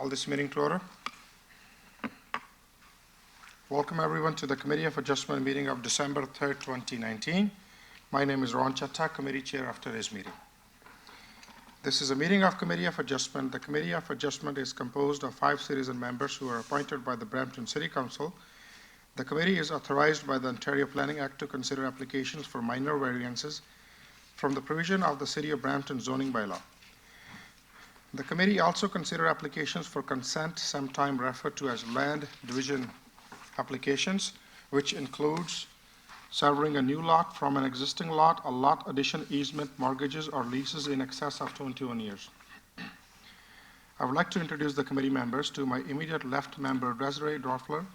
Call this meeting to order. Welcome everyone to the Committee of Adjustment meeting of December 3rd, 2019. My name is Ron Chatta, Committee Chair of today's meeting. This is a meeting of Committee of Adjustment. The Committee of Adjustment is composed of 5 citizen members who are appointed by the Brampton City Council. The committee is authorized by the Ontario Planning Act to consider applications for minor variances from the provision of the City of Brampton zoning bylaw. The committee also consider applications for consent, sometimes referred to as land division applications, which includes severing a new lot from an existing lot, a lot addition, easement, mortgages, or leases in excess of 21 years. I would like to introduce the committee members. To my immediate left member, Desiree Dorfler.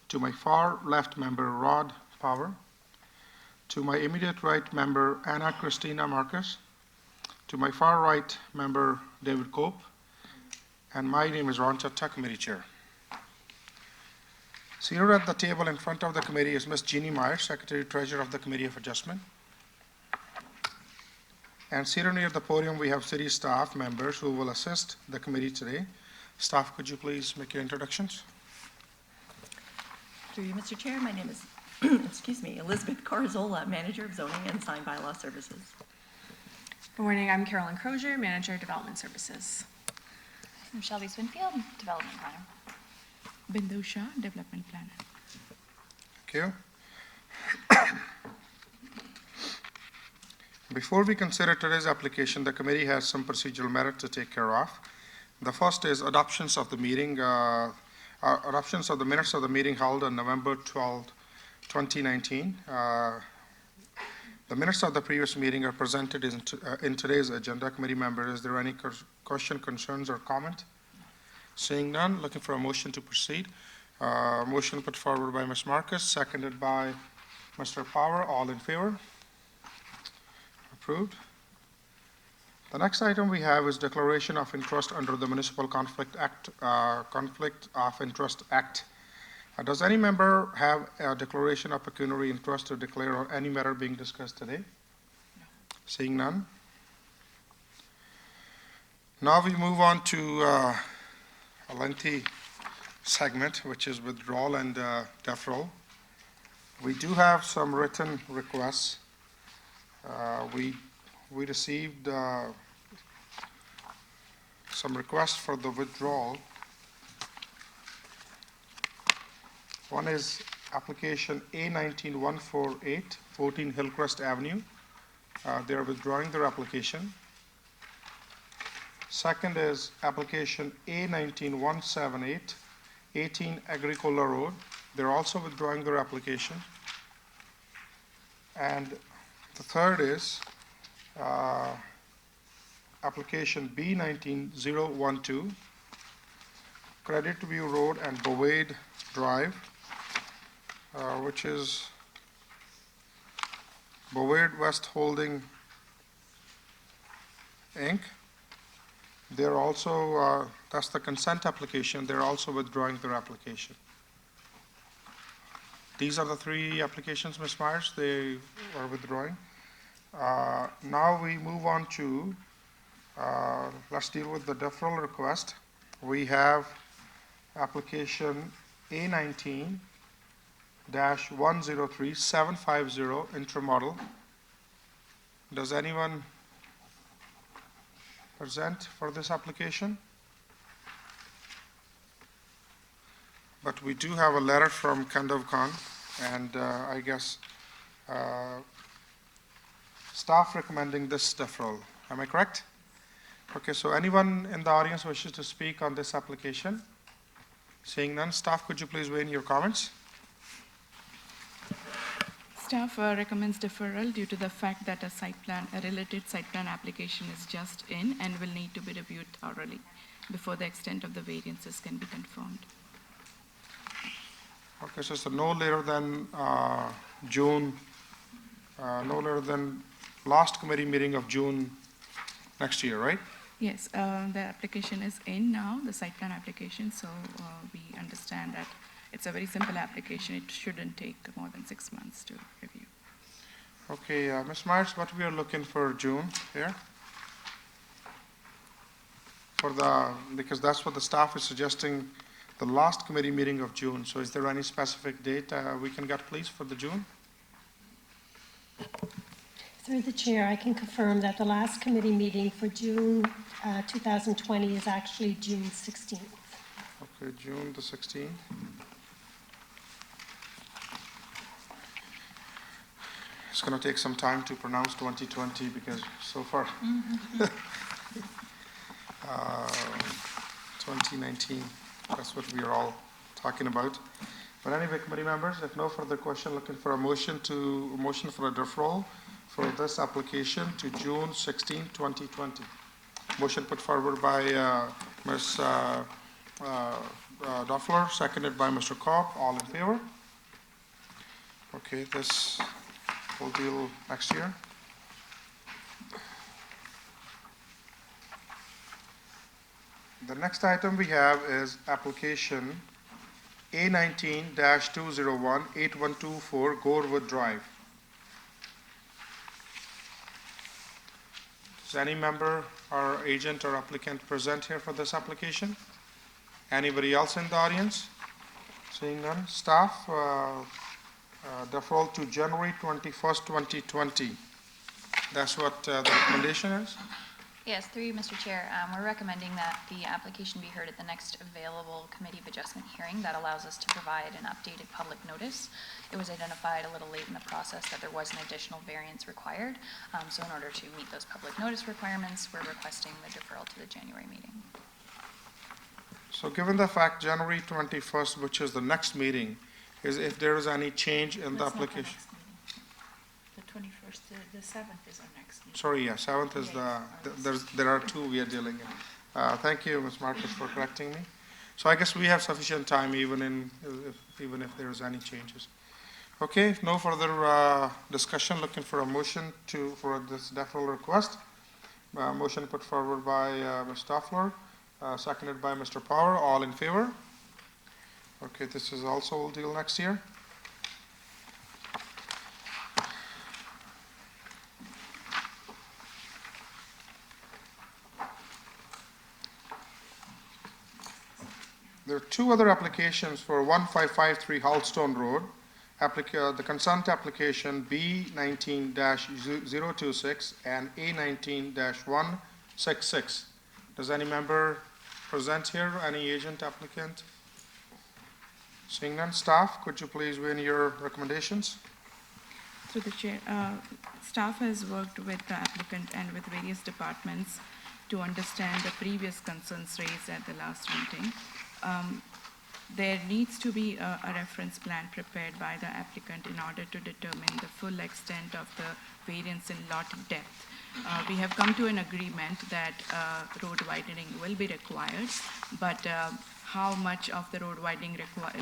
To my far left member, Rod Power. To my immediate right member, Anna Christina Marcus. To my far right member, David Cope. And my name is Ron Chatta, Committee Chair. Seated at the table in front of the committee is Ms. Jeannie Meyer, Secretary Treasurer of the Committee of Adjustment. And seated near the podium, we have city staff members who will assist the committee today. Staff, could you please make your introductions? Through you, Mr. Chair, my name is Elizabeth Carzola, Manager of Zoning and Sign Bylaw Services. Good morning, I'm Carolyn Crozier, Manager of Development Services. I'm Shelby Swinfield, Development Planner. Bindu Shah, Development Planner. Thank you. Before we consider today's application, the committee has some procedural matter to take care of. The first is adoptions of the meeting, adoptions of the minutes of the meeting held on November 12, 2019. The minutes of the previous meeting are presented in today's agenda. Committee members, is there any question, concerns, or comment? Seeing none, looking for a motion to proceed. Motion put forward by Ms. Marcus, seconded by Mr. Power. All in favor? Approved. The next item we have is declaration of interest under the Municipal Conflict of Interest Act. Does any member have a declaration of pecuniary interest to declare on any matter being discussed today? No. Seeing none. Now we move on to a lengthy segment, which is withdrawal and deferral. We do have some written requests. We received some requests for the withdrawal. One is application A19148, 14 Hillcrest Avenue. They are withdrawing their application. Second is application A19178, 18 Agricola Road. They're also withdrawing their application. And the third is application B19012, Credit View Road and Bovade Drive, which is Bovade West Holding Inc. They're also, that's the consent application, they're also withdrawing their application. These are the 3 applications, Ms. Myers, they are withdrawing. Now we move on to, let's deal with the deferral request. We have application A19-103750 Intramodel. Does anyone present for this application? But we do have a letter from Kandav Khan, and I guess staff recommending this deferral. Am I correct? Okay, so anyone in the audience wishes to speak on this application? Seeing none, staff, could you please weigh in your comments? Staff recommends deferral due to the fact that a related site plan application is just in and will need to be reviewed thoroughly before the extent of the variances can be confirmed. Okay, so no later than June, no later than last committee meeting of June next year, right? Yes, the application is in now, the site plan application, so we understand that it's a very simple application. It shouldn't take more than 6 months to review. Okay, Ms. Myers, what we are looking for June here? because that's what the staff is suggesting, the last committee meeting of June. So is there any specific date we can get, please, for the June? Through the chair, I can confirm that the last committee meeting for June 2020 is actually June 16th. Okay, June the 16th. It's going to take some time to pronounce 2020 because so far, 2019, that's what we are all talking about. But anyway, committee members, if no further question, looking for a motion for a deferral for this application to June 16, 2020. Motion put forward by Ms. Doffler, seconded by Mr. Cobb. All in favor? Okay, this will deal next year. The next item we have is application A19-201-8124 Gorewood Drive. Is any member or agent or applicant present here for this application? Anybody else in the audience? Seeing none. Staff, deferral to January 21st, 2020. That's what the recommendation is? Yes, through you, Mr. Chair, we're recommending that the application be heard at the next available Committee of Adjustment hearing. That allows us to provide an updated public notice. It was identified a little late in the process that there was an additional variance required. So in order to meet those public notice requirements, we're requesting the deferral to the January meeting. So given the fact January 21st, which is the next meeting, is if there is any change in the application? The 21st, the 7th is our next meeting. Sorry, yeah, 7th is there are two we are dealing in. Thank you, Ms. Marcus, for correcting me. So I guess we have sufficient time even if there is any changes. Okay, if no further discussion, looking for a motion for this deferral request. Motion put forward by Ms. Doffler, seconded by Mr. Power. All in favor? Okay, this is also will deal next year. There are two other applications for 1553 Halstone Road. The consent application B19-026 and A19-166. Does any member present here? Any agent applicant? Seeing none. Staff, could you please weigh in your recommendations? Through the chair, staff has worked with the applicant and with various departments to understand the previous concerns raised at the last meeting. There needs to be a reference plan prepared by the applicant in order to determine the full extent of the variance in lot depth. We have come to an agreement that road widening will be required, but how much of the road widening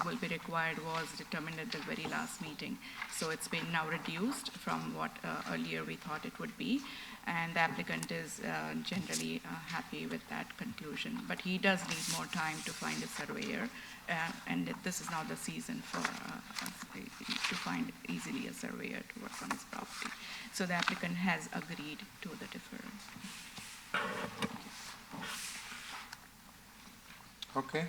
will be required was determined at the very last meeting. So it's been now reduced from what earlier we thought it would be, and the applicant is generally happy with that conclusion. But he does need more time to find a surveyor, and this is now the season for to find easily a surveyor to work on his property. So the applicant has agreed to the deferral. Okay.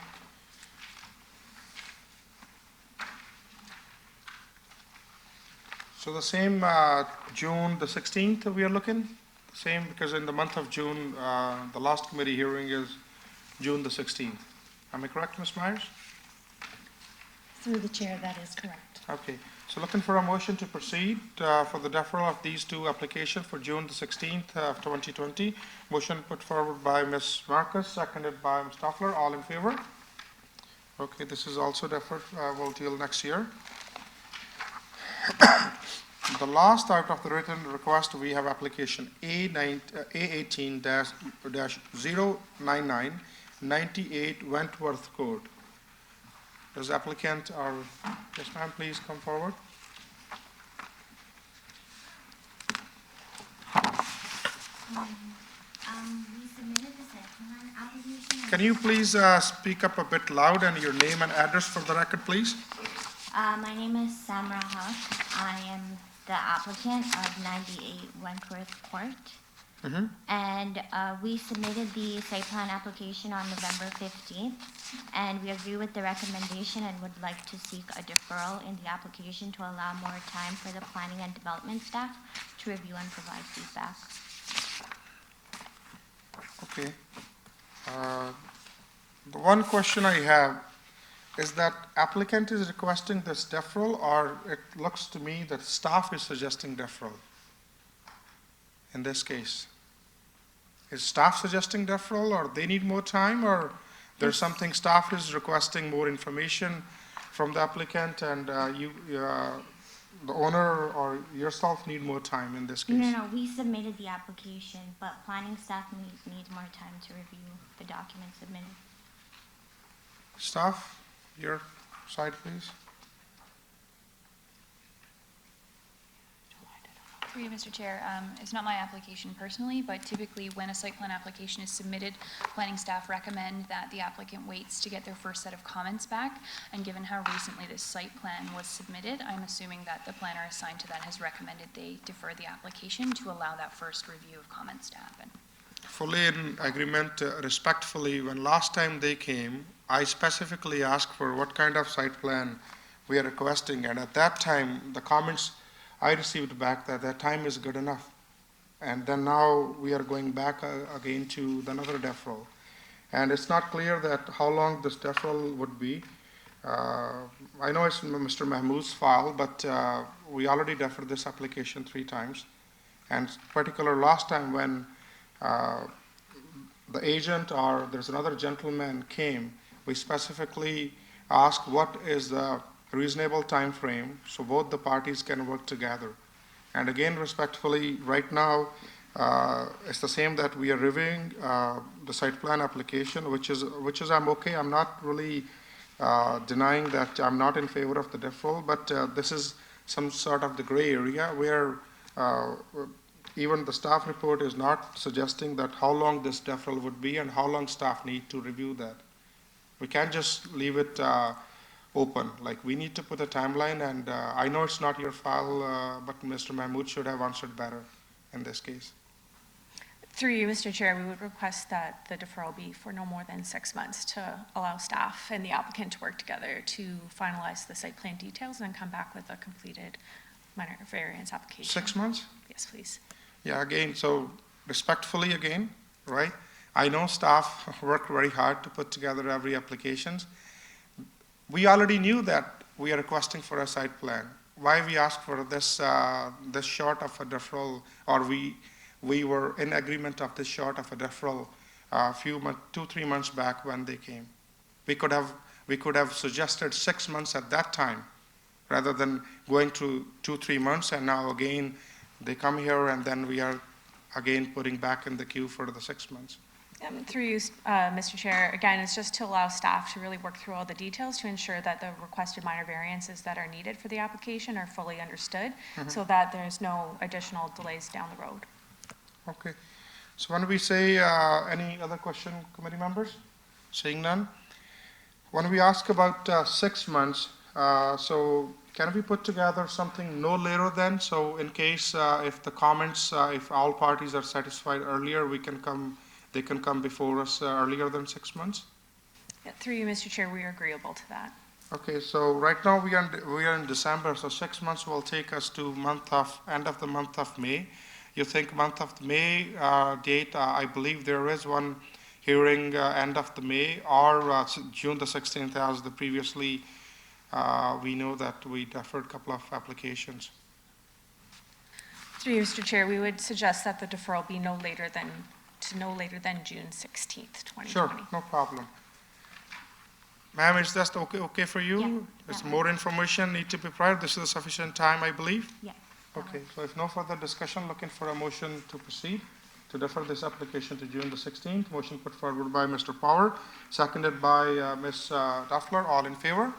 So the same June the 16th we are looking? Same, because in the month of June, the last committee hearing is June the 16th. Am I correct, Ms. Myers? Through the chair, that is correct. Okay. So looking for a motion to proceed for the deferral of these two applications for June the 16th of 2020. Motion put forward by Ms. Marcus, seconded by Ms. Toffler. All in favor? Okay, this is also deferred. We'll deal next year. The last out of the written request, we have application A18-099, 98 Wentworth Court. Does applicant or, yes ma'am, please come forward. We submitted the site plan application. Can you please speak up a bit loud and your name and address for the record, please? My name is Samra Huff. I am the applicant of 98 Wentworth Court. And we submitted the site plan application on November 15th, and we agree with the recommendation and would like to seek a deferral in the application to allow more time for the planning and development staff to review and provide feedback. Okay. The one question I have is that applicant is requesting this deferral, or it looks to me that staff is suggesting deferral in this case. Is staff suggesting deferral, or they need more time, or there's something staff is requesting more information from the applicant, and the owner or yourself need more time in this case? No, we submitted the application, but planning staff needs more time to review the documents submitted. Staff, your side, please. Through you, Mr. Chair, it's not my application personally, but typically when a site plan application is submitted, planning staff recommend that the applicant waits to get their first set of comments back. And given how recently this site plan was submitted, I'm assuming that the planner assigned to that has recommended they defer the application to allow that first review of comments to happen. Fully in agreement, respectfully, when last time they came, I specifically asked for what kind of site plan we are requesting, and at that time, the comments I received back that time is good enough. And then now we are going back again to another deferral. And it's not clear that how long this deferral would be. I know it's Mr. Mahmood's file, but we already deferred this application 3 times. And particular last time when the agent or there's another gentleman came, we specifically asked what is the reasonable time frame so both the parties can work together. And again, respectfully, right now, it's the same that we are reviewing the site plan application, which is I'm okay. I'm not really denying that I'm not in favor of the deferral, but this is some sort of the gray area where even the staff report is not suggesting that how long this deferral would be and how long staff need to review that. We can't just leave it open. Like, we need to put a timeline, and I know it's not your file, but Mr. Mahmood should have answered better in this case. Through you, Mr. Chair, we would request that the deferral be for no more than 6 months to allow staff and the applicant to work together to finalize the site plan details and then come back with a completed minor variance application. 6 months? Yes, please. Yeah, again, so respectfully again, right? I know staff work very hard to put together every applications. We already knew that we are requesting for a site plan. Why we asked for this this short of a deferral, or we were in agreement of this short of a deferral a few months, 2-3 months back when they came. We could have suggested 6 months at that time, rather than going through 2-3 months, and now again they come here and then we are again putting back in the queue for the 6 months. Through you, Mr. Chair, again, it's just to allow staff to really work through all the details to ensure that the requested minor variances that are needed for the application are fully understood, so that there's no additional delays down the road. Okay. So when we say any other question, committee members? Seeing none. When we ask about 6 months, so can we put together something no later than? So in case if the comments, if all parties are satisfied earlier, they can come before us earlier than 6 months? Yeah, through you, Mr. Chair, we are agreeable to that. Okay, so right now we are in December, so 6 months will take us to end of the month of May. You think month of May date? I believe there is one hearing end of the May, or June the 16th, as the previously we know that we deferred a couple of applications. Through you, Mr. Chair, we would suggest that the deferral be no later than June 16th, 2020. Sure, no problem. Ma'am, is that okay for you? Yeah, Is more information need to be provided? This is sufficient time, I believe? Yes. Okay, so if no further discussion, looking for a motion to proceed to defer this application to June the 16th. Motion put forward by Mr. Power, seconded by Ms. Duffler. All in favor?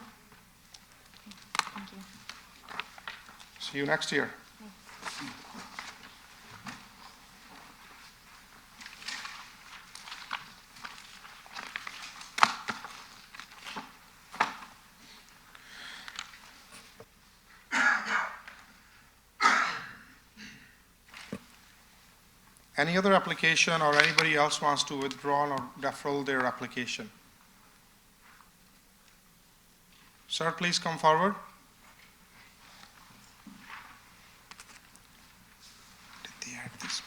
Thank you. See you next year. Any other application or anybody else wants to withdraw or defer their application? Sir, please come forward. Did they add this?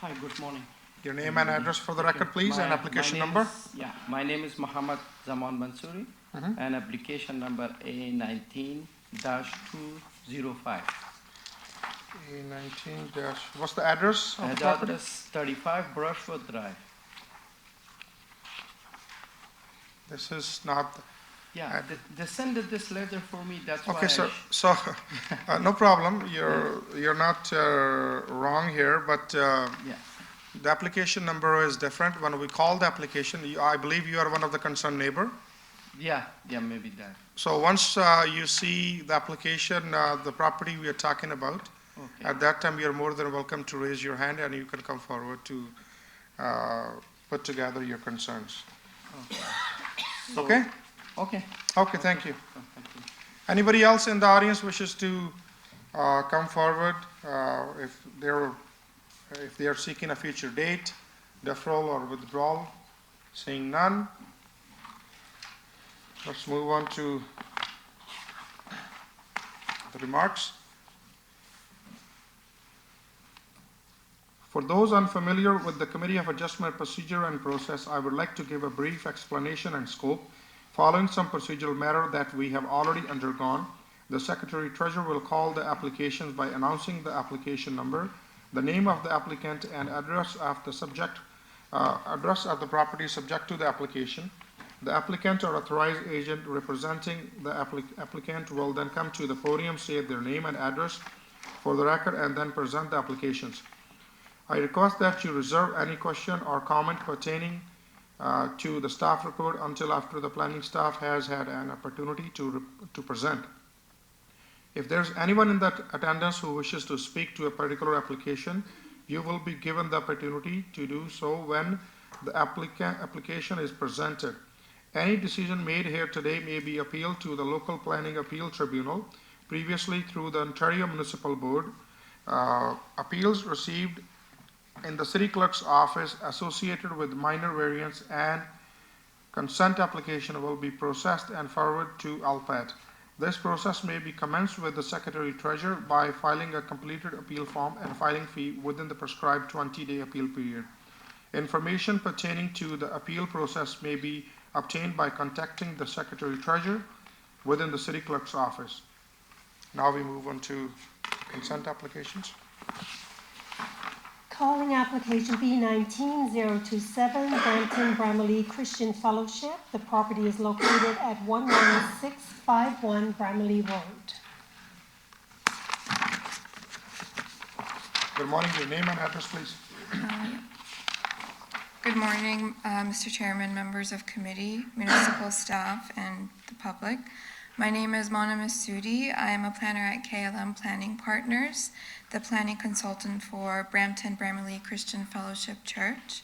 Hi, good morning. Your name and address for the record, please, and application number. My name is Muhammad Zaman Mansouri, and application number A19-205. A19 what's the address of the property? Address 35 Brushwood Drive. This is not, Yeah, they sent this letter for me, that's why. okay, sir, so, no problem, you're not wrong here, but Yeah, the application number is different. When we call the application, I believe you are one of the concerned neighbor. yeah, maybe that. So once you see the application, the property we are talking about, Okay. at that time, you're more than welcome to raise your hand and you can come forward to put together your concerns. So- Okay? Okay. Okay, thank you. Thank you. Anybody else in the audience wishes to come forward if they are seeking a future date, deferral or withdrawal? Seeing none, let's move on to the remarks. For those unfamiliar with the Committee of Adjustment procedure and process, I would like to give a brief explanation and scope. Following some procedural matter that we have already undergone, the Secretary Treasurer will call the applications by announcing the application number, the name of the applicant, and address of the property subject to the application. The applicant or authorized agent representing the applicant will then come to the podium, say their name and address for the record, and then present the applications. I request that you reserve any question or comment pertaining to the staff report until after the planning staff has had an opportunity to present. If there's anyone in that attendance who wishes to speak to a particular application, you will be given the opportunity to do so when the application is presented. Any decision made here today may be appealed to the local planning appeal tribunal, previously through the Ontario Municipal Board. Appeals received in the city clerk's office associated with minor variance and consent application will be processed and forwarded to LPAT. This process may be commenced with the Secretary Treasurer by filing a completed appeal form and filing fee within the prescribed 20-day appeal period. Information pertaining to the appeal process may be obtained by contacting the Secretary Treasurer within the city clerk's office. Now we move on to consent applications. Calling application B19-027, Brampton Bramalea Christian Fellowship. The property is located at 11651 Bramalea Road. Good morning, your name and address, please. Good morning, Mr. Chairman, members of committee, municipal staff, and the public. My name is Mona Masudi. I am a planner at KLM Planning Partners, the planning consultant for Brampton Bramalea Christian Fellowship Church.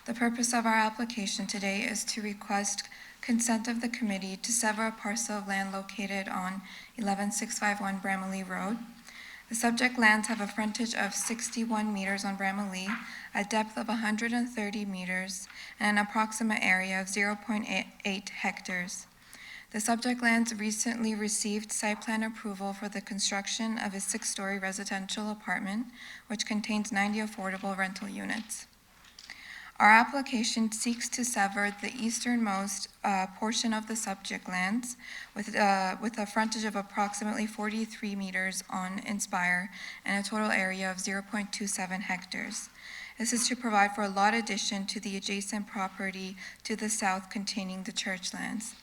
The purpose of our application today is to request consent of the committee to sever a parcel of land located on 11651 Bramalea Road. The subject lands have a frontage of 61 meters on Bramalea, a depth of 130 meters, and an approximate area of 0.8 hectares. The subject lands recently received site plan approval for the construction of a 6-story residential apartment, which contains 90 affordable rental units. Our application seeks to sever the easternmost portion of the subject lands with a frontage of approximately 43 meters on Inspire and a total area of 0.27 hectares. This is to provide for a lot addition to the adjacent property to the south containing the church lands.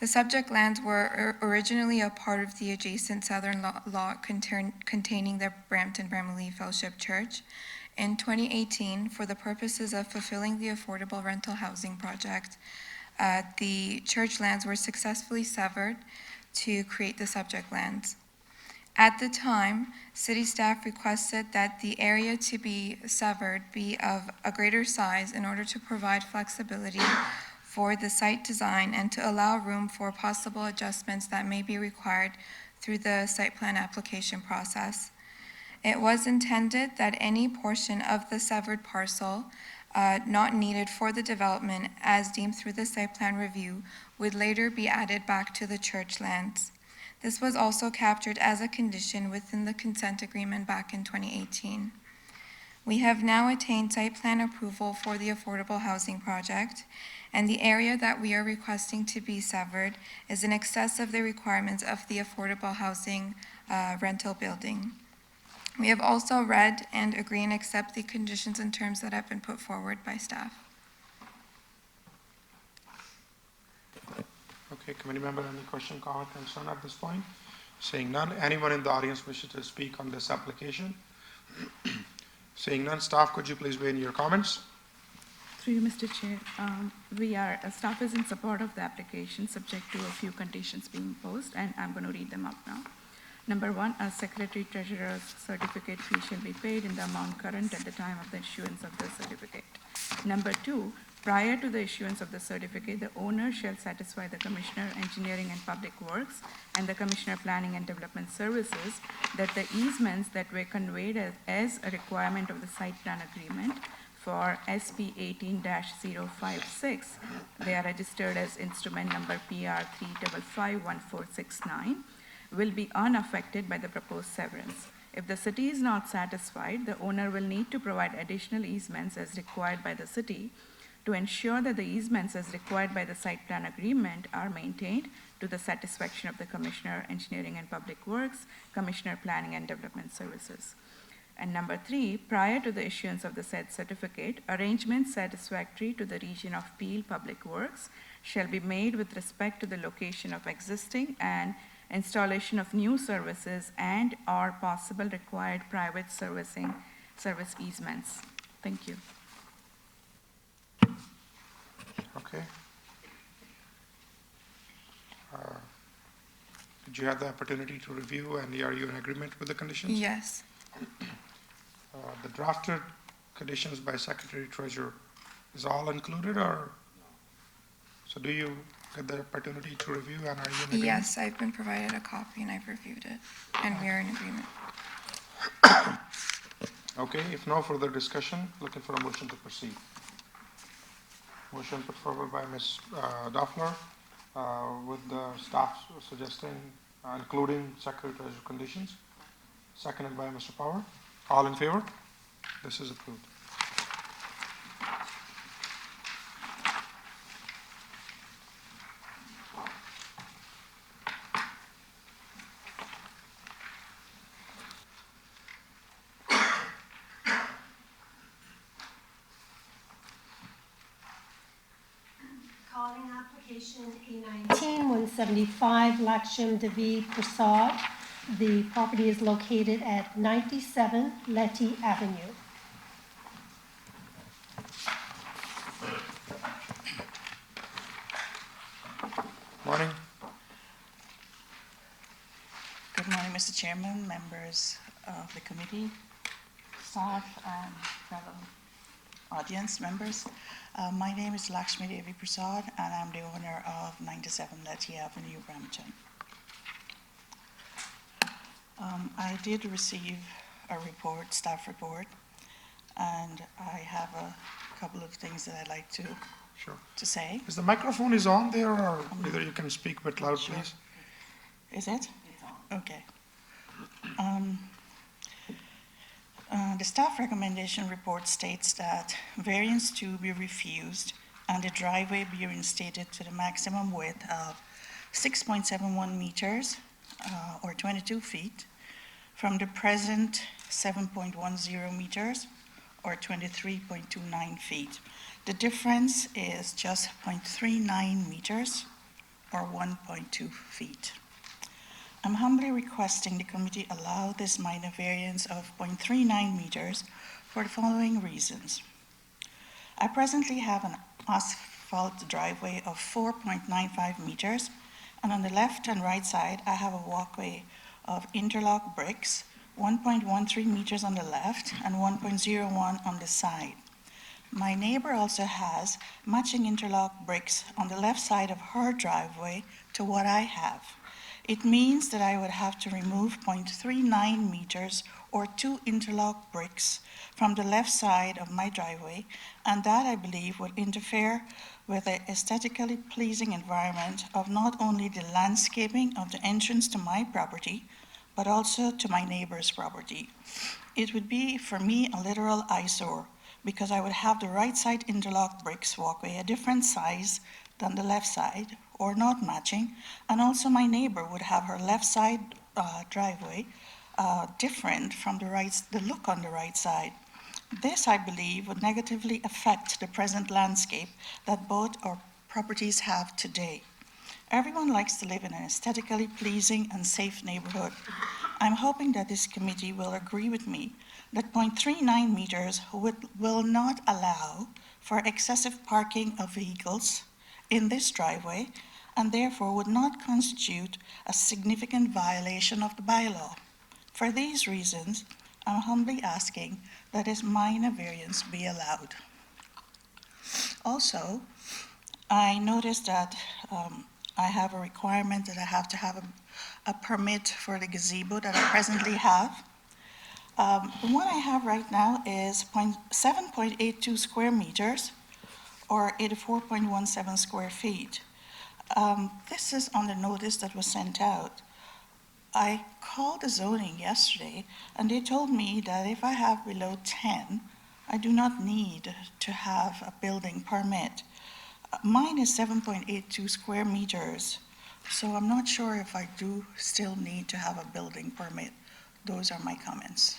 The subject lands were originally a part of the adjacent southern lot containing the Brampton Bramalea Fellowship Church. In 2018, for the purposes of fulfilling the affordable rental housing project, the church lands were successfully severed to create the subject lands. At the time, city staff requested that the area to be severed be of a greater size in order to provide flexibility for the site design and to allow room for possible adjustments that may be required through the site plan application process. It was intended that any portion of the severed parcel not needed for the development as deemed through the site plan review would later be added back to the church lands. This was also captured as a condition within the consent agreement back in 2018. We have now attained site plan approval for the affordable housing project, and the area that we are requesting to be severed is in excess of the requirements of the affordable housing rental building. We have also read and agree and accept the conditions and terms that have been put forward by staff. Okay, committee member, any question, comment, concern at this point? Seeing none, anyone in the audience wishes to speak on this application? Seeing none, staff, could you please weigh in your comments? Through you, Mr. Chair, staff is in support of the application, subject to a few conditions being posed, and I'm going to read them up now. Number one, a secretary treasurer's certificate fee shall be paid in the amount current at the time of the issuance of the certificate. Number two, prior to the issuance of the certificate, the owner shall satisfy the Commissioner Engineering and Public Works and the Commissioner Planning and Development Services that the easements that were conveyed as a requirement of the site plan agreement for SP 18-056, they are registered as instrument number PR 3551469, will be unaffected by the proposed severance. If the city is not satisfied, the owner will need to provide additional easements as required by the city to ensure that the easements as required by the site plan agreement are maintained to the satisfaction of the Commissioner, Engineering and Public Works, Commissioner, Planning and Development Services. And number three, prior to the issuance of the said certificate, arrangements satisfactory to the region of Peel Public Works shall be made with respect to the location of existing and installation of new services and or possible required private service easements. Thank you. Okay. Did you have the opportunity to review, and are you in agreement with the conditions? Yes. The drafted conditions by Secretary Treasurer is all included, or? So do you get the opportunity to review, and are you in agreement? Yes, I've been provided a copy and I've reviewed it, and we are in agreement. Okay, if no further discussion, looking for a motion to proceed. Motion put forward by Ms. Doffler with the staff suggesting including Secretary Treasurer conditions. Seconded by Mr. Power. All in favor? This is approved. Calling application A19-175 Lakshman Devi Prasad. The property is located at 97 Letty Avenue. Morning. Good morning, Mr. Chairman, members of the committee, staff, and fellow audience members. My name is Lakshmi Devi Prasad, and I'm the owner of 97 Letty Avenue, Brampton. I did receive a report, staff report, and I have a couple of things that I'd like to say. Is the microphone is on there, or either you can speak a bit loud, please? Is it? Okay. The staff recommendation report states that variance to be refused and the driveway be reinstated to the maximum width of 6.71 meters or 22 feet from the present 7.10 meters or 23.29 feet. The difference is just 0.39 meters or 1.2 feet. I'm humbly requesting the committee allow this minor variance of 0.39 meters for the following reasons. I presently have an asphalt driveway of 4.95 meters, and on the left and right side, I have a walkway of interlock bricks, 1.13 meters on the left and 1.01 on the side. My neighbor also has matching interlock bricks on the left side of her driveway to what I have. It means that I would have to remove 0.39 meters or 2 interlock bricks from the left side of my driveway, and that I believe would interfere with the aesthetically pleasing environment of not only the landscaping of the entrance to my property, but also to my neighbor's property. It would be, for me, a literal eyesore, because I would have the right side interlock bricks walkway a different size than the left side, or not matching, and also my neighbor would have her left side driveway different from the look on the right side. This, I believe, would negatively affect the present landscape that both our properties have today. Everyone likes to live in an aesthetically pleasing and safe neighborhood. I'm hoping that this committee will agree with me that 0.39 meters will not allow for excessive parking of vehicles in this driveway, and therefore would not constitute a significant violation of the bylaw. For these reasons, I'm humbly asking that this minor variance be allowed. Also, I noticed that I have a requirement that I have to have a permit for the gazebo that I presently have. The one I have right now is 7.82 square meters, or 84.17 square feet. This is on the notice that was sent out. I called the zoning yesterday, and they told me that if I have below 10, I do not need to have a building permit. Mine is 7.82 square meters, so I'm not sure if I do still need to have a building permit. Those are my comments.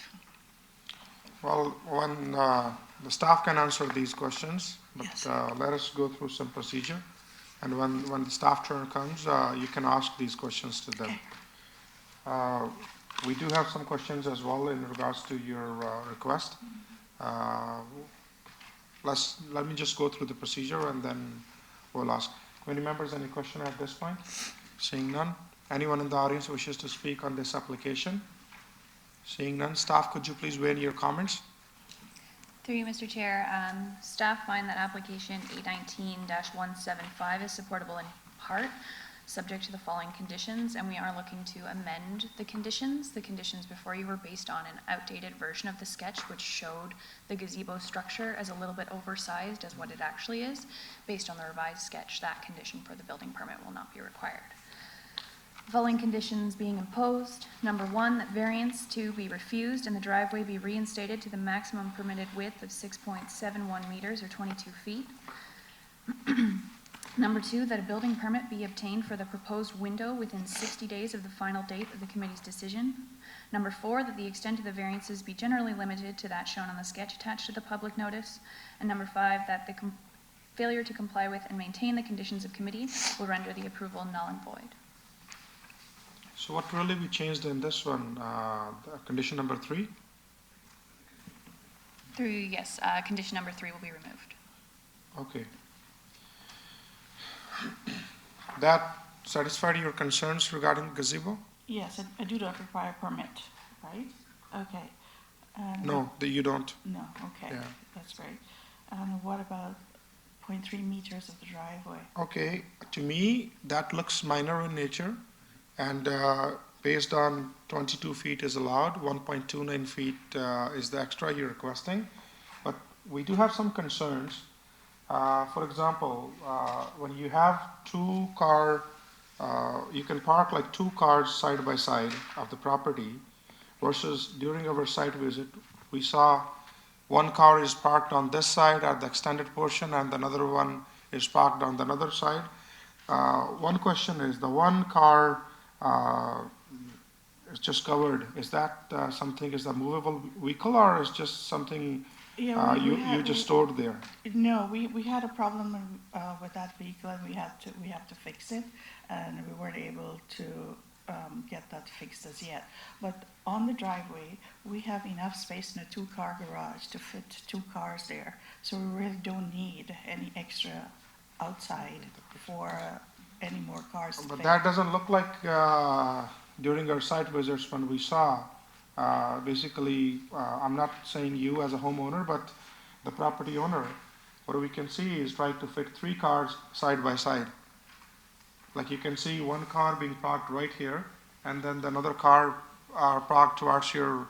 Well, when the staff can answer these questions, but Yes. Let us go through some procedure. And when the staff turn comes, you can ask these questions to them. Okay. We do have some questions as well in regards to your request. Let me just go through the procedure and then we'll ask. Committee members, any question at this point? Seeing none. Anyone in the audience who wishes to speak on this application? Seeing none. Staff, could you please weigh in your comments? Through you, Mr. Chair, staff find that application 819-175 is supportable in part, subject to the following conditions, and we are looking to amend the conditions. The conditions before you were based on an outdated version of the sketch, which showed the gazebo structure as a little bit oversized as what it actually is. Based on the revised sketch, that condition for the building permit will not be required. Following conditions being imposed: number 1, that variance 2 be refused and the driveway be reinstated to the maximum permitted width of 6.71 meters or 22 feet. Number 2, that a building permit be obtained for the proposed window within 60 days of the final date of the committee's decision. Number 4, that the extent of the variances be generally limited to that shown on the sketch attached to the public notice. And number 5, that the failure to comply with and maintain the conditions of committee will render the approval null and void. So what really we changed in this one, condition number 3? Yes, condition number 3 will be removed. Okay. That satisfied your concerns regarding gazebo? Yes, I do not require a permit, right? Okay. No, you don't. No, okay, Yeah. that's great. And what about 0.3 meters of the driveway? Okay, to me, that looks minor in nature, and based on 22 feet is allowed, 1.29 feet is the extra you're requesting. But we do have some concerns. For example, when you have you can park like 2 cars side by side of the property, versus during our site visit, we saw 1 car is parked on this side at the extended portion and another one is parked on the other side. One question is, the 1 car is just covered. Is that something, is a movable vehicle, or is just something you just stored there? No, we had a problem with that vehicle, and we have to fix it, and we weren't able to get that fixed as yet. But on the driveway, we have enough space in a 2-car garage to fit 2 cars there, so we really don't need any extra outside for any more cars to But fit. that doesn't look like during our site visits when we saw. Basically, I'm not saying you as a homeowner, but the property owner. What we can see is try to fit 3 cars side by side. Like you can see one car being parked right here, and then another car parked towards your,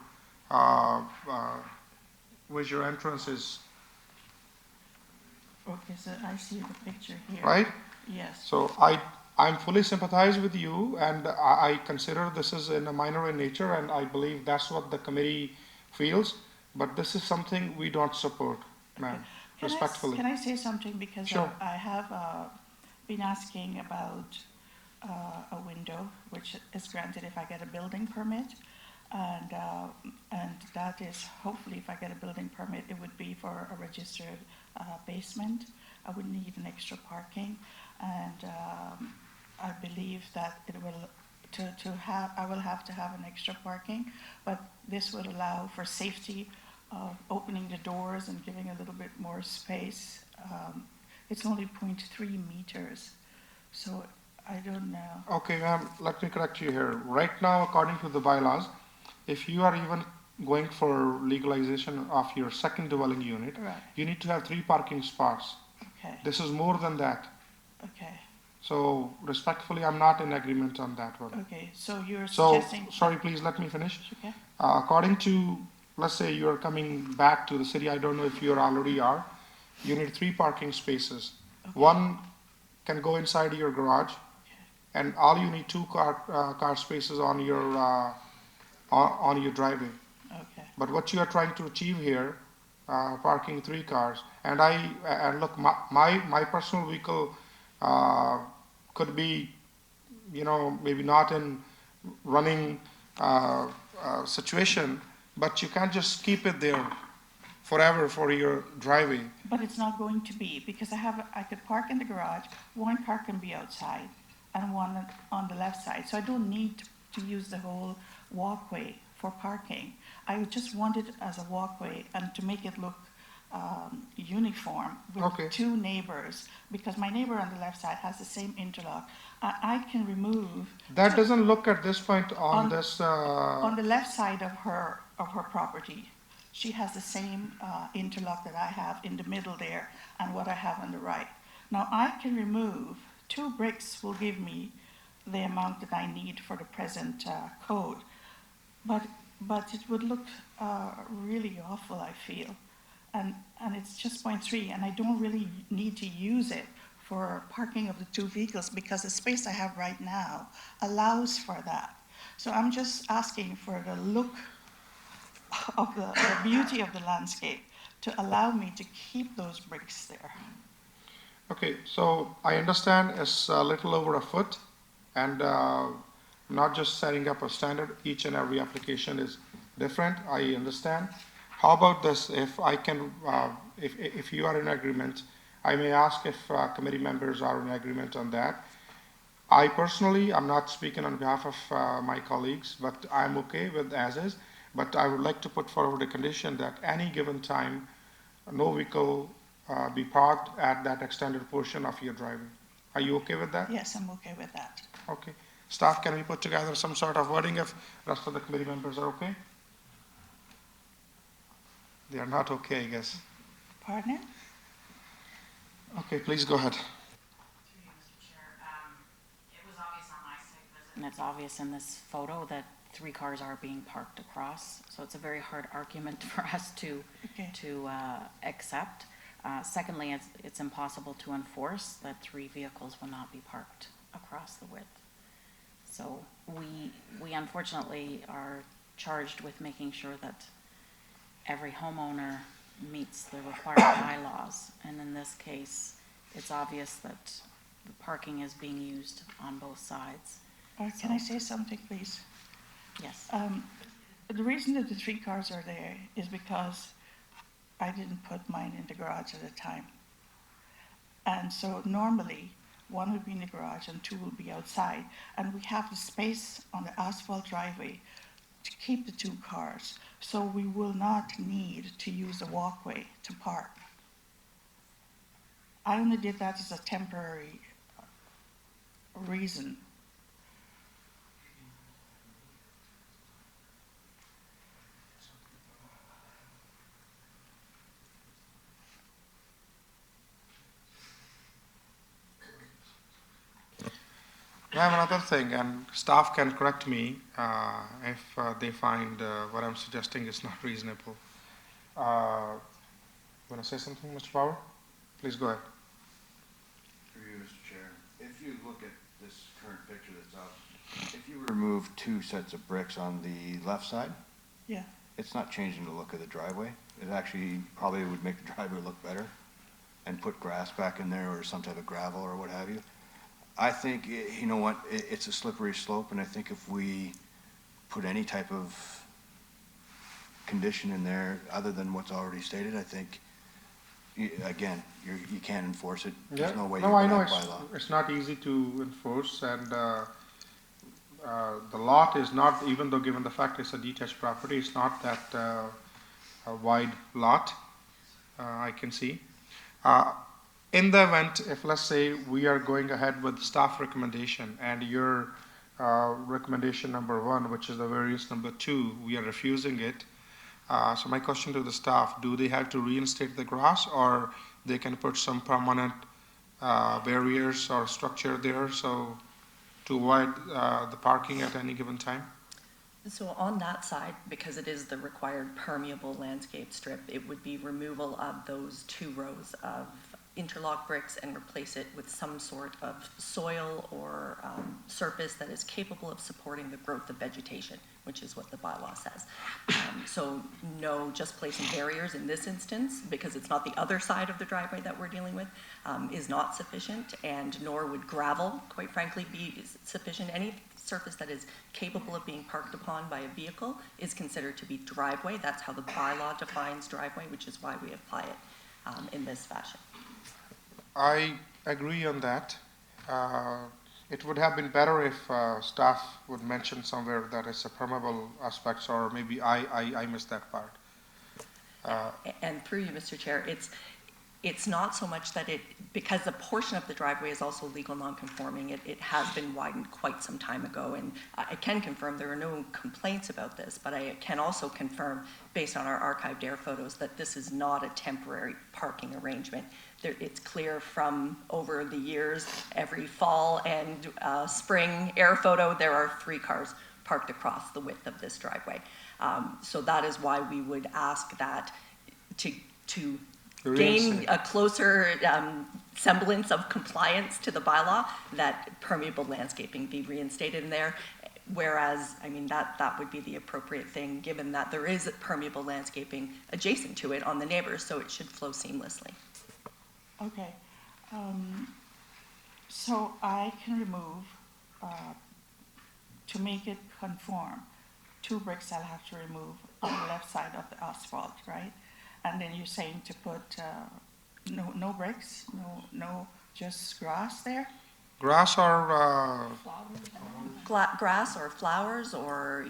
where your entrance is, Okay, so I see the picture here. right? Yes. So I'm fully sympathize with you, and I consider this is in a minor in nature, and I believe that's what the committee feels, but this is something we don't support, ma'am, respectfully. Can I say something? Because Sure. I have been asking about a window, which is granted if I get a building permit. And that is, hopefully, if I get a building permit, it would be for a registered basement. I would need an extra parking. And I believe that it will, I will have to have an extra parking, but this would allow for safety of opening the doors and giving a little bit more space. It's only 0.3 meters, so I don't know. Okay, ma'am, let me correct you here. Right now, according to the bylaws, if you are even going for legalization of your second dwelling unit, Right. you need to have 3 parking spots. Okay, This is more than that. okay, So respectfully, I'm not in agreement on that one. okay, so you're So, suggesting. sorry, please let me finish. Okay, According to, let's say you are coming back to the city, I don't know if you already are, you need 3 parking spaces. Okay. One can go inside your garage, and all you need 2 car spaces on your driveway. okay, But what you are trying to achieve here, parking 3 cars, and look, my personal vehicle could be, maybe not in running situation, but you can't just keep it there forever for your driveway. but it's not going to be, because I could park in the garage, 1 car can be outside, and 1 on the left side, so I don't need to use the whole walkway for parking. I just want it as a walkway and to make it look uniform with Okay. 2 neighbors, because my neighbor on the left side has the same interlock. I can remove. That doesn't look at this point on On- this, On the left side of her property, she has the same interlock that I have in the middle there and what I have on the right. Now, I can remove 2 bricks will give me the amount that I need for the present code. But it would look really awful, I feel. And it's just 0.3, and I don't really need to use it for parking of the 2 vehicles because the space I have right now allows for that. So I'm just asking for the look of the beauty of the landscape to allow me to keep those bricks there. okay, so I understand it's a little over a foot, and not just setting up a standard, each and every application is different, I understand. How about this, if I can, if you are in agreement, I may ask if committee members are in agreement on that. I personally, I'm not speaking on behalf of my colleagues, but I'm okay with as is, but I would like to put forward a condition that any given time, no vehicle be parked at that extended portion of your driveway. Are you okay with that? Yes, I'm okay with that. Okay. Staff, can we put together some sort of wording if rest of the committee members are okay? They are not okay, I guess. Pardon? Okay, please go ahead. Through you, Mr. Chair, it was obvious on my site visit, and it's obvious in this photo that 3 cars are being parked across. So it's a very hard argument for us to Okay. accept. Secondly, it's impossible to enforce that 3 vehicles will not be parked across the width. So we unfortunately are charged with making sure that every homeowner meets the required bylaws. And in this case, it's obvious that the parking is being used on both sides. Can I say something, please? Yes. The reason that the 3 cars are there is because I didn't put mine in the garage at the time. And so normally, 1 would be in the garage and 2 will be outside. And we have the space on the asphalt driveway to keep the 2 cars. So we will not need to use a walkway to park. I only did that as a temporary reason. have another thing, and staff can correct me if they find what I'm suggesting is not reasonable. Want to say something, Mr. Power? Please go ahead. Through you, Mr. Chair. If you look at this current picture that's up, if you remove 2 sets of bricks on the left side, Yeah. it's not changing the look of the driveway. It actually probably would make the driveway look better and put grass back in there or some type of gravel or what have you. I think, you know what, it's a slippery slope, and I think if we put any type of condition in there other than what's already stated, I think, again, you can't enforce it. There's no way you No, I can know act by law. it's not easy to enforce, and the lot is not, even though given the fact it's a detached property, it's not that a wide lot, I can see. In the event, if let's say we are going ahead with staff recommendation and your recommendation number 1, which is the variance number 2, we are refusing it. So my question to the staff, do they have to reinstate the grass, or they can put some permanent barriers or structure there so to avoid the parking at any given time? So on that side, because it is the required permeable landscape strip, it would be removal of those 2 rows of interlock bricks and replace it with some sort of soil or surface that is capable of supporting the growth of vegetation, which is what the bylaw says. So no, just placing barriers in this instance, because it's not the other side of the driveway that we're dealing with, is not sufficient, and nor would gravel, quite frankly, be sufficient. Any surface that is capable of being parked upon by a vehicle is considered to be driveway. That's how the bylaw defines driveway, which is why we apply it in this fashion. I agree on that. It would have been better if staff would mention somewhere that it's a permeable aspects, or maybe I missed that part. And through you, Mr. Chair, it's not so much that because a portion of the driveway is also legal non-conforming, it has been widened quite some time ago, and I can confirm there are no complaints about this, but I can also confirm, based on our archived air photos, that this is not a temporary parking arrangement. It's clear from over the years, every fall and spring air photo, there are 3 cars parked across the width of this driveway. So that is why we would ask that to gain a closer semblance of compliance to the bylaw, that permeable landscaping be reinstated in there. Whereas, I mean, that would be the appropriate thing, given that there is permeable landscaping adjacent to it on the neighbors, so it should flow seamlessly. Okay. So I can remove, to make it conform, 2 bricks I'll have to remove on the left side of the asphalt, right? And then you're saying to put no bricks, no just grass there? Grass or Grass or flowers or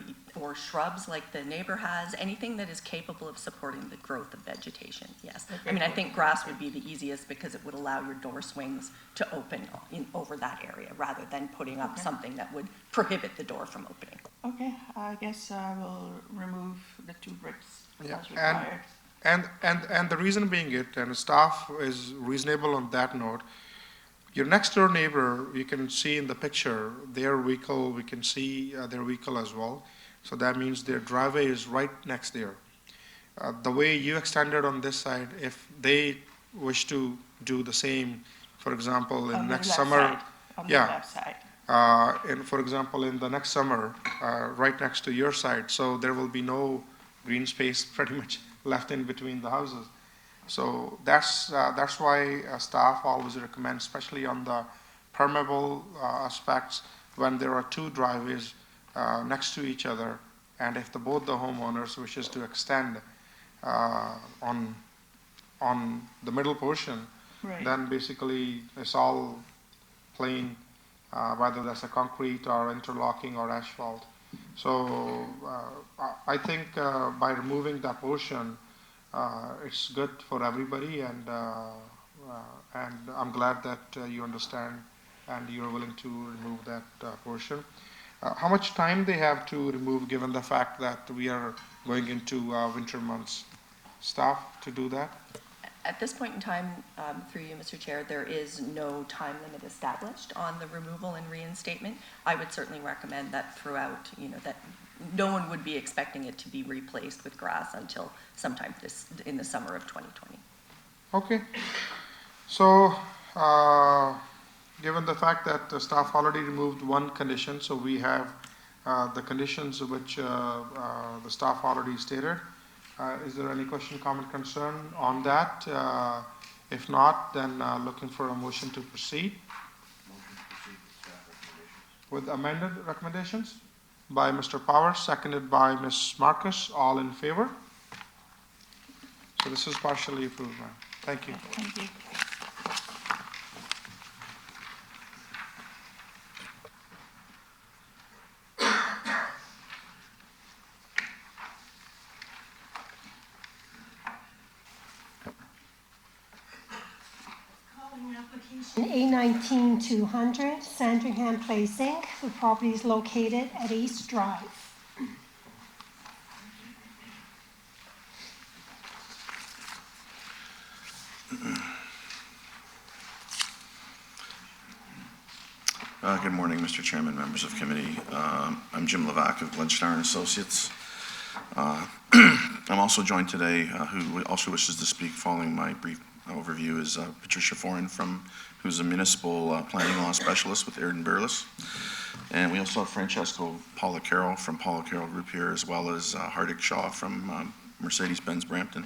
shrubs like the neighbor has, anything that is capable of supporting the growth of vegetation, yes. I mean, I think grass would be the easiest because it would allow your door swings to open over that area rather than putting up something that would prohibit the door from opening. Okay, I guess I will remove the 2 bricks Yeah, as required. and the reason being it, and staff is reasonable on that note, your next door neighbor, you can see in the picture, their vehicle, we can see their vehicle as well. So that means their driveway is right next there. The way you extended on this side, if they wish to do the same, for example, in next summer. On the left side. And for example, in the next summer, right next to your side, so there will be no green space pretty much left in between the houses. So that's why staff always recommend, especially on the permeable aspects, when there are 2 driveways next to each other, and if both the homeowners wishes to extend on the middle portion, Right. then basically it's all plain, whether that's a concrete or interlocking or asphalt. So I think by removing that portion, it's good for everybody, and I'm glad that you understand and you're willing to remove that portion. How much time they have to remove, given the fact that we are going into winter months? Staff to do that? At this point in time, through you, Mr. Chair, there is no time limit established on the removal and reinstatement. I would certainly recommend that throughout, that no one would be expecting it to be replaced with grass until sometime in the summer of 2020. Okay. So, given the fact that the staff already removed one condition, so we have the conditions which the staff already stated. Is there any question, comment, concern on that? If not, then looking for a motion to proceed. Motion to proceed with staff recommendations. With amended recommendations by Mr. Power, seconded by Ms. Marcus. All in favor? So this is partially approved, ma'am. Thank you. Thank you. A19-200, Sandringham Place, Inc. The property is located at East Drive. Good morning, Mr. Chairman, members of committee. I'm Jim Levac of Glenshire Associates. I'm also joined today, who also wishes to speak following my brief overview, is Patricia Foran, who's a municipal planning law specialist with Airden Burles. And we also have Francesco Policaro from Policaro Group here, as well as Hardik Shaw from Mercedes-Benz Brampton.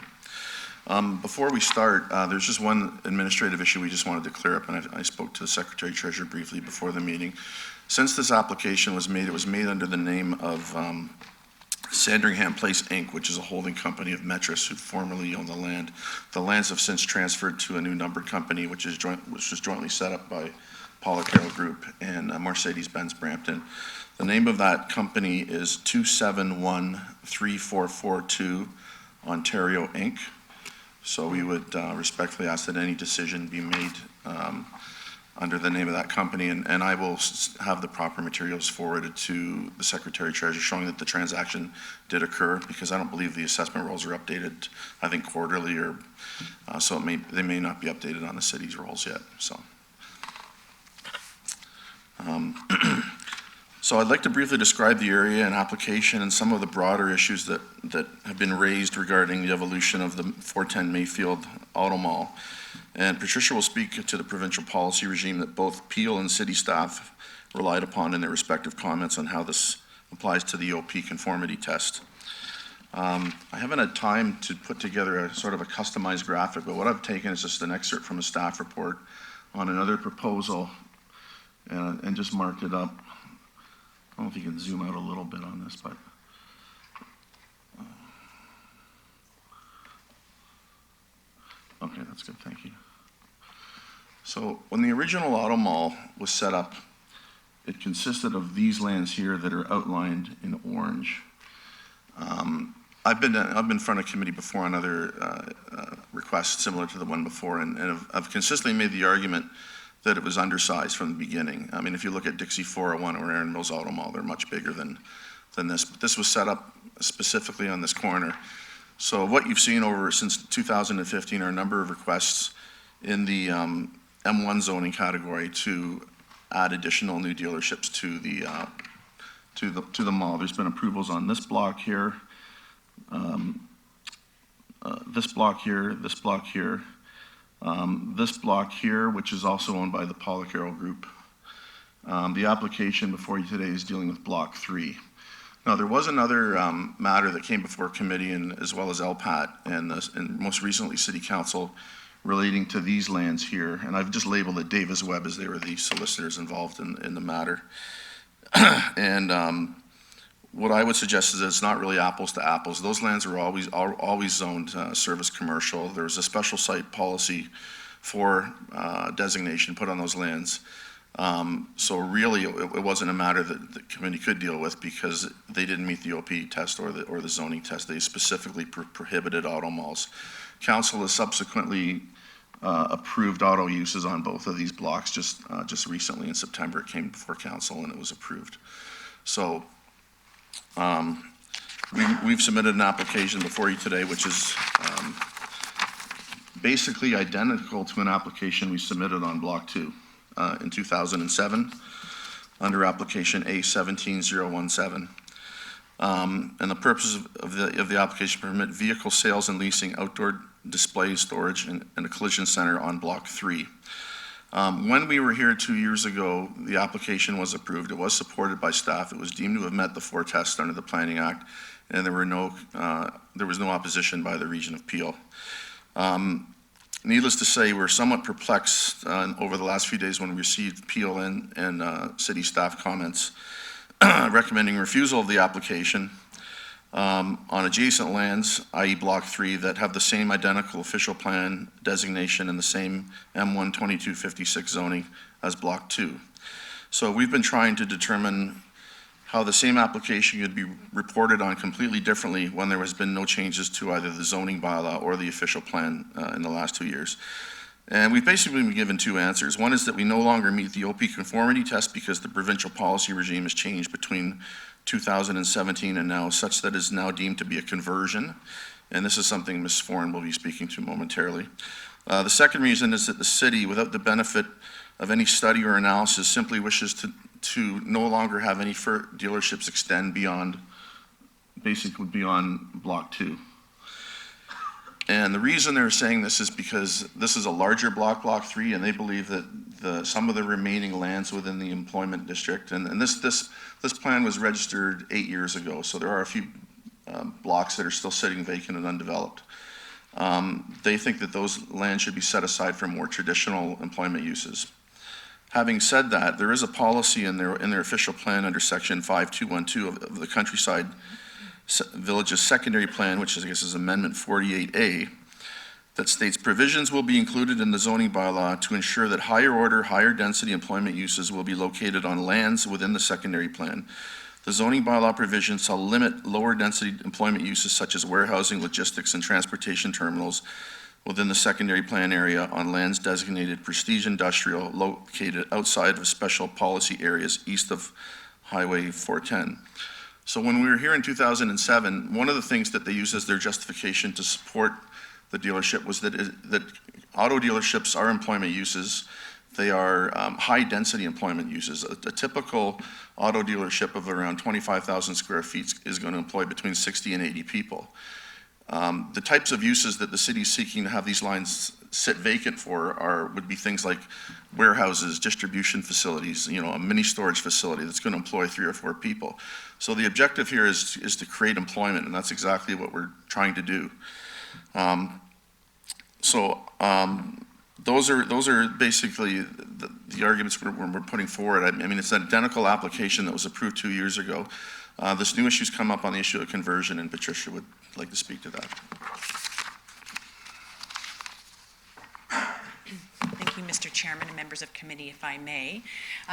Before we start, there's just one administrative issue we just wanted to clear up, and I spoke to the Secretary Treasurer briefly before the meeting. Since this application was made, it was made under the name of Sandringham Place, Inc., which is a holding company of Metris, who formerly owned the land. The lands have since transferred to a new numbered company, which was jointly set up by Policaro Group and Mercedes-Benz Brampton. The name of that company is 2713442 Ontario, Inc. So we would respectfully ask that any decision be made under the name of that company, and I will have the proper materials forwarded to the Secretary Treasurer showing that the transaction did occur, because I don't believe the assessment rolls are updated, I think quarterly, or so they may not be updated on the city's rolls yet. So I'd like to briefly describe the area and application and some of the broader issues that have been raised regarding the evolution of the 410 Mayfield Auto Mall. And Patricia will speak to the provincial policy regime that both Peel and city staff relied upon in their respective comments on how this applies to the OP conformity test. I haven't had time to put together a sort of a customized graphic, but what I've taken is just an excerpt from a staff report on another proposal and just marked it up. I don't know if you can zoom out a little bit on this, but okay, that's good, thank you. So when the original auto mall was set up, it consisted of these lands here that are outlined in orange. I've been in front of committee before on other requests similar to the one before, and I've consistently made the argument that it was undersized from the beginning. I mean, if you look at Dixie 401 or Erin Mills Auto Mall, they're much bigger than this. But this was set up specifically on this corner. So what you've seen over since 2015 are a number of requests in the M1 zoning category to add additional new dealerships to the mall. There's been approvals on this block here, this block here, this block here. This block here, which is also owned by the Policaro Group. The application before you today is dealing with Block 3. Now, there was another matter that came before committee, and as well as LPAT, and most recently City Council, relating to these lands here. And I've just labeled it Davis Webb, as they were the solicitors involved in the matter. And what I would suggest is that it's not really apples to apples. Those lands are always zoned service commercial. There was a special site policy for designation put on those lands. So really, it wasn't a matter that the committee could deal with, because they didn't meet the OP test or the zoning test. They specifically prohibited auto malls. Council has subsequently approved auto uses on both of these blocks. Just recently in September, it came before council and it was approved. So we've submitted an application before you today, which is basically identical to an application we submitted on Block 2 in 2007 under application A17017. And the purpose of the application permit vehicle sales and leasing, outdoor display, storage, and a collision center on Block 3. When we were here 2 years ago, the application was approved. It was supported by staff. It was deemed to have met the 4 tests under the Planning Act, and there was no opposition by the Region of Peel. Needless to say, we're somewhat perplexed over the last few days when we received Peel and city staff comments recommending refusal of the application on adjacent lands, i.e. Block 3, that have the same identical official plan designation and the same M1 2256 zoning as Block 2. So we've been trying to determine how the same application could be reported on completely differently when there has been no changes to either the zoning bylaw or the official plan in the last 2 years. And we've basically been given 2 answers. One is that we no longer meet the OP conformity test because the provincial policy regime has changed between 2017 and now, such that is now deemed to be a conversion. And this is something Ms. Foran will be speaking to momentarily. The second reason is that the city, without the benefit of any study or analysis, simply wishes to no longer have any dealerships extend beyond Block 2. And the reason they're saying this is because this is a larger block, Block 3, and they believe that some of the remaining lands within the employment district, and this plan was registered 8 years ago, so there are a few blocks that are still sitting vacant and undeveloped. They think that those lands should be set aside for more traditional employment uses. Having said that, there is a policy in their official plan under Section 5212 of the Countryside Village's secondary plan, which I guess is Amendment 48A, that states provisions will be included in the zoning bylaw to ensure that higher order, higher density employment uses will be located on lands within the secondary plan. The zoning bylaw provisions shall limit lower density employment uses such as warehousing, logistics, and transportation terminals within the secondary plan area on lands designated prestige industrial located outside of special policy areas east of Highway 410. So when we were here in 2007, one of the things that they used as their justification to support the dealership was that auto dealerships are employment uses. They are high-density employment uses. A typical auto dealership of around 25,000 square feet is going to employ between 60 and 80 people. The types of uses that the city is seeking to have these lines sit vacant for would be things like warehouses, distribution facilities, a mini storage facility that's going to employ 3 or 4 people. So the objective here is to create employment, and that's exactly what we're trying to do. Those are basically the arguments we're putting forward. I mean, it's an identical application that was approved 2 years ago. This new issue's come up on the issue of conversion, and Patricia would like to speak to that. Thank you, Mr. Chairman and members of committee, if I may.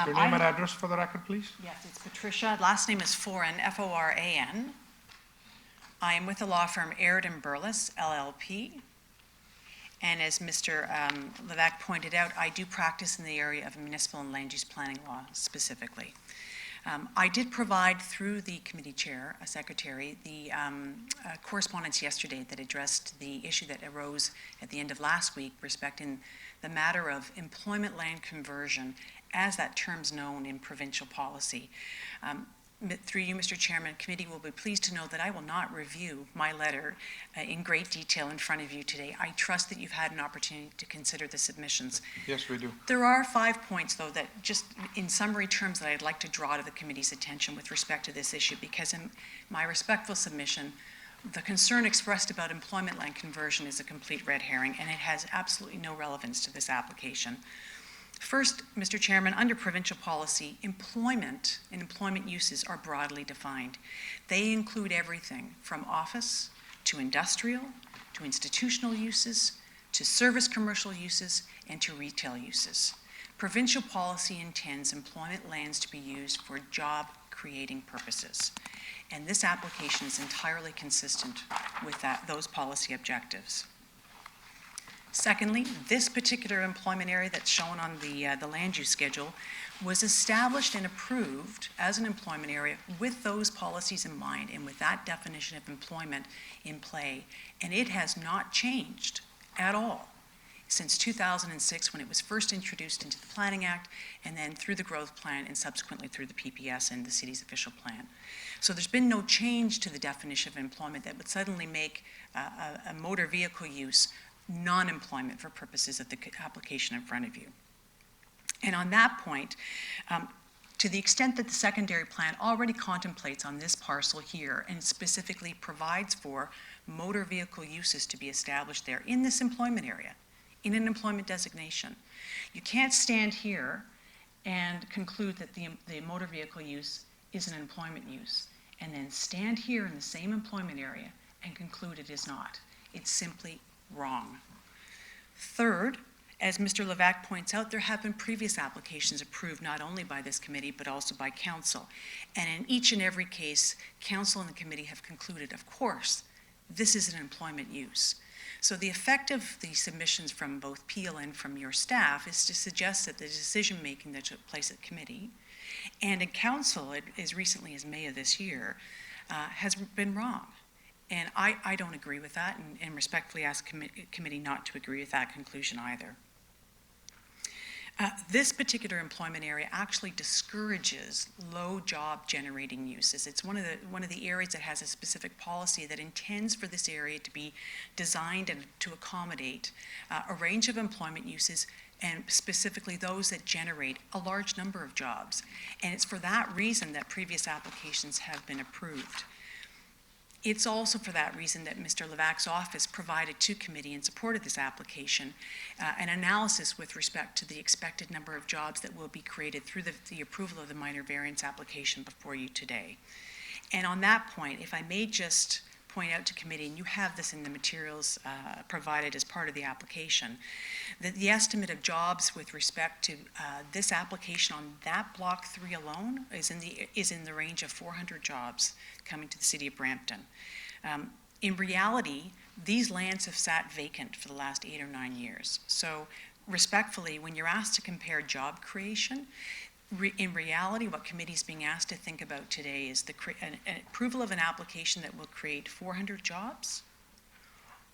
Your name and address for the record, please. Yes, it's Patricia. Last name is Foran, F-O-R-A-N. I am with the law firm Aird & Burles, LLP. And as Mr. Levac pointed out, I do practice in the area of municipal and land use planning law specifically. I did provide through the committee chair, secretary, the correspondence yesterday that addressed the issue that arose at the end of last week respecting the matter of employment land conversion as that term's known in provincial policy. Through you, Mr. Chairman, committee will be pleased to know that I will not review my letter in great detail in front of you today. I trust that you've had an opportunity to consider the submissions. Yes, we do. There are 5 points, though, that just in summary terms that I'd like to draw to the committee's attention with respect to this issue, because in my respectful submission, the concern expressed about employment land conversion is a complete red herring, and it has absolutely no relevance to this application. First, Mr. Chairman, under provincial policy, employment and employment uses are broadly defined. They include everything from office to industrial, to institutional uses, to service commercial uses, and to retail uses. Provincial policy intends employment lands to be used for job-creating purposes, and this application is entirely consistent with those policy objectives. Secondly, this particular employment area that's shown on the land use schedule was established and approved as an employment area with those policies in mind and with that definition of employment in play, and it has not changed at all since 2006 when it was first introduced into the Planning Act, and then through the Growth Plan and subsequently through the PPS and the city's official plan. So there's been no change to the definition of employment that would suddenly make a motor vehicle use non-employment for purposes of the application in front of you. And on that point, to the extent that the secondary plan already contemplates on this parcel here and specifically provides for motor vehicle uses to be established there in this employment area, in an employment designation, you can't stand here and conclude that the motor vehicle use is an employment use, and then stand here in the same employment area and conclude it is not. It's simply wrong. Third, as Mr. Levac points out, there have been previous applications approved not only by this committee but also by council. And in each and every case, council and the committee have concluded, of course, this is an employment use. So the effect of the submissions from both Peel and from your staff is to suggest that the decision-making that took place at committee and in council as recently as May of this year has been wrong. And I don't agree with that and respectfully ask committee not to agree with that conclusion either. This particular employment area actually discourages low job generating uses. It's one of the areas that has a specific policy that intends for this area to be designed and to accommodate a range of employment uses, and specifically those that generate a large number of jobs. And it's for that reason that previous applications have been approved. It's also for that reason that Mr. Levac's office provided to committee in support of this application an analysis with respect to the expected number of jobs that will be created through the approval of the minor variance application before you today. And on that point, if I may just point out to committee, and you have this in the materials provided as part of the application, that the estimate of jobs with respect to this application on that Block 3 alone is in the range of 400 jobs coming to the city of Brampton. In reality, these lands have sat vacant for the last 8 or 9 years. So respectfully, when you're asked to compare job creation, in reality, what committee is being asked to think about today is an approval of an application that will create 400 jobs,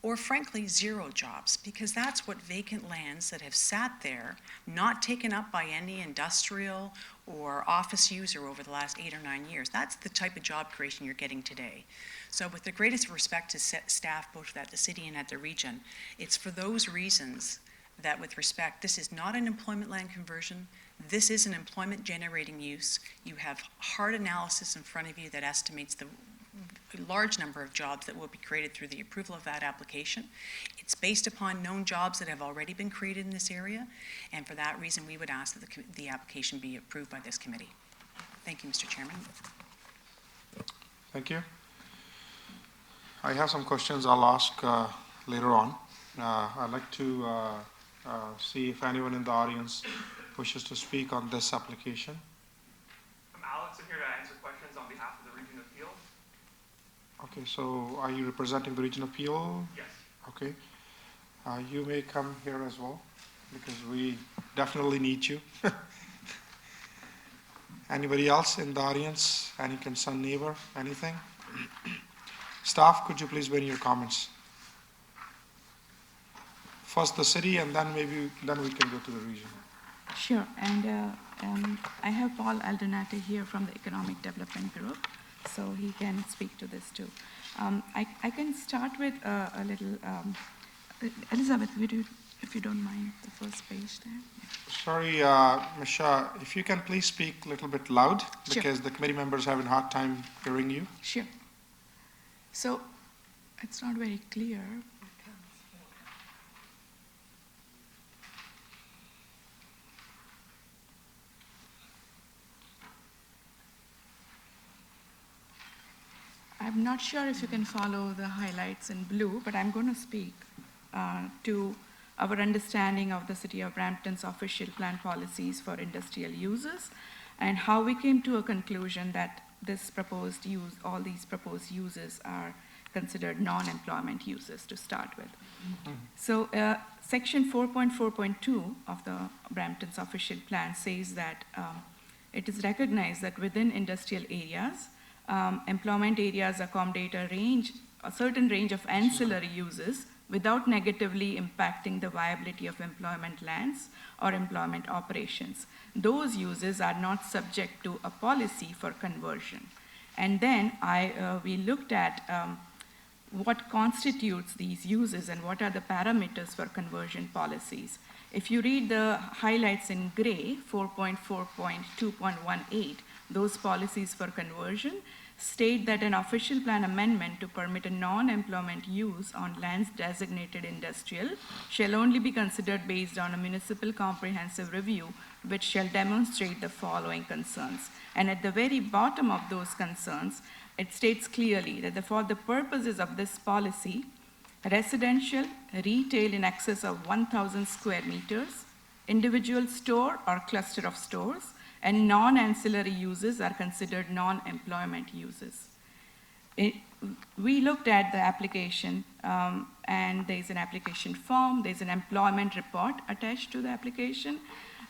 or frankly, 0 jobs, because that's what vacant lands that have sat there, not taken up by any industrial or office user over the last 8 or 9 years. That's the type of job creation you're getting today. So with the greatest respect to staff, both at the city and at the region, it's for those reasons that with respect, this is not an employment land conversion. This is an employment generating use. You have hard analysis in front of you that estimates the large number of jobs that will be created through the approval of that application. It's based upon known jobs that have already been created in this area, and for that reason we would ask that the application be approved by this committee. Thank you, Mr. Chairman. Thank you. I have some questions I'll ask later on. I'd like to see if anyone in the audience wishes to speak on this application. I'm Alex. I'm here to answer questions on behalf of the Region of Peel. Okay, so are you representing the Region of Peel? Yes. Okay. You may come here as well, because we definitely need you. Anybody else in the audience? Any concerned neighbor? Anything? Staff, could you please bring your comments? First the city, and then we can go to the region. Sure, and I have Paul Aldonati here from the Economic Development Group, so he can speak to this too. I can start with a little, Elizabeth, if you don't mind, the first page there. Sorry, Misha, if you can please speak a little bit loud, because the committee members are having a hard time hearing you. Sure. So, it's not very clear. I'm not sure if you can follow the highlights in blue, but I'm going to speak to our understanding of the City of Brampton's official plan policies for industrial uses and how we came to a conclusion that all these proposed uses are considered non-employment uses to start with. Mm-hmm. So section 4.4.2 of the Brampton's official plan says that it is recognized that within industrial areas, employment areas accommodate a certain range of ancillary uses without negatively impacting the viability of employment lands or employment operations. Those uses are not subject to a policy for conversion. And then we looked at what constitutes these uses and what are the parameters for conversion policies. If you read the highlights in gray, 4.4.2.18, those policies for conversion state that an official plan amendment to permit a non-employment use on lands designated industrial shall only be considered based on a municipal comprehensive review, which shall demonstrate the following concerns. And at the very bottom of those concerns, it states clearly that for the purposes of this policy, residential, retail in excess of 1,000 square meters, individual store or cluster of stores, and non-ancillary uses are considered non-employment uses. We looked at the application, and there's an application form, there's an employment report attached to the application.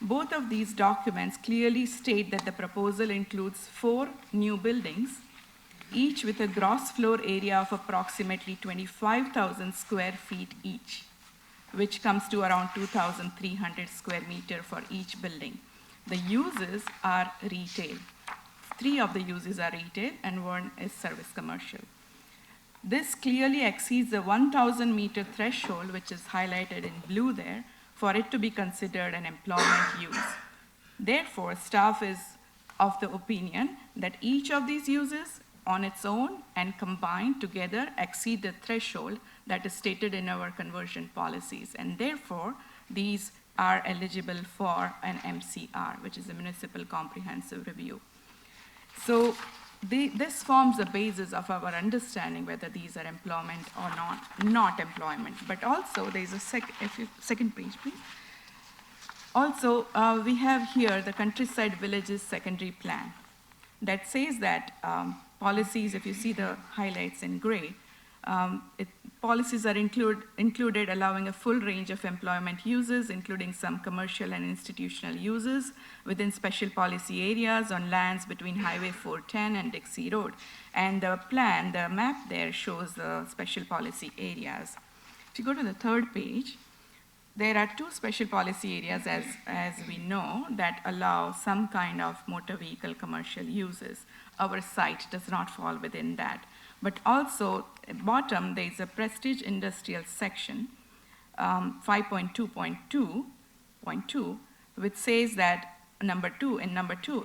Both of these documents clearly state that the proposal includes 4 new buildings, each with a gross floor area of approximately 25,000 square feet each, which comes to around 2,300 square meters for each building. The uses are retail. 3 of the uses are retail and 1 is service commercial. This clearly exceeds the 1,000 meter threshold, which is highlighted in blue there, for it to be considered an employment use. Therefore, staff is of the opinion that each of these uses on its own and combined together exceed the threshold that is stated in our conversion policies, and therefore these are eligible for an MCR, which is a Municipal Comprehensive Review. So this forms the basis of our understanding whether these are employment or not employment. But also there's a second page, please. Also, we have here the Countryside Villages Secondary Plan that says that policies, if you see the highlights in gray, policies are included allowing a full range of employment uses, including some commercial and institutional uses within special policy areas on lands between Highway 410 and Dixie Road. And the map there shows the special policy areas. If you go to the third page, there are 2 special policy areas, as we know, that allow some kind of motor vehicle commercial uses. Our site does not fall within that. But also, at bottom, there is a prestige industrial section, 5.2.2, which says that number 2,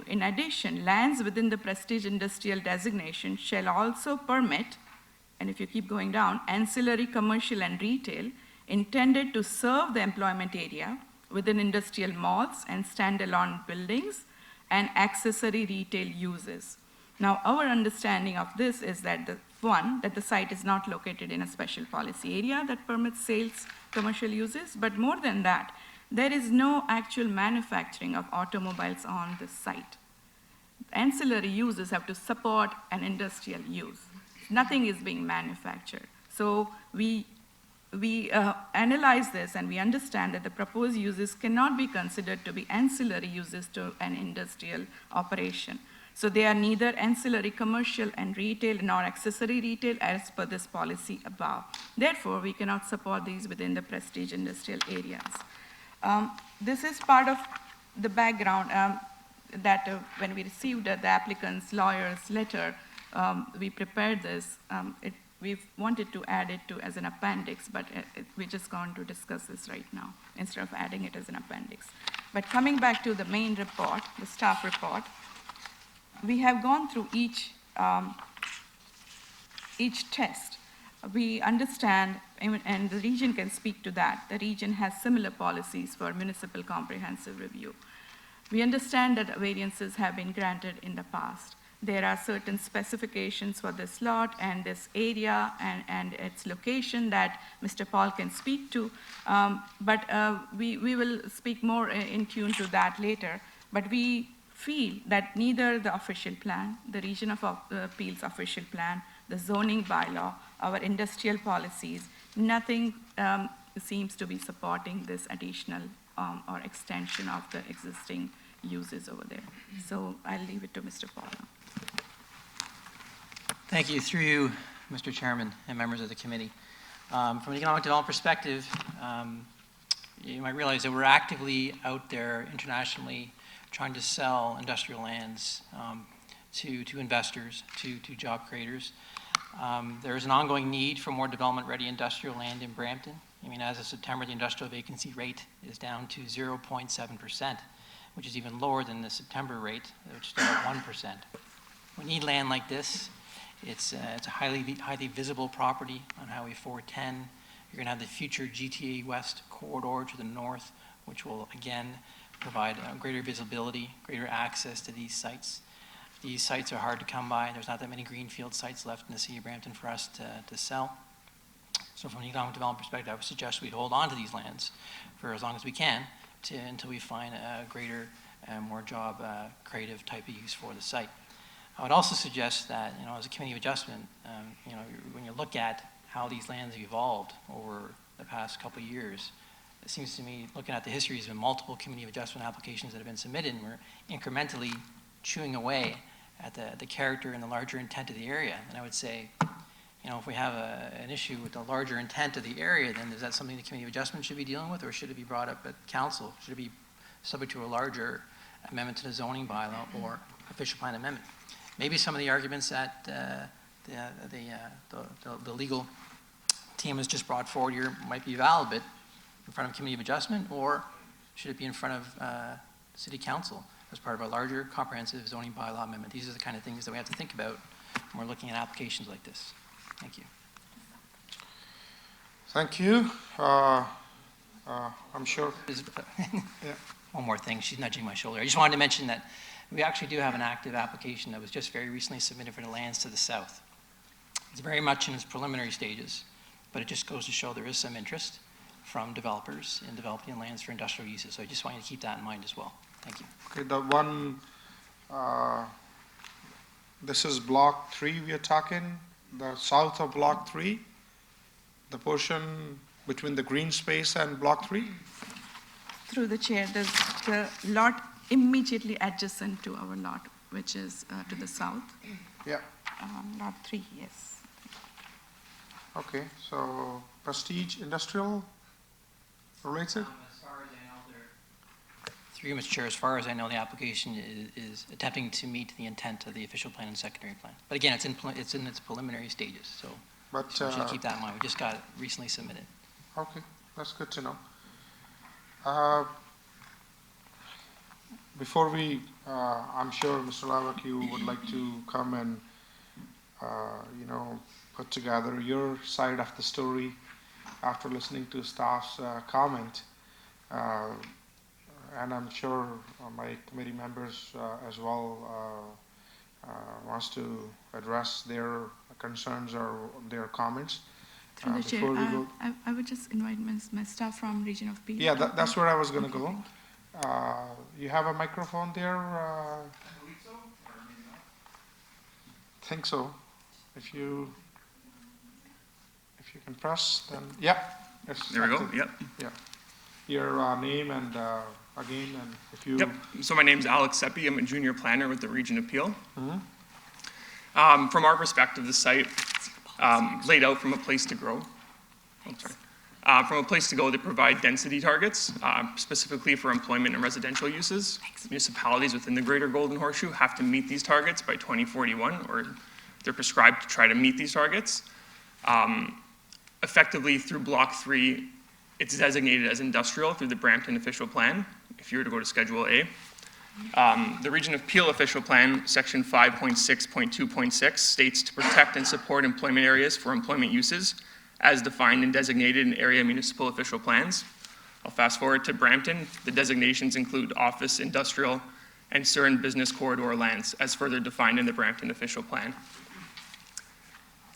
in addition, lands within the prestige industrial designation shall also permit, and if you keep going down, ancillary commercial and retail intended to serve the employment area within industrial malls and standalone buildings and accessory retail uses. Now, our understanding of this is that that the site is not located in a special policy area that permits sales commercial uses, but more than that, there is no actual manufacturing of automobiles on the site. Ancillary uses have to support an industrial use. Nothing is being manufactured. So we analyze this and we understand that the proposed uses cannot be considered to be ancillary uses to an industrial operation. So they are neither ancillary commercial and retail nor accessory retail as per this policy above. Therefore, we cannot support these within the prestige industrial areas. This is part of the background that when we received the applicant's lawyer's letter, we prepared this. We wanted to add it as an appendix, but we're just going to discuss this right now instead of adding it as an appendix. But coming back to the main report, the staff report, we have gone through each test. We understand, and the region can speak to that, the region has similar policies for municipal comprehensive review. We understand that variances have been granted in the past. There are certain specifications for this lot and this area and its location that Mr. Paul can speak to, but we will speak more in tune to that later. But we feel that neither the official plan, the Region of Appeals official plan, the zoning bylaw, our industrial policies, nothing seems to be supporting this additional or extension of the existing uses over there. So I'll leave it to Mr. Paul. Thank you. Through you, Mr. Chairman and members of the committee. From an economic development perspective, you might realize that we're actively out there internationally trying to sell industrial lands to investors, to job creators. There is an ongoing need for more development-ready industrial land in Brampton. I mean, as of September, the industrial vacancy rate is down to 0.7%, which is even lower than the September rate, which is at 1%. We need land like this. It's a highly visible property on Highway 410. You're going to have the future GTA West corridor to the north, which will again provide greater visibility, greater access to these sites. These sites are hard to come by. There's not that many greenfield sites left in the city of Brampton for us to sell. So from an economic development perspective, I would suggest we'd hold on to these lands for as long as we can until we find a greater and more job creative type of use for the site. I would also suggest that, as a committee of adjustment, when you look at how these lands have evolved over the past couple of years, it seems to me, looking at the history, there's been multiple committee of adjustment applications that have been submitted, and we're incrementally chewing away at the character and the larger intent of the area. And I would say, if we have an issue with the larger intent of the area, then is that something the committee of adjustment should be dealing with, or should it be brought up at council? Should it be subject to a larger amendment to the zoning bylaw or official plan amendment? Maybe some of the arguments that the legal team has just brought forward here might be valid, but in front of committee of adjustment, or should it be in front of city council as part of a larger comprehensive zoning bylaw amendment? These are the kind of things that we have to think about when we're looking at applications like this. Thank you. Thank you. I'm sure. Yeah. One more thing, she's nudging my shoulder. I just wanted to mention that we actually do have an active application that was just very recently submitted for the lands to the south. It's very much in its preliminary stages, but it just goes to show there is some interest from developers in developing lands for industrial uses. So I just want you to keep that in mind as well. Thank you. Okay, the one, this is block 3 we are talking, the south of block 3, the portion between the green space and block 3? Through the chair, there's the lot immediately adjacent to our lot, which is to the south. Yeah. Lot 3, yes. Okay, so Prestige Industrial related? As far as I know, through you, Mr. Chair, as far as I know, the application is attempting to meet the intent of the official plan and secondary plan. But again, it's in its preliminary stages, so we should keep that in mind. We just got it recently submitted. Okay, that's good to know. Before we, I'm sure, Mr. Lavak, you would like to come and, put together your side of the story after listening to staff's comment. And I'm sure my committee members as well wants to address their concerns or their comments. Through the chair, I would just invite my staff from Region of Peel. Yeah, that's where I was going to go. You have a microphone there? I believe so, or maybe not. Think so. If you can press, then yeah. There we go. Yep. Yeah. Your name and again, and if you. Yep. So my name's Alex Seppi. I'm a junior planner with the Region of Peel. Mm-hmm. From our perspective, the site laid out from a place to grow. From a place to go that provide density targets, specifically for employment and residential uses. Municipalities within the Greater Golden Horseshoe have to meet these targets by 2041, or they're prescribed to try to meet these targets. Effectively, through Block 3, it's designated as industrial through the Brampton official plan, if you were to go to Schedule A. The Region of Peel official plan, section 5.6.2.6, states to protect and support employment areas for employment uses as defined and designated in area municipal official plans. I'll fast forward to Brampton. The designations include office, industrial, and certain business corridor lands as further defined in the Brampton official plan.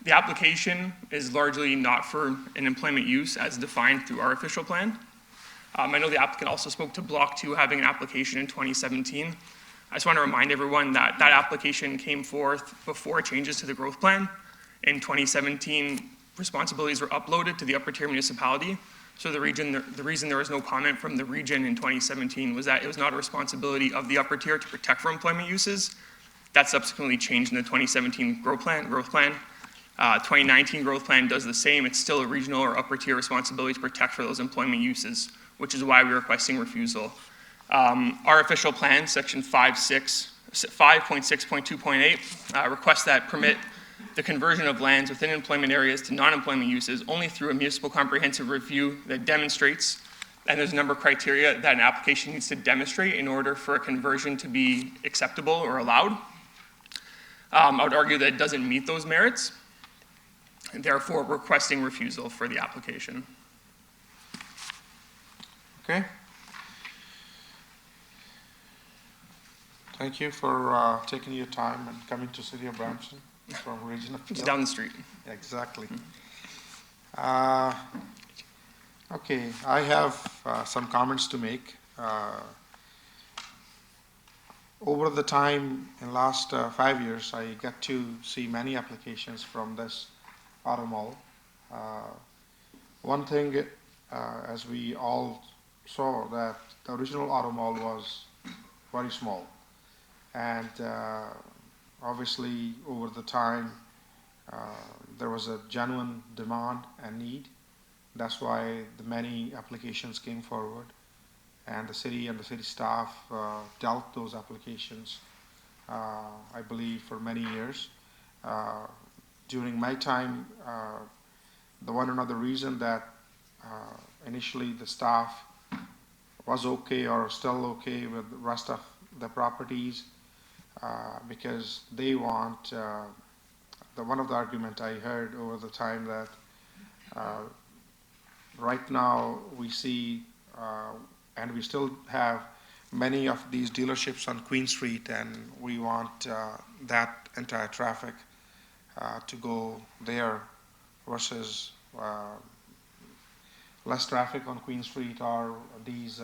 The application is largely not for an employment use as defined through our official plan. I know the applicant also spoke to Block 2 having an application in 2017. I just want to remind everyone that that application came forth before changes to the growth plan. In 2017, responsibilities were uploaded to the upper tier municipality. So the reason there was no comment from the region in 2017 was that it was not a responsibility of the upper tier to protect for employment uses. That subsequently changed in the 2017 growth plan. 2019 growth plan does the same. It's still a regional or upper tier responsibility to protect for those employment uses, which is why we're requesting refusal. Our official plan, section 5.6.2.8, requests that permit the conversion of lands within employment areas to non-employment uses only through a municipal comprehensive review that demonstrates, and there's a number of criteria that an application needs to demonstrate in order for a conversion to be acceptable or allowed. I would argue that it doesn't meet those merits, and therefore requesting refusal for the application. Okay. Thank you for taking your time and coming to City of Brampton from region of It's Peel. down the street. Exactly. Okay, I have some comments to make. Over the time in last 5 years, I get to see many applications from this auto mall. One thing, as we all saw, that the original auto mall was very small. And obviously, over the time, there was a genuine demand and need. That's why the many applications came forward, and the city staff dealt those applications, I believe, for many years. During my time, the one another reason that initially the staff was okay or still okay with the rest of the properties, because they want, one of the argument I heard over the time that right now we see, and we still have many of these dealerships on Queen Street, and we want that entire traffic to go there versus less traffic on Queen Street or these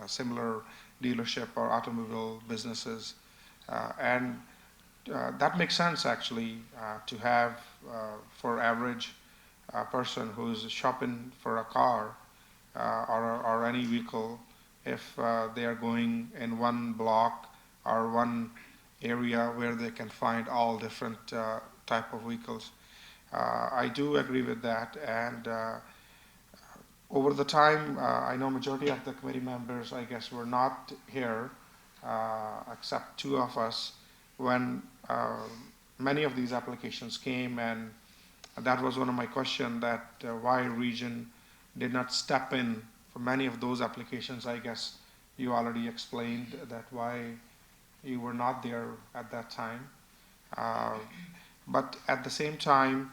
similar dealership or automobile businesses. And that makes sense actually to have for average person who's shopping for a car or any vehicle, if they are going in one block or one area where they can find all different type of vehicles. I do agree with that, and over the time, I know majority of the committee members, I guess, were not here, except two of us, when many of these applications came, and that was one of my questions, that why region did not step in for many of those applications. I guess you already explained that why you were not there at that time. But at the same time,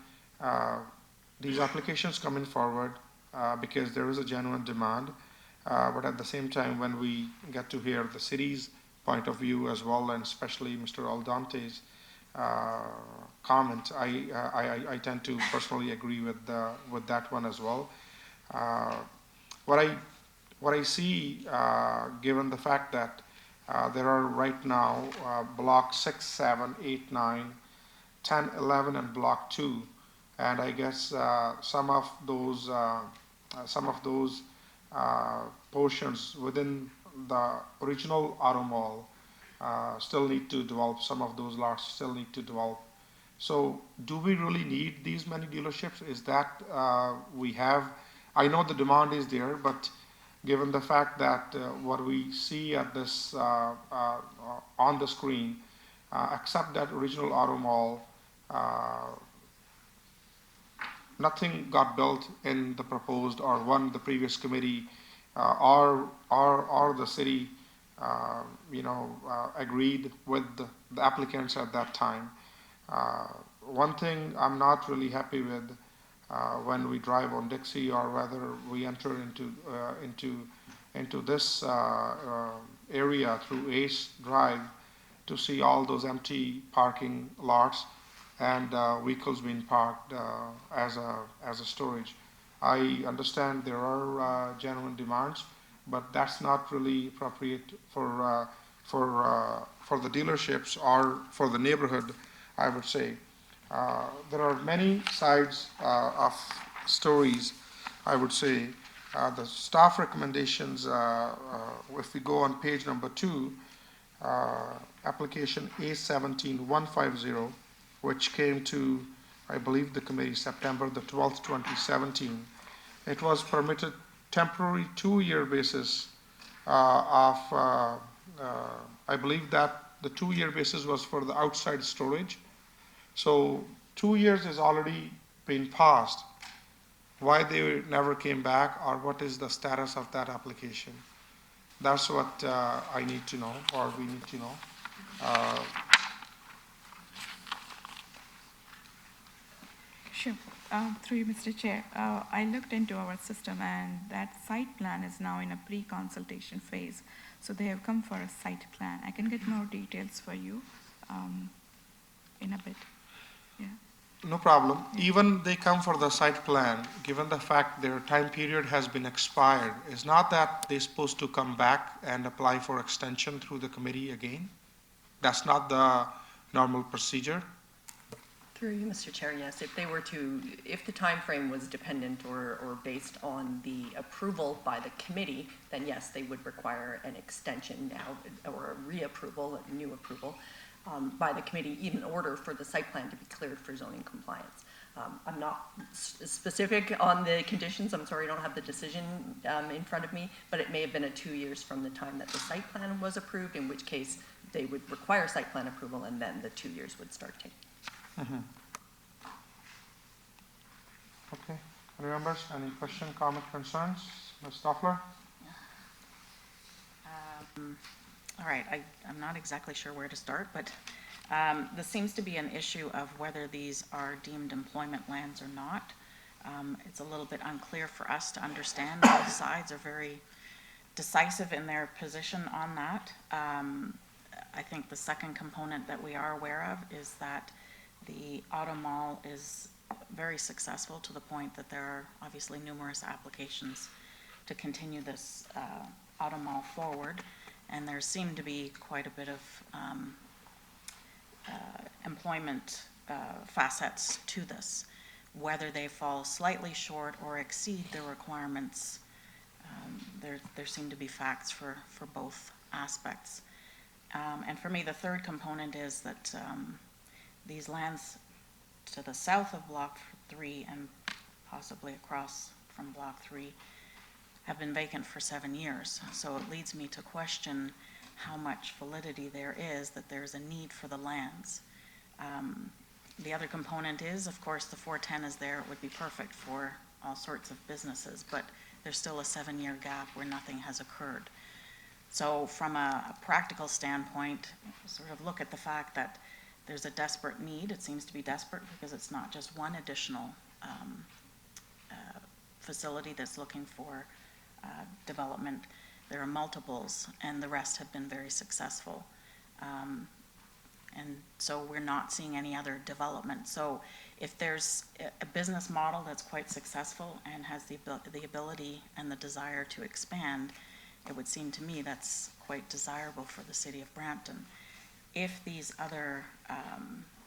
these applications coming forward because there is a genuine demand. But at the same time, when we get to hear the city's point of view as well, and especially Mr. Aldante's comment, I tend to personally agree with that one as well. What I see, given the fact that there are right now block 6, 7, 8, 9, 10, 11, and block 2, and I guess some of those portions within the original auto mall still need to develop. Some of those lots still need to develop. So do we really need these many dealerships? Is that we have, I know the demand is there, but given the fact that what we see at this on the screen, except that original auto mall, nothing got built in the proposed or the previous committee or the city, agreed with the applicants at that time. One thing I'm not really happy with when we drive on Dixie, or whether we enter into this area through Ace Drive, to see all those empty parking lots and vehicles being parked as a storage. I understand there are genuine demands, but that's not really appropriate for the dealerships or for the neighborhood, I would say. There are many sides of stories, I would say. The staff recommendations, if we go on page number 2, application A17150, which came to I believe the committee, September the 12th, 2017. It was permitted temporary 2-year basis I believe that the 2-year basis was for the outside storage. So 2 years has already been passed. Why they never came back, or what is the status of that application? That's what I need to know, or we need to know. Sure. Through you, Mr. Chair, I looked into our system, and that site plan is now in a pre-consultation phase. So they have come for a site plan. I can get more details for you in a bit. Yeah. No problem. Even they come for the site plan, given the fact their time period has been expired, it's not that they're supposed to come back and apply for extension through the committee again? That's not the normal procedure? Through you, Mr. Chair, yes. If they were to, if the time frame was dependent or based on the approval by the committee, then yes, they would require an extension now or a reapproval, a new approval by the committee in order for the site plan to be cleared for zoning compliance. I'm not specific on the conditions. I'm sorry, I don't have the decision in front of me, but it may have been a 2 years from the time that the site plan was approved, in which case they would require site plan approval, and then the 2 years would start taking. Okay. Any members, any question, comment, concerns? Ms. Stoffler? All right, I'm not exactly sure where to start, but this seems to be an issue of whether these are deemed employment lands or not. It's a little bit unclear for us to understand. Both sides are very decisive in their position on that. I think the second component that we are aware of is that the auto mall is very successful to the point that there are obviously numerous applications to continue this auto mall forward, and there seem to be quite a bit of employment facets to this. Whether they fall slightly short or exceed the requirements, there seem to be facts for both aspects. And for me, the third component is that these lands to the south of Block 3 and possibly across from Block 3 have been vacant for 7 years. So it leads me to question how much validity there is that there's a need for the lands. The other component is, of course, the 410 is there. It would be perfect for all sorts of businesses, but there's still a 7-year gap where nothing has occurred. So from a practical standpoint, sort of look at the fact that there's a desperate need. It seems to be desperate because it's not just one additional facility that's looking for development. There are multiples, and the rest have been very successful. And so we're not seeing any other development. So if there's a business model that's quite successful and has the ability and the desire to expand, it would seem to me that's quite desirable for the city of Brampton. If these other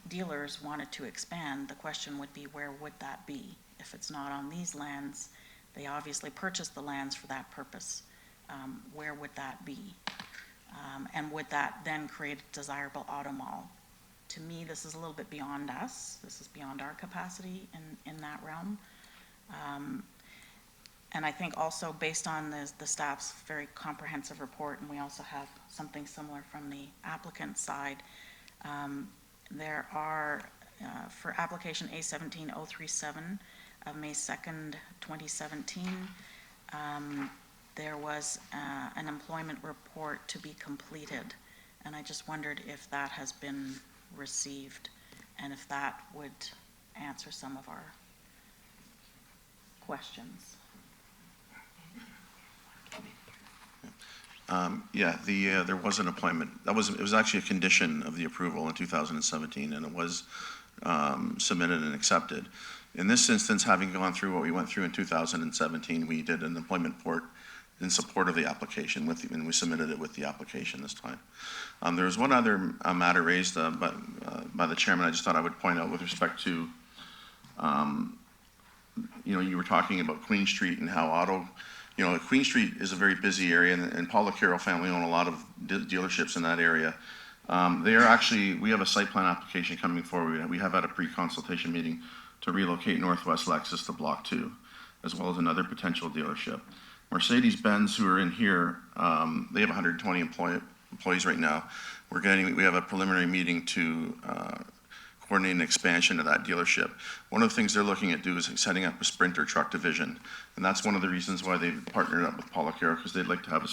dealers wanted to expand, the question would be, where would that be? If it's not on these lands, they obviously purchased the lands for that purpose. Where would that be? And would that then create a desirable auto mall? To me, this is a little bit beyond us. This is beyond our capacity in that realm. And I think also based on the staff's very comprehensive report, and we also have something similar from the applicant side, there are, for application A17037 of May 2nd, 2017, there was an employment report to be completed. And I just wondered if that has been received and if that would answer some of our questions. There was an appointment. It was actually a condition of the approval in 2017, and it was submitted and accepted. In this instance, having gone through what we went through in 2017, we did an employment report in support of the application, and we submitted it with the application this time. There was one other matter raised by the chairman I just thought I would point out with respect to, you were talking about Queen Street and how Queen Street is a very busy area, and Paul the Carroll family own a lot of dealerships in that area. They are actually, we have a site plan application coming forward. We have had a pre-consultation meeting to relocate Northwest Lexus to Block 2, as well as another potential dealership. Mercedes-Benz, who are in here, they have 120 employees right now. We have a preliminary meeting to coordinate an expansion of that dealership. One of the things they're looking at is setting up a Sprinter truck division, and that's one of the reasons why they've partnered up with Polycaro, because they'd like to have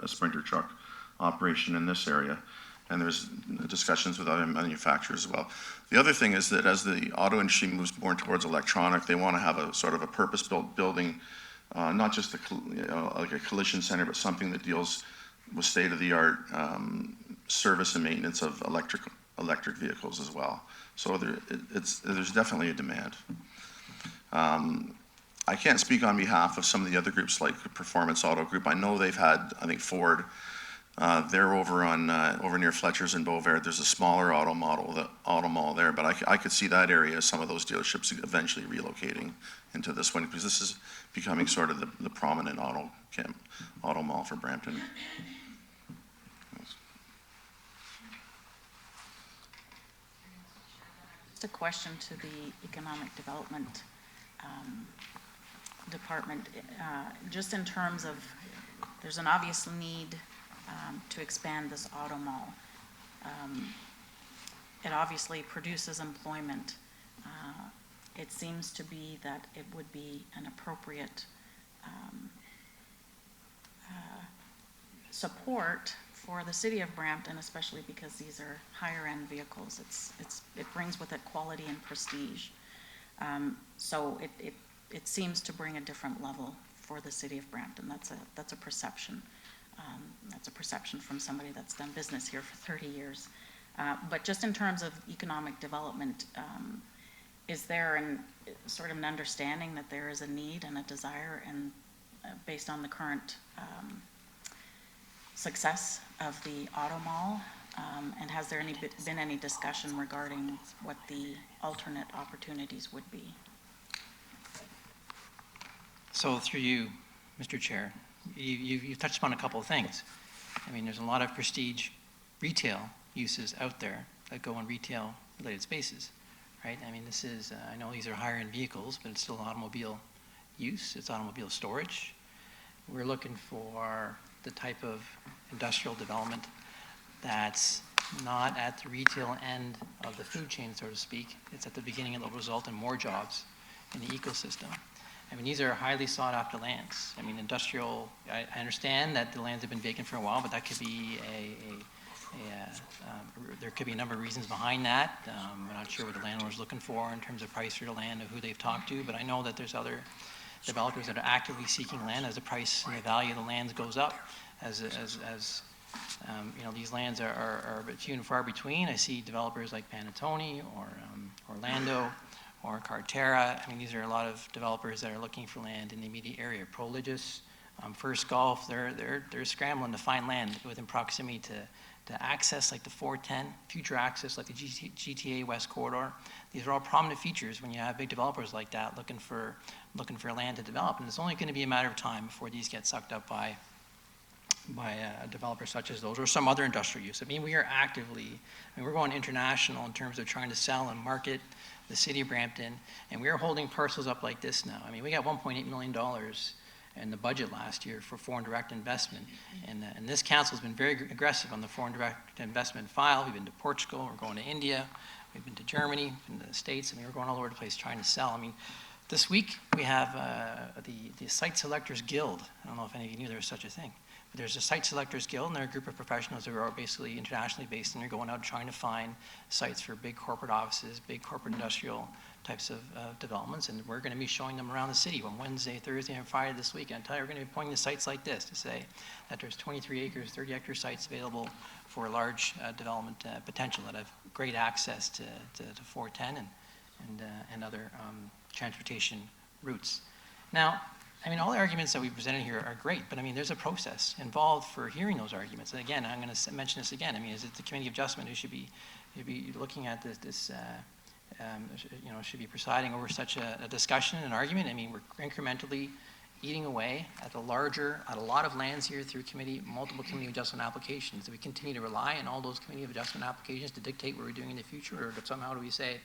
a Sprinter truck operation in this area. And there's discussions with other manufacturers as well. The other thing is that as the auto industry moves more towards electronic, they want to have a sort of a purpose-built building, not just like a collision center, but something that deals with state-of-the-art service and maintenance of electric vehicles as well. So there's definitely a demand. I can't speak on behalf of some of the other groups like the Performance Auto Group. I know they've had, I think Ford, they're over near Fletcher's in Beauvais. There's a smaller auto mall there, but I could see that area, some of those dealerships eventually relocating into this one, because this is becoming sort of the prominent auto mall for Brampton. Just a question to the Economic Development Department, just in terms of, there's an obvious need to expand this auto mall. It obviously produces employment. It seems to be that it would be an appropriate support for the city of Brampton, especially because these are higher-end vehicles. It brings with it quality and prestige. So it seems to bring a different level for the city of Brampton. That's a perception. That's a perception from somebody that's done business here for 30 years. But just in terms of economic development, is there sort of an understanding that there is a need and a desire, and based on the current success of the auto mall, and has there been any discussion regarding what the alternate opportunities would be? So through you, Mr. Chair, you've touched upon a couple of things. I mean, there's a lot of prestige retail uses out there that go in retail-related spaces, right? I mean, this is, I know these are higher-end vehicles, but it's still automobile use. It's automobile storage. We're looking for the type of industrial development that's not at the retail end of the food chain, so to speak. It's at the beginning, and it'll result in more jobs in the ecosystem. I mean, these are highly sought-after lands. I mean, industrial, I understand that the lands have been vacant for a while, but that could be there could be a number of reasons behind that. I'm not sure what the landlord's looking for in terms of price for the land or who they've talked to, but I know that there's other developers that are actively seeking land as the price and the value of the lands goes up. As you know, these lands are few and far between. I see developers like Panettone or Orlando or Carterra. I mean, these are a lot of developers that are looking for land in the immediate area. Prologis, First Golf, they're scrambling to find land within proximity to access like the 410, future access like the GTA West Corridor. These are all prominent features when you have big developers like that looking for land to develop. And it's only going to be a matter of time before these get sucked up by developers such as those or some other industrial use. I mean, we are actively, we're going international in terms of trying to sell and market the city of Brampton, and we are holding parcels up like this now. I mean, we got $1.8 million in the budget last year for foreign direct investment, and this council has been very aggressive on the foreign direct investment file. We've been to Portugal, we're going to India, we've been to Germany, we've been to the States. I mean, we're going all over the place trying to sell. I mean, this week we have the Site Selectors Guild. I don't know if any of you knew there was such a thing. But there's a Site Selectors Guild, and they're a group of professionals who are basically internationally based, and they're going out trying to find sites for big corporate offices, big corporate industrial types of developments, and we're going to be showing them around the city on Wednesday, Thursday, and Friday this week. And I tell you, we're going to be pointing to sites like this to say that there's 23 acres, 30-acre sites available for large development potential that have great access to 410 and other transportation routes. Now, I mean, all the arguments that we presented here are great, but I mean, there's a process involved for hearing those arguments. And again, I'm going to mention this again. I mean, is it the Committee of Adjustment who should be looking at this you know, should be presiding over such a discussion and argument? I mean, we're incrementally eating away at a lot of lands here through multiple committee adjustment applications. Do we continue to rely on all those committee adjustment applications to dictate what we're doing in the future, or somehow do we say,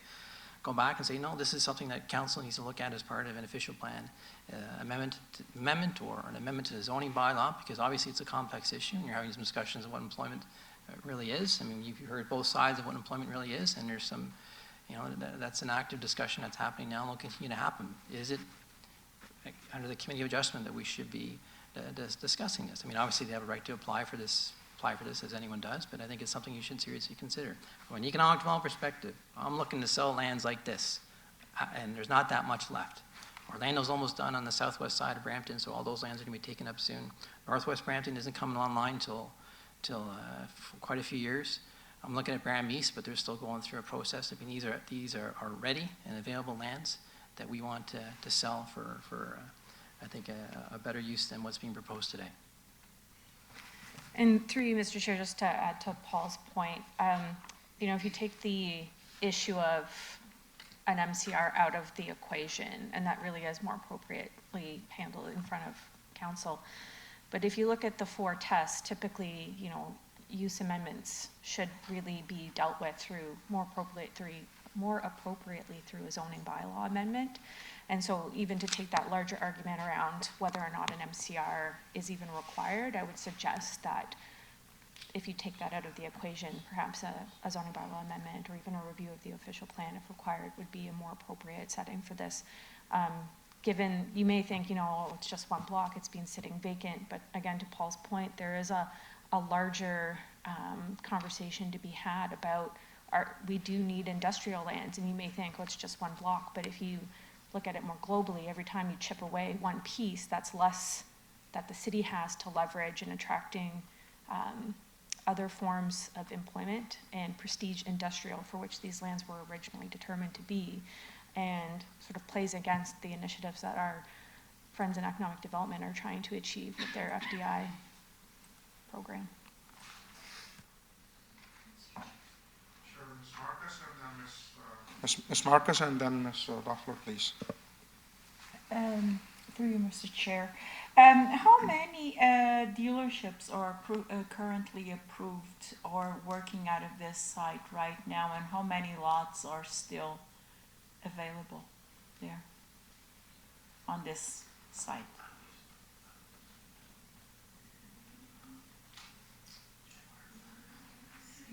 go back and say, no, this is something that council needs to look at as part of an official plan amendment or an amendment to the zoning bylaw, because obviously it's a complex issue and you're having some discussions of what employment really is. I mean, you've heard both sides of what employment really is, and there's some, that's an active discussion that's happening now and will continue to happen. Is it under the committee of adjustment that we should be discussing this? I mean, obviously they have a right to apply for this as anyone does, but I think it's something you should seriously consider. From an economic development perspective, I'm looking to sell lands like this, and there's not that much left. Orlando's almost done on the southwest side of Brampton, so all those lands are going to be taken up soon. Northwest Brampton isn't coming online till quite a few years. I'm looking at Bram East, but they're still going through a process. I mean, these are ready and available lands that we want to sell for I think, a better use than what's being proposed today. And through you, Mr. Chair, just to add to Paul's point, if you take the issue of an MCR out of the equation, and that really is more appropriately handled in front of council. But if you look at the 4 tests, typically, use amendments should really be dealt with more appropriately through a zoning bylaw amendment. And so even to take that larger argument around whether or not an MCR is even required, I would suggest that if you take that out of the equation, perhaps a zoning bylaw amendment or even a review of the official plan, if required, would be a more appropriate setting for this. Given, you may think, it's just one block, it's been sitting vacant, but again, to Paul's point, there is a larger conversation to be had about we do need industrial lands, and you may think, it's just one block, but if you look at it more globally, every time you chip away one piece, that's less that the city has to leverage in attracting other forms of employment and prestige industrial for which these lands were originally determined to be, and sort of plays against the initiatives that our friends in economic development are trying to achieve with their FDI program. Ms. Marcus and then Ms. Doffler, please. Through you, Mr. Chair. How many dealerships are currently approved or working out of this site right now, and how many lots are still available there on this site?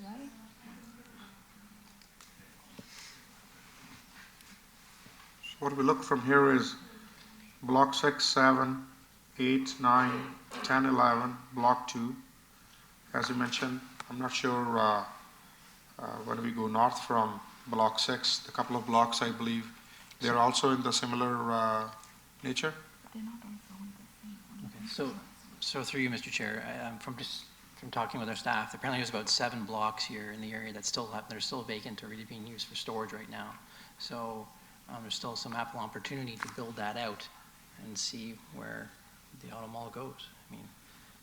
Right. So what we look from here is block 6, 7, 8, 9, 10, 11, block 2. As you mentioned, I'm not sure when we go north from block 6, the couple of blocks, I believe, they're also in the similar nature. Okay, so through you, Mr. Chair, from talking with our staff, apparently there's about 7 blocks here in the area that are still vacant or really being used for storage right now. So there's still some ample opportunity to build that out and see where the auto mall goes. I mean,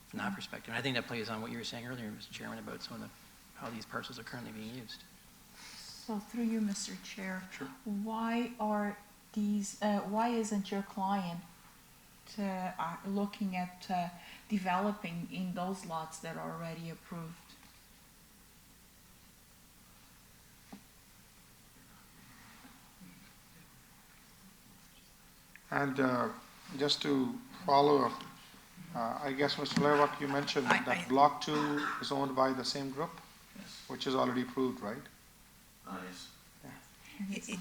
from that perspective. And I think that plays on what you were saying earlier, Mr. Chairman, about how these parcels are currently being used. So through you, Mr. Chair, sure. Why isn't your client looking at developing in those lots that are already approved? And just to follow up, I guess, Mr. Lewak, you mentioned that block 2 is owned by the same group, which is already approved, right? Yes.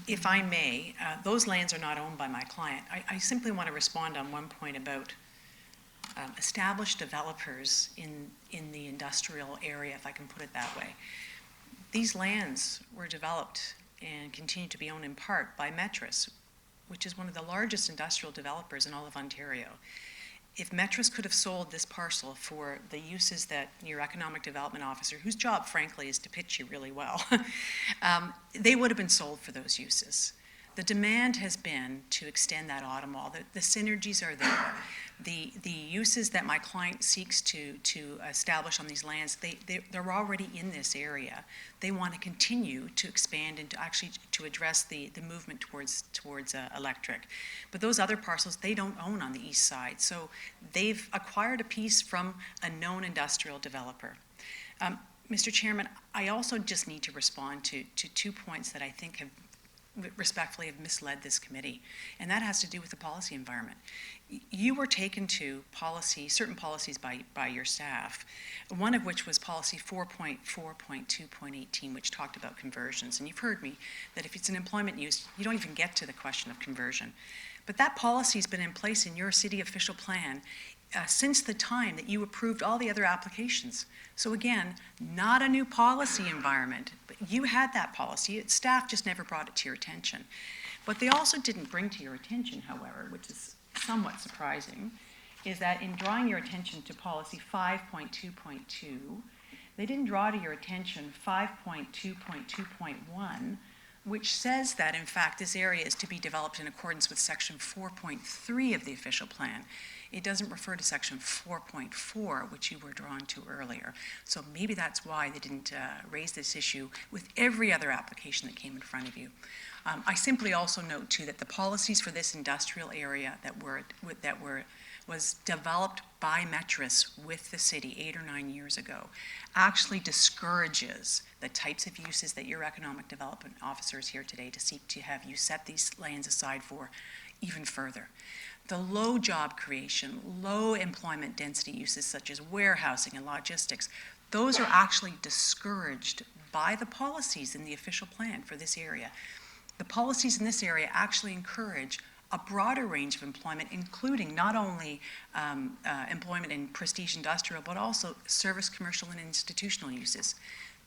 If I may, those lands are not owned by my client. I simply want to respond on one point about established developers in the industrial area, if I can put it that way. These lands were developed and continue to be owned in part by Metris, which is one of the largest industrial developers in all of Ontario. If Metris could have sold this parcel for the uses that your economic development officer, whose job, frankly, is to pitch you really well, they would have been sold for those uses. The demand has been to extend that auto mall. The synergies are there. The uses that my client seeks to establish on these lands, they're already in this area. They want to continue to expand and to address the movement towards electric. But those other parcels, they don't own on the east side. So they've acquired a piece from a known industrial developer. Mr. Chairman, I also just need to respond to 2 points that I think have respectfully have misled this committee, and that has to do with the policy environment. You were taken to certain policies by your staff, one of which was policy 4.4.2.18, which talked about conversions. And you've heard me that if it's an employment use, you don't even get to the question of conversion. But that policy has been in place in your city official plan since the time that you approved all the other applications. So again, not a new policy environment, but you had that policy. Staff just never brought it to your attention. What they also didn't bring to your attention, however, which is somewhat surprising, is that in drawing your attention to policy 5.2.2, they didn't draw to your attention 5.2.2.1, which says that, in fact, this area is to be developed in accordance with section 4.3 of the official plan. It doesn't refer to section 4.4, which you were drawn to earlier. So maybe that's why they didn't raise this issue with every other application that came in front of you. I simply also note, too, that the policies for this industrial area was developed by Metris with the city 8 or 9 years ago actually discourages the types of uses that your economic development officer is here today to seek to have you set these lands aside for even further. The low job creation, low employment density uses such as warehousing and logistics, those are actually discouraged by the policies in the official plan for this area. The policies in this area actually encourage a broader range of employment, including not only employment in prestige industrial, but also service, commercial, and institutional uses.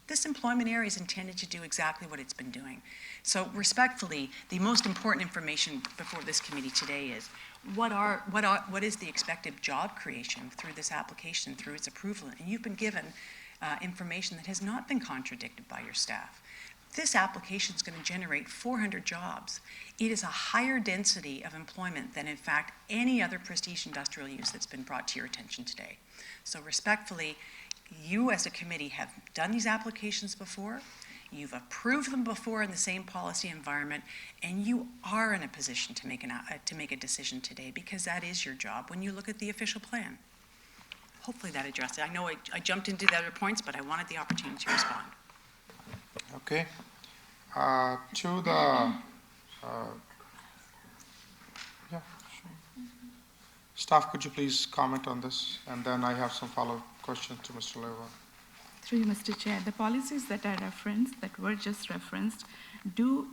This employment area is intended to do exactly what it's been doing. So respectfully, the most important information before this committee today is what is the expected job creation through this application, through its approval? And you've been given information that has not been contradicted by your staff. This application is going to generate 400 jobs. It is a higher density of employment than, in fact, any other prestige industrial use that's been brought to your attention today. So respectfully, you as a committee have done these applications before, you've approved them before in the same policy environment, and you are in a position to make a decision today, because that is your job when you look at the official plan. Hopefully that addressed it. I know I jumped into the other points, but I wanted the opportunity to respond. Okay. To the, yeah, sure. Staff, could you please comment on this? And then I have some follow-up questions to Mr. Leva. Through you, Mr. Chair, the policies that I referenced, that were just referenced, do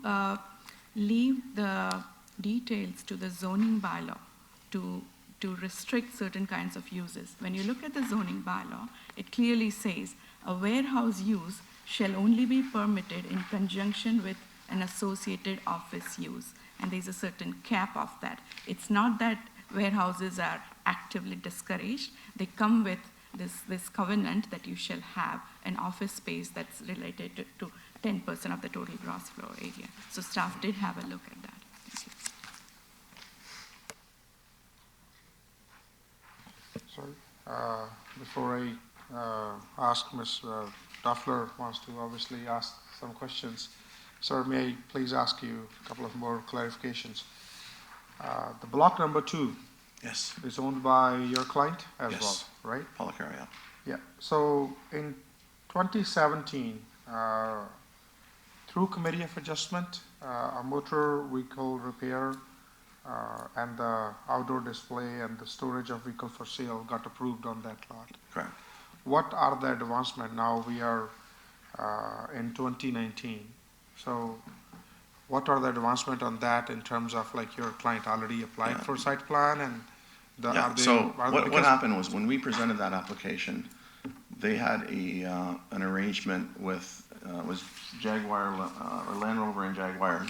leave the details to the zoning bylaw to restrict certain kinds of uses. When you look at the zoning bylaw, it clearly says a warehouse use shall only be permitted in conjunction with an associated office use. And there's a certain cap of that. It's not that warehouses are actively discouraged. They come with this covenant that you shall have an office space that's related to 10% of the total gross floor area. So staff did have a look at that. Thank you. Sorry. Before I ask Ms. Duffler wants to obviously ask some questions. Sir, may I please ask you a couple of more clarifications? The block number 2 Yes. is owned by your client as Yes. well, right? Polycar, yeah. Yeah. So in 2017, through Committee of Adjustment, a motor vehicle repair and the outdoor display and the storage of vehicle for sale got approved on that lot. Correct. What are the advancements? Now we are in 2019. So what are the advancements on that in terms of like your client already applied for site plan and what happened was when we presented that application, they had an arrangement with was Jaguar or Land Rover and Jaguar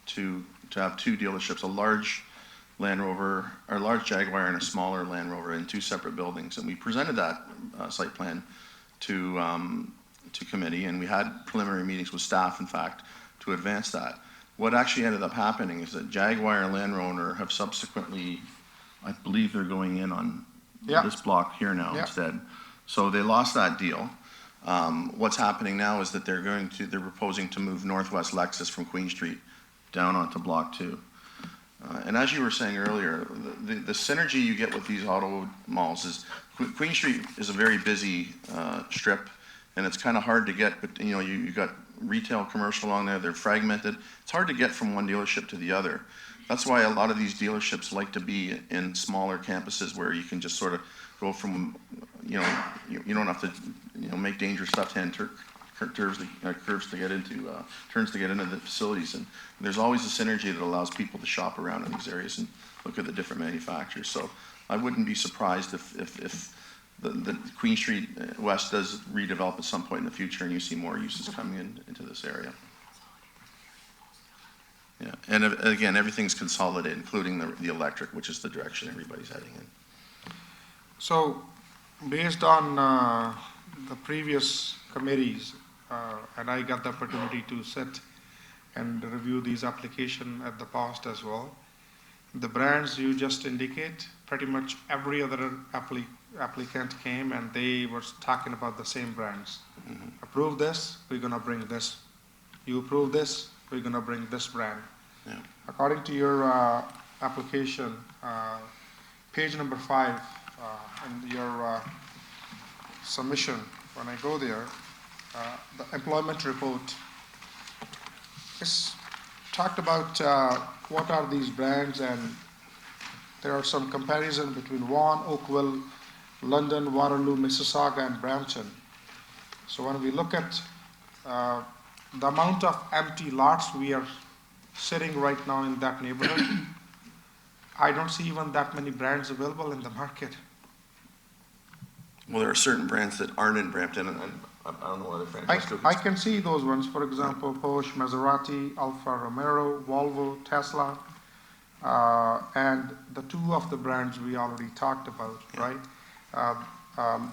to have 2 dealerships, a large Land Rover, or a large Jaguar and a smaller Land Rover in 2 separate buildings. And we presented that site plan to committee, and we had preliminary meetings with staff, in fact, to advance that. what actually ended up happening is that Jaguar and Land Rover have subsequently, I believe they're going in on Yeah. this block here now Yeah. instead. So they lost that deal. What's happening now is that they're proposing to move Northwest Lexus from Queen Street down onto Block 2. And as you were saying earlier, the synergy you get with these auto malls is, Queen Street is a very busy strip, and it's kind of hard to get, but you know, you got retail, commercial along there, they're fragmented. It's hard to get from one dealership to the other. That's why a lot of these dealerships like to be in smaller campuses where you can just sort of go from, you know, you don't have to, you know, make dangerous left-hand curves to get into, turns to get into the facilities. And there's always a synergy that allows people to shop around in these areas and look at the different manufacturers. So I wouldn't be surprised if the Queen Street West does redevelop at some point in the future and you see more uses coming into this area. Yeah, and again, everything's consolidated, including the electric, which is the direction everybody's heading in. So, based on the previous committees, and I got the opportunity to sit and review these applications at the past as well, the brands you just indicate, pretty much every other applicant came and they were talking about the same brands. Mm-hmm. Approve this, we're going to bring this. You approve this, we're going to bring this brand. Yeah. According to your application, page number 5 in your submission, when I go there, the employment report is talked about what are these brands, and there are some comparison between Vaughan, Oakville, London, Waterloo, Mississauga, and Brampton. So when we look at the amount of empty lots we are sitting right now in that neighborhood, I don't see even that many brands available in the market. Well, there are certain brands that aren't in Brampton, and I don't know other franchise I can see those ones, for example, Porsche, Maserati, Alfa Romeo, Volvo, Tesla, and the two of the brands we already talked about, Yeah. right?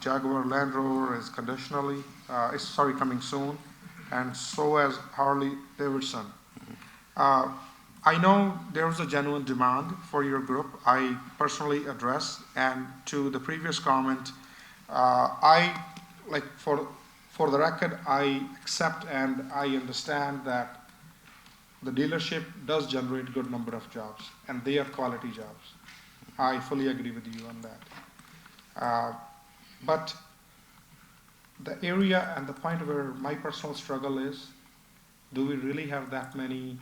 Jaguar Land Rover is conditionally, coming soon, and so as Harley Davidson. I know there's a genuine demand for your group. I personally address, and to the previous comment, for the record, I accept and I understand that the dealership does generate a good number of jobs, and they are quality jobs. I fully agree with you on that. But the area and the point where my personal struggle is, do we really have that many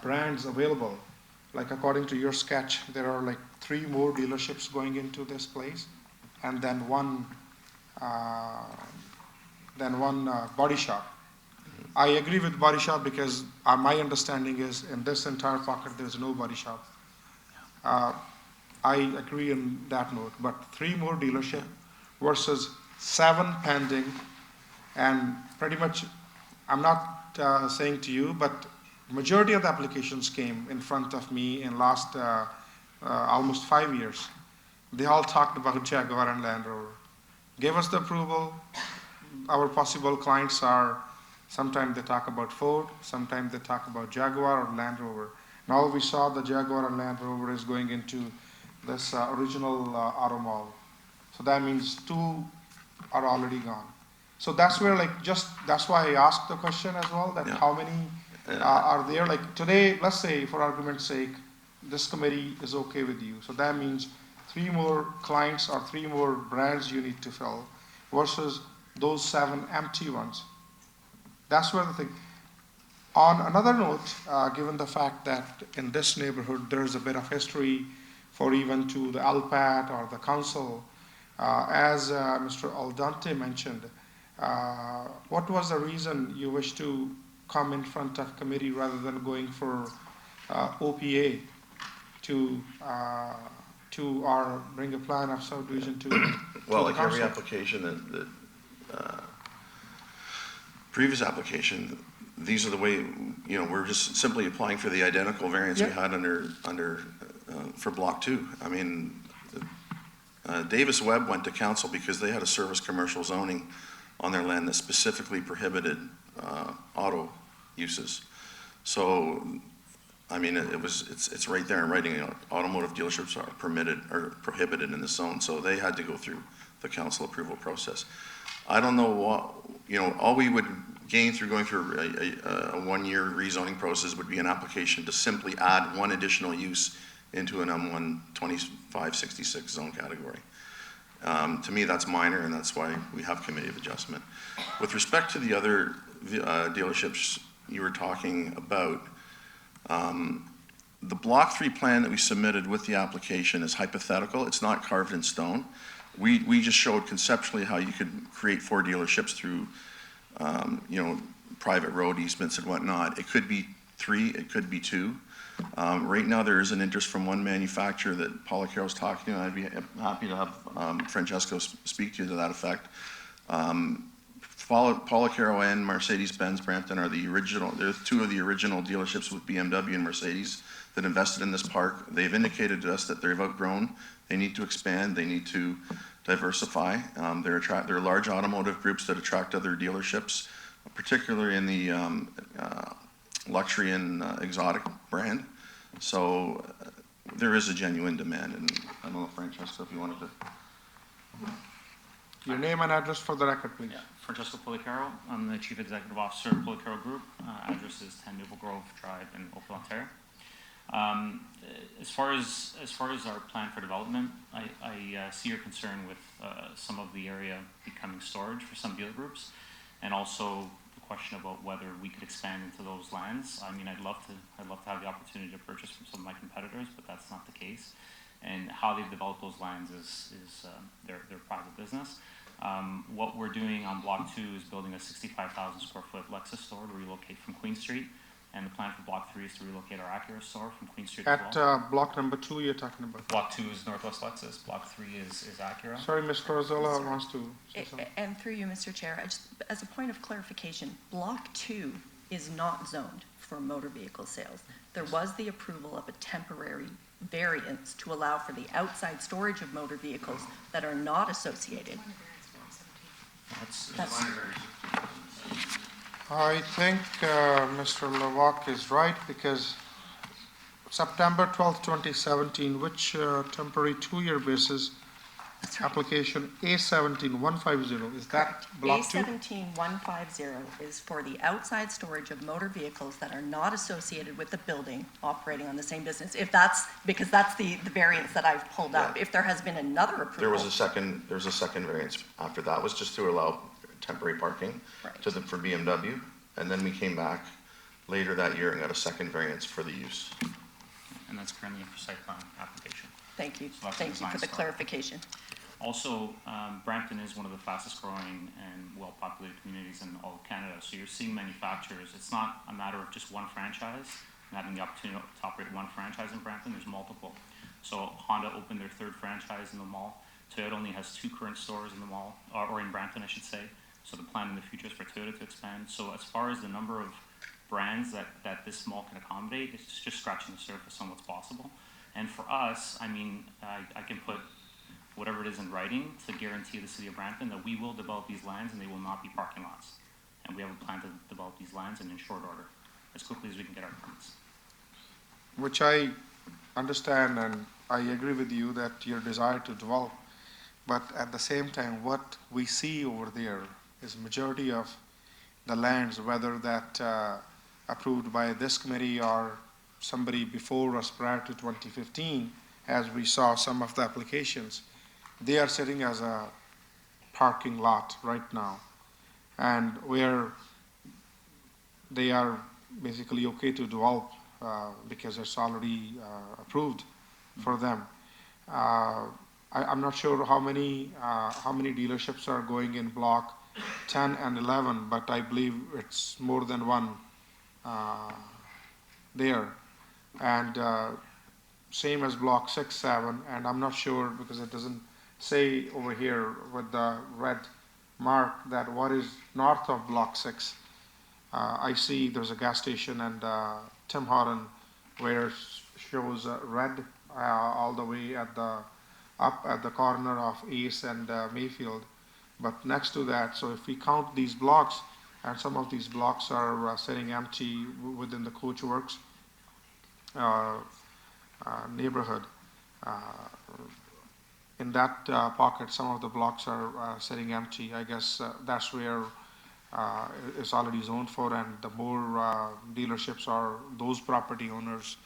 brands available? Like according to your sketch, there are like 3 more dealerships going into this place, and then one body shop. I agree with body shop because my understanding is in this entire pocket there's no body shop. I agree on that note, but 3 more dealership versus 7 pending, and pretty much, I'm not saying to you, but majority of the applications came in front of me in last almost 5 years. They all talked about Jaguar and Land Rover. Gave us the approval. Our possible clients are, sometimes they talk about Ford, sometimes they talk about Jaguar or Land Rover. Now we saw the Jaguar and Land Rover is going into this original auto mall. So that means 2 are already gone. So that's where that's why I asked the question as well, that how many are there? Like today, let's say for argument's sake, this committee is okay with you. So that means 3 more clients or 3 more brands you need to fill versus those 7 empty ones. That's where the thing. On another note, given the fact that in this neighborhood there's a bit of history for even to the LPAT or the council, as Mr. Aldante mentioned, what was the reason you wish to come in front of committee rather than going for OPA to bring a plan of subdivision to well, the like every council? application that previous application, these are the way, you know, we're just simply applying for the identical variance we had under for Block 2. I mean, Davis Webb went to council because they had a service commercial zoning on their land that specifically prohibited auto uses. So, I mean, it's right there in writing, automotive dealerships are permitted or prohibited in this zone, so they had to go through the council approval process. I don't know what, all we would gain through going through a one-year rezoning process would be an application to simply add one additional use into an M1 2566 zone category. To me, that's minor, and that's why we have committee of adjustment. With respect to the other dealerships you were talking about, the Block 3 plan that we submitted with the application is hypothetical. It's not carved in stone. We just showed conceptually how you could create 4 dealerships through, private road easements and whatnot. It could be 3, it could be 2. Right now, there is an interest from one manufacturer that Paula Carroll's talking to. I'd be happy to have Francesco speak to that effect. Paula Carroll and Mercedes-Benz Brampton are the original, they're 2 of the original dealerships with BMW and Mercedes that invested in this park. They've indicated to us that they've outgrown, they need to expand, they need to diversify. They're large automotive groups that attract other dealerships, particularly in the luxury and exotic brand. So there is a genuine demand, and I don't know, Francesco, if you wanted to. Your name and address for the record, please. Yeah, Francesco Policaro. I'm the Chief Executive Officer of Policaro Group. Address is 10 Newell Grove Drive in Oakville, Ontario. As far as our plan for development, I see your concern with some of the area becoming storage for some dealer groups, and also the question about whether we could expand into those lands. I mean, I'd love to have the opportunity to purchase from some of my competitors, but that's not the case. And how they've developed those lands is their private business. What we're doing on Block 2 is building a 65,000 square foot Lexus store to relocate from Queen Street. And the plan for Block 3 is to relocate our Acura store from Queen Street as well. At block number 2 you're talking about? Block 2 is Northwest Lexus. Block 3 is Acura. Sorry, Ms. Corzola wants to say something. And through you, Mr. Chair, as a point of clarification, Block 2 is not zoned for motor vehicle sales. There was the approval of a temporary variance to allow for the outside storage of motor vehicles that are not associated. I think Mr. Lawak is right, because September 12th, 2017, which temporary 2-year basis application A17150, is that Block 2? A17150 is for the outside storage of motor vehicles that are not associated with the building operating on the same business. If that's, because that's the variance that I've pulled up. If there has been another approval. There was a second variance after that, was just to allow temporary parking for BMW, and then we came back later that year and got a second variance for the use. And that's currently for site plan application. Thank you. So Thank you for the clarification. Also, Brampton is one of the fastest growing and well-populated communities in all of Canada. So you're seeing manufacturers. It's not a matter of just one franchise and having the opportunity to operate one franchise in Brampton. There's multiple. So Honda opened their 3rd franchise in the mall. Toyota only has 2 current stores in the mall, or in Brampton, I should say. So the plan in the future is for Toyota to expand. So as far as the number of brands that this mall can accommodate, it's just scratching the surface on what's possible. And for us, I mean, I can put whatever it is in writing to guarantee the city of Brampton that we will develop these lands and they will not be parking lots. And we have a plan to develop these lands and in short order, as quickly as we can get our permits. Which I understand, and I agree with you that your desire to develop, but at the same time, what we see over there is majority of the lands, whether that approved by this committee or somebody before us prior to 2015, as we saw some of the applications, they are sitting as a parking lot right now, and where they are basically okay to develop because it's already approved for them. I'm not sure how many dealerships are going in block 10 and 11, but I believe it's more than one there. And same as block 6, 7, and I'm not sure because it doesn't say over here with the red mark that what is north of block 6. I see there's a gas station and Tim Horton where it shows red all the way up at the corner of Ace and Mayfield. But next to that, so if we count these blocks, and some of these blocks are sitting empty within the Coach Works neighborhood. In that pocket, some of the blocks are sitting empty. I guess that's where it's already zoned for, and the more dealerships or those property owners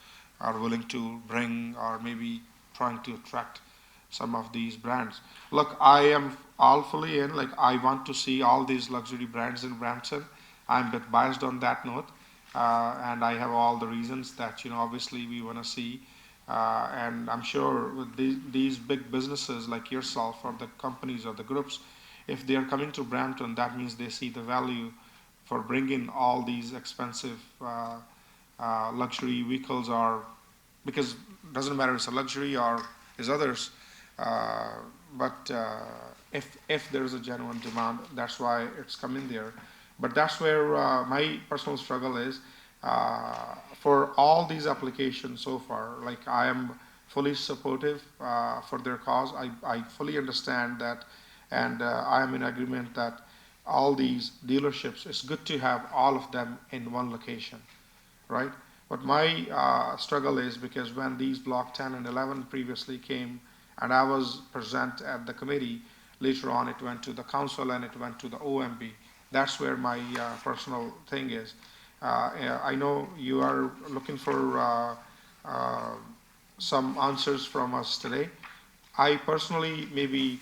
are willing to bring, or maybe trying to attract some of these brands. Look, I am all fully in, like I want to see all these luxury brands in Brampton. I'm a bit biased on that note, and I have all the reasons that, obviously we want to see. And I'm sure with these big businesses like yourself or the companies or the groups, if they are coming to Brampton, that means they see the value for bringing all these expensive luxury vehicles, or because it doesn't matter if it's a luxury or is others, but if there is a genuine demand, that's why it's coming there. But that's where my personal struggle is. For all these applications so far, like I am fully supportive for their cause. I fully understand that, and I am in agreement that all these dealerships, it's good to have all of them in one location, right? But my struggle is because when these block 10 and 11 previously came, and I was present at the committee, later on it went to the council and it went to the OMB. That's where my personal thing is. I know you are looking for some answers from us today. I personally, maybe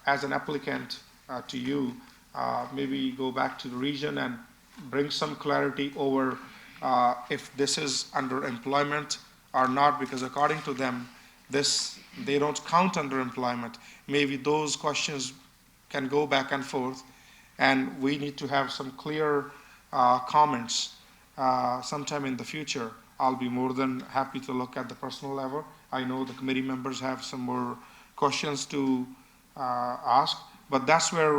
as an applicant to you, maybe go back to the region and bring some clarity over if this is under employment or not, because according to them, they don't count under employment. Maybe those questions can go back and forth, and we need to have some clear comments sometime in the future. I'll be more than happy to look at the personal level. I know the committee members have some more questions to ask, but that's where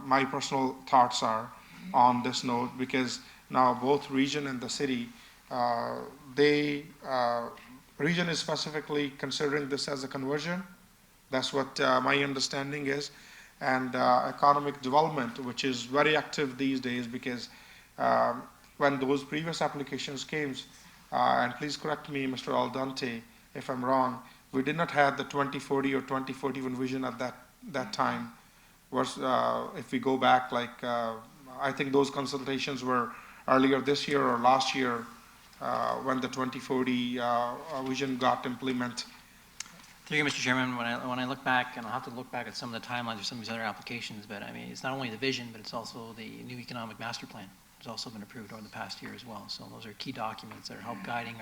my personal thoughts are on this note, because now both region and the city, region is specifically considering this as a conversion. That's what my understanding is. And economic development, which is very active these days, because when those previous applications came, and please correct me, Mr. Aldante, if I'm wrong, we did not have the 2040 or 2041 vision at that time. If we go back, like I think those consultations were earlier this year or last year when the 2040 vision got implemented. Through you, Mr. Chairman, when I look back, and I'll have to look back at some of the timelines of some of these other applications, but I mean, it's not only the vision, but it's also the new economic master plan. It's also been approved over the past year as well. So those are key documents that are help guiding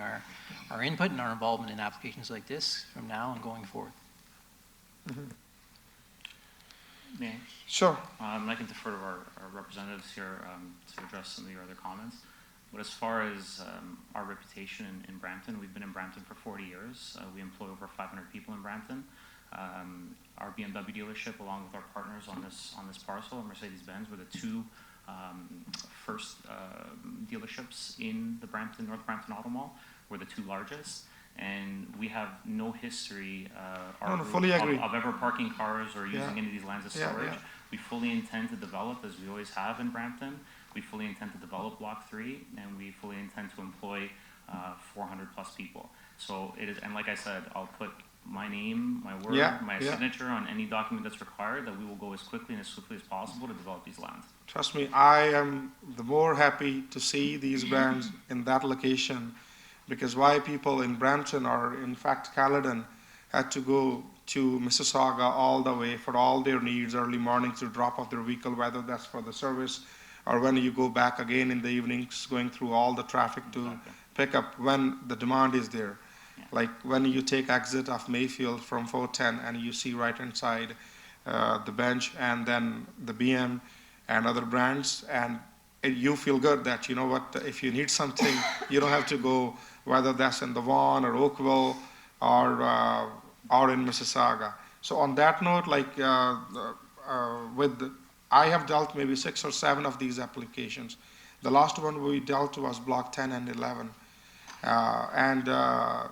our input and our involvement in applications like this from now and going forward. Mm-hmm. May I? Sure. I can defer to our representatives here to address some of your other comments. But as far as our reputation in Brampton, we've been in Brampton for 40 years. We employ over 500 people in Brampton. Our BMW dealership, along with our partners on this parcel, Mercedes-Benz, were the two first dealerships in the North Brampton Auto Mall. We're the two largest, and we have no history of ever parking cars or using any of these lands as storage. Yeah. We fully intend to develop, as we always have in Brampton. We fully intend to develop Block 3, and we fully intend to employ 400 plus people. So it is, and like I said, I'll put my name, my word, my signature on any document that's required, that we will go as quickly and as swiftly as possible to develop these lands. Trust me, I am the more happy to see these brands in that location, because why people in Brampton or in fact Caledon had to go to Mississauga all the way for all their needs early morning to drop off their vehicle, whether that's for the service or when you go back again in the evenings, going through all the traffic to pick up when the demand is there. Yeah. Like when you take exit of Mayfield from 410 and you see right inside the bench and then the BM and other brands, and you feel good that, you know what, if you need something, you don't have to go, whether that's in the Vaughan or Oakville or in Mississauga. So on that note, like I have dealt maybe 6 or 7 of these applications. The last one we dealt was Block 10 and 11. I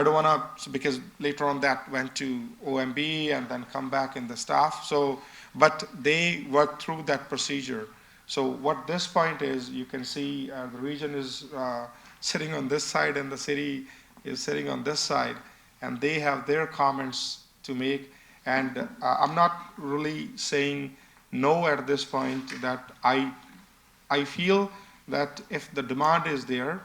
don't want to, because later on that went to OMB and then come back in the staff. So but they work through that procedure. So what this point is, you can see the region is sitting on this side and the city is sitting on this side, and they have their comments to make. And I'm not really saying no at this point, that I feel that if the demand is there,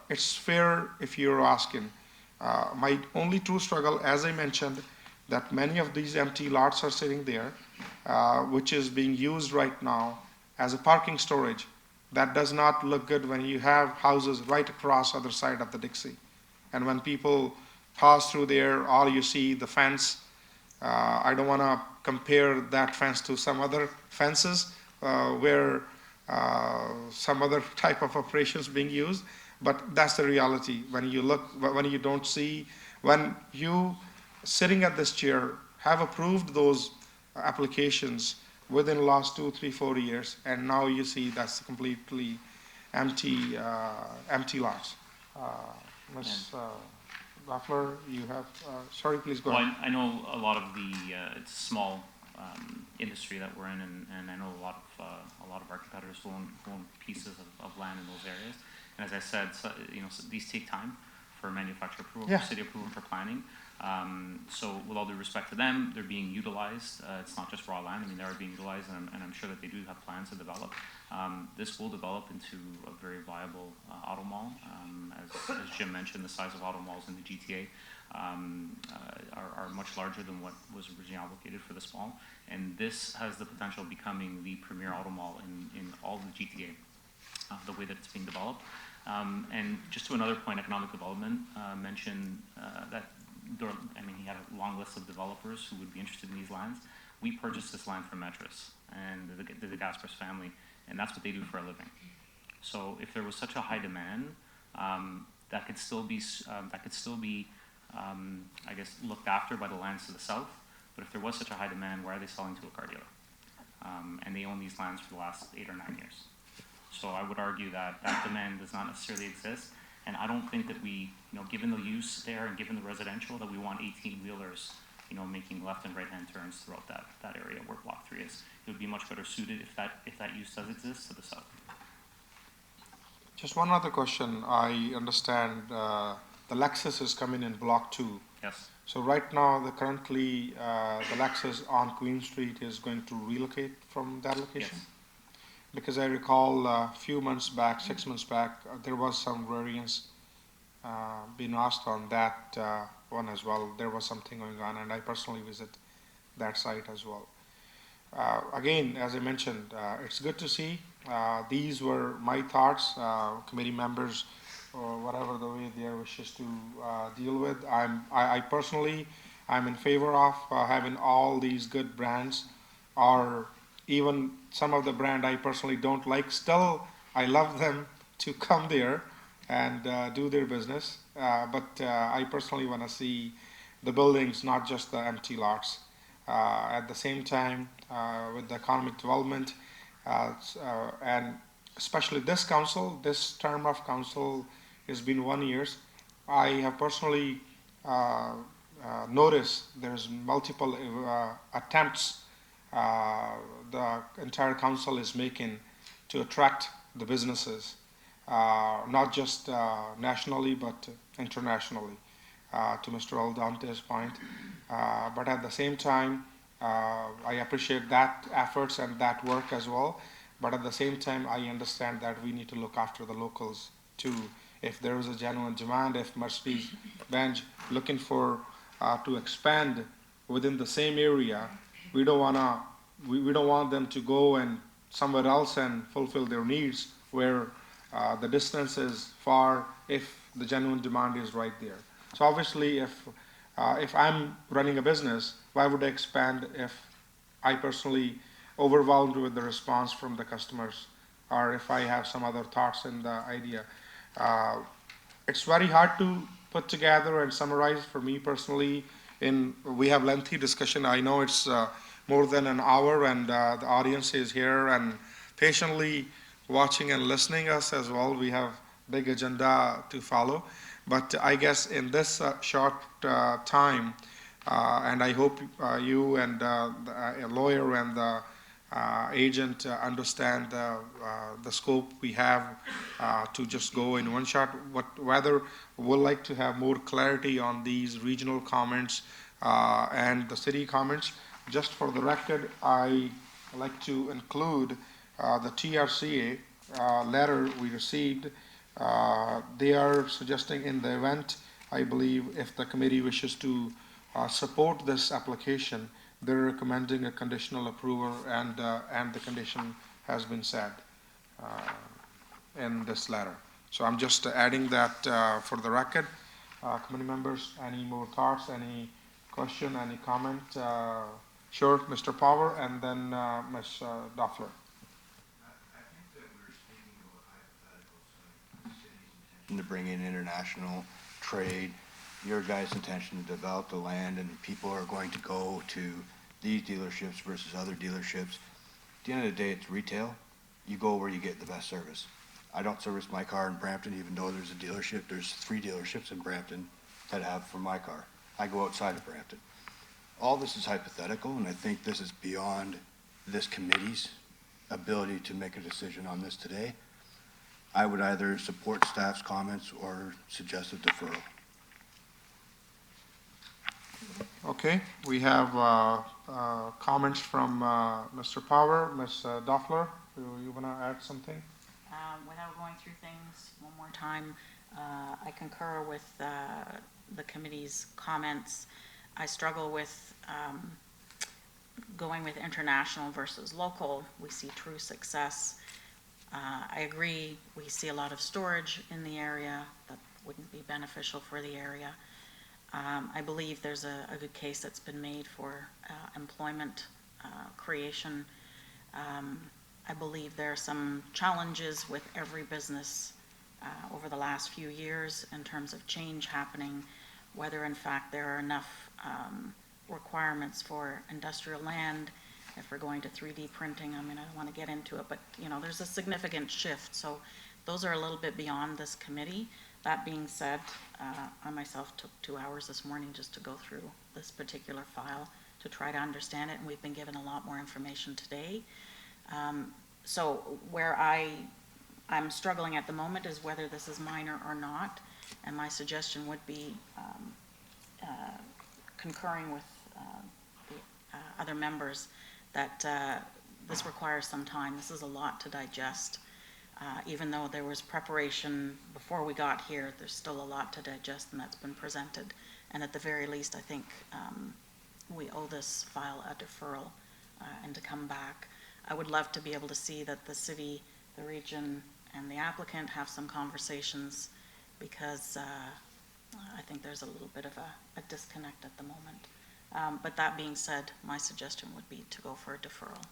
it's fair if you're asking. My only true struggle, as I mentioned, that many of these empty lots are sitting there, which is being used right now as a parking storage. That does not look good when you have houses right across other side of the Dixie. And when people pass through there, all you see the fence. I don't want to compare that fence to some other fences where some other type of operations being used, but that's the reality. When you look, when you don't see, when you sitting at this chair have approved those applications within the last 2, 3, 4 years, and now you see that's completely empty, empty lots. Ms. Loeffler, you have, sorry, please go ahead. I know a lot of the, it's a small industry that we're in, and I know a lot of our competitors who own pieces of land in those areas. And as I said, so, you know, so these take time for manufacturer approval, for city approval, for planning. So with all due respect to them, they're being utilized. It's not just raw land. I mean, they are being utilized, and I'm sure that they do have plans to develop. This will develop into a very viable auto mall. As Jim mentioned, the size of auto malls in the GTA are much larger than what was originally allocated for this mall. And this has the potential of becoming the premier auto mall in all of the GTA, the way that it's being developed. And just to another point, economic development mentioned that I mean, he had a long list of developers who would be interested in these lands. We purchased this land from Metris and the Gaspers family, and that's what they do for a living. So if there was such a high demand, that could still be, I guess, looked after by the lands to the south. But if there was such a high demand, why are they selling to a car dealer? And they own these lands for the last 8 or 9 years. So I would argue that that demand does not necessarily exist. And I don't think that we, you know, given the use there and given the residential, that we want 18-wheelers, you know, making left and right-hand turns throughout that area where Block 3 is. It would be much better suited if that use does exist to the south. Just one other question. I understand the Lexus is coming in Block 2. Yes. So right now, currently the Lexus on Queen Street is going to relocate from that location? Yes. Because I recall a few months back, 6 months back, there was some variance being asked on that one as well. There was something going on, and I personally visit that site as well. Again, as I mentioned, it's good to see. These were my thoughts, committee members, or whatever the way their wishes to deal with. I personally, I'm in favor of having all these good brands, or even some of the brand I personally don't like. Still, I love them to come there and do their business. But I personally want to see the buildings, not just the empty lots. At the same time, with the economic development, and especially this council, this term of council has been 1 year. I have personally noticed there's multiple attempts the entire council is making to attract the businesses, not just nationally but internationally, to Mr. Aldante's point. But at the same time, I appreciate that efforts and that work as well. But at the same time, I understand that we need to look after the locals too. If there is a genuine demand, if Mercedes-Benz looking for to expand within the same area, we don't want them to go and somewhere else and fulfill their needs where the distance is far if the genuine demand is right there. So obviously, if I'm running a business, why would I expand if I personally overwhelmed with the response from the customers, or if I have some other thoughts in the idea? It's very hard to put together and summarize for me personally. We have lengthy discussion. I know it's more than an hour, and the audience is here and patiently watching and listening us as well. We have big agenda to follow. But I guess in this short time, And I hope you and the lawyer and the agent understand the scope we have to just go in one shot. Whether we'd like to have more clarity on these regional comments and the city comments. Just for the record, I like to include the TRCA letter we received. They are suggesting in the event, I believe, if the committee wishes to support this application, they're recommending a conditional approval, and the condition has been set in this letter. So I'm just adding that for the record. Committee members, any more thoughts, any question, any comment? Sure, Mr. Power, and then Ms. Doffler. To bring in international trade, your guys' intention to develop the land, and people are going to go to these dealerships versus other dealerships. At the end of the day, it's retail. You go where you get the best service. I don't service my car in Brampton, even though there's a dealership. There's 3 dealerships in Brampton that have for my car. I go outside of Brampton. All this is hypothetical, and I think this is beyond this committee's ability to make a decision on this today. I would either support staff's comments or suggest a deferral. Okay, we have comments from Mr. Power. Ms. Doffler, do you want to add something? Without going through things one more time, I concur with the committee's comments. I struggle with going with international versus local. We see true success. I agree, we see a lot of storage in the area that wouldn't be beneficial for the area. I believe there's a good case that's been made for employment creation. I believe there are some challenges with every business over the last few years in terms of change happening, whether in fact there are enough requirements for industrial land. If we're going to 3D printing, I mean, I don't want to get into it, but there's a significant shift. So those are a little bit beyond this committee. That being said, I myself took 2 hours this morning just to go through this particular file to try to understand it, and we've been given a lot more information today. So where I'm struggling at the moment is whether this is minor or not, and my suggestion would be concurring with the other members that this requires some time. This is a lot to digest. Even though there was preparation before we got here, there's still a lot to digest, and that's been presented. And at the very least, I think we owe this file a deferral and to come back. I would love to be able to see that the city, the region, and the applicant have some conversations, because I think there's a little bit of a disconnect at the moment. But that being said, my suggestion would be to go for a deferral.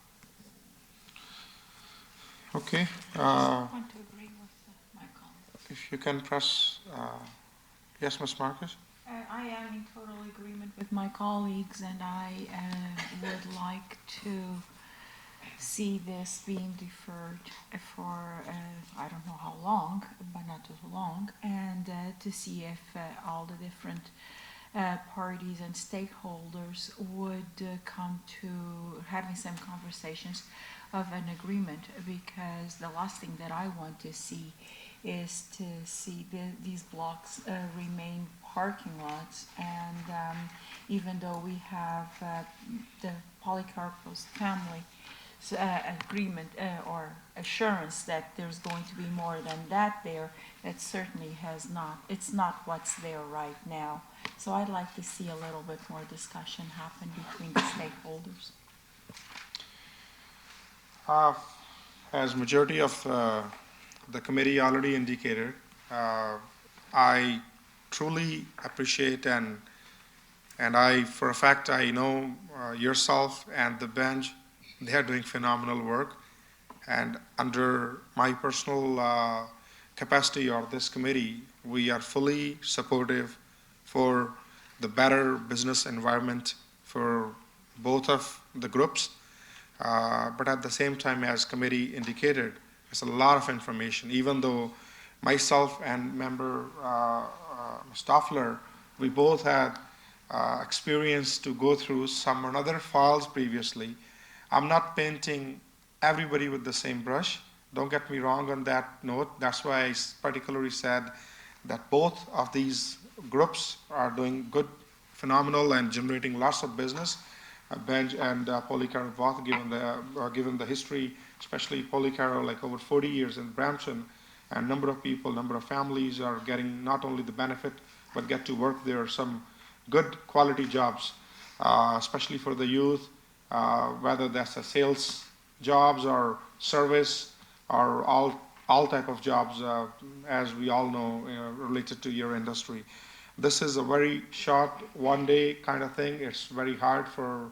Okay. I want to agree with my colleague. If you can press, yes, Ms. Marcus? I am in total agreement with my colleagues, and I would like to see this being deferred for I don't know how long, but not too long, and to see if all the different parties and stakeholders would come to having some conversations of an agreement, because the last thing that I want to see is to see these blocks remain parking lots. And even though we have the Polycarpos family agreement or assurance that there's going to be more than that there, it certainly has not. It's not what's there right now. So I'd like to see a little bit more discussion happen between the stakeholders. As majority of the committee already indicated, I truly appreciate and I, for a fact, I know yourself and the bench, they are doing phenomenal work. And under my personal capacity or this committee, we are fully supportive for the better business environment for both of the groups. But at the same time, as committee indicated, there's a lot of information. Even though myself and member Stoffler, we both had experience to go through some other files previously. I'm not painting everybody with the same brush. Don't get me wrong on that note. That's why I particularly said that both of these groups are doing good, phenomenal, and generating lots of business. Benj and Polycarroll both, given the history, especially Polycarroll, like over 40 years in Brampton, and number of people, number of families are getting not only the benefit, but get to work there, some good quality jobs, especially for the youth, whether that's a sales jobs or service or all type of jobs, as we all know, related to your industry. This is a very short, one-day kind of thing. It's very hard for,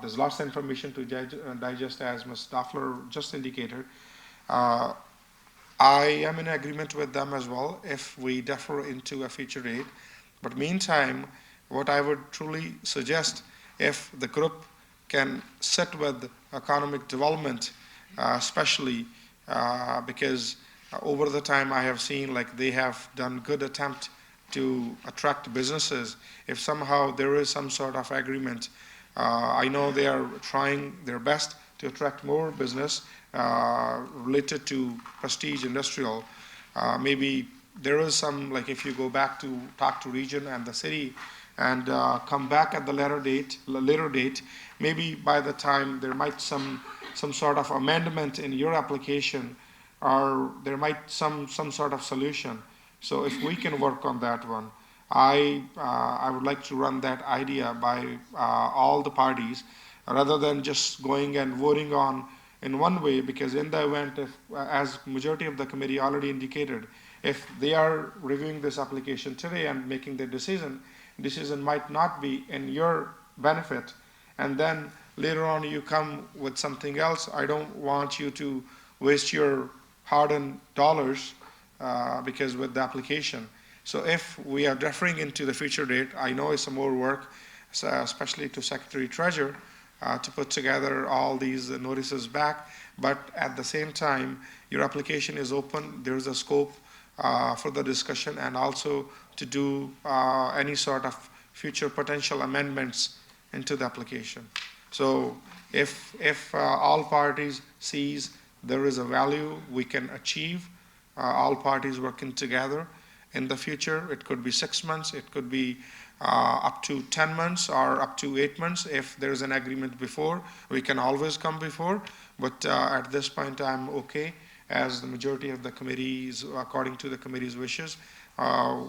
there's lots of information to digest, as Ms. Doffler just indicated. I am in agreement with them as well if we defer into a future date. But meantime, what I would truly suggest, if the group can sit with economic development, especially because over the time I have seen like they have done good attempt to attract businesses. If somehow there is some sort of agreement, I know they are trying their best to attract more business related to prestige industrial. Maybe there is some, like if you go back to talk to region and the city and come back at the later date, maybe by the time there might some sort of amendment in your application, or there might some sort of solution. So if we can work on that one, I would like to run that idea by all the parties, rather than just going and voting on in one way, because in the event, if, as majority of the committee already indicated, if they are reviewing this application today and making the decision might not be in your benefit, and then later on you come with something else. I don't want you to waste your hard-earned dollars because with the application. So if we are deferring into the future date, I know it's some more work, especially to Secretary Treasurer, to put together all these notices back, but at the same time, your application is open. There's a scope for the discussion and also to do any sort of future potential amendments into the application. So if all parties sees there is a value we can achieve, all parties working together in the future, it could be 6 months, it could be up to 10 months or up to 8 months. If there is an agreement before, we can always come before, but at this point I'm okay, as the majority of the committees, according to the committee's wishes,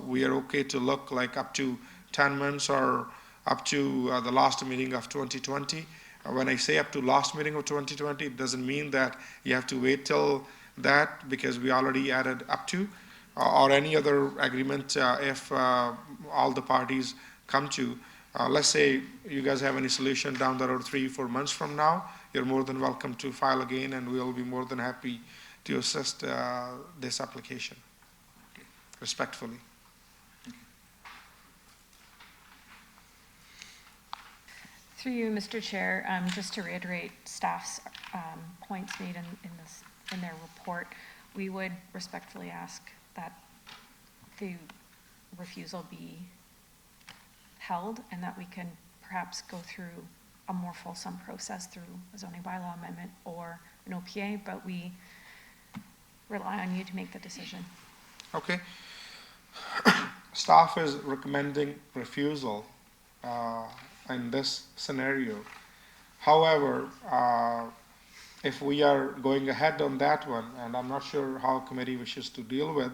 we are okay to look like up to 10 months or up to the last meeting of 2020. When I say up to last meeting of 2020, it doesn't mean that you have to wait till that, because we already added up to, or any other agreement if all the parties come to. Let's say you guys have any solution down the road 3-4 months from now, you're more than welcome to file again, and we'll be more than happy to assist this application, respectfully. Through you, Mr. Chair, just to reiterate staff's points made in their report, we would respectfully ask that the refusal be held and that we can perhaps go through a more fulsome process through a zoning bylaw amendment or an OPA, but we rely on you to make the decision. Okay. Staff is recommending refusal in this scenario. However, if we are going ahead on that one, and I'm not sure how committee wishes to deal with,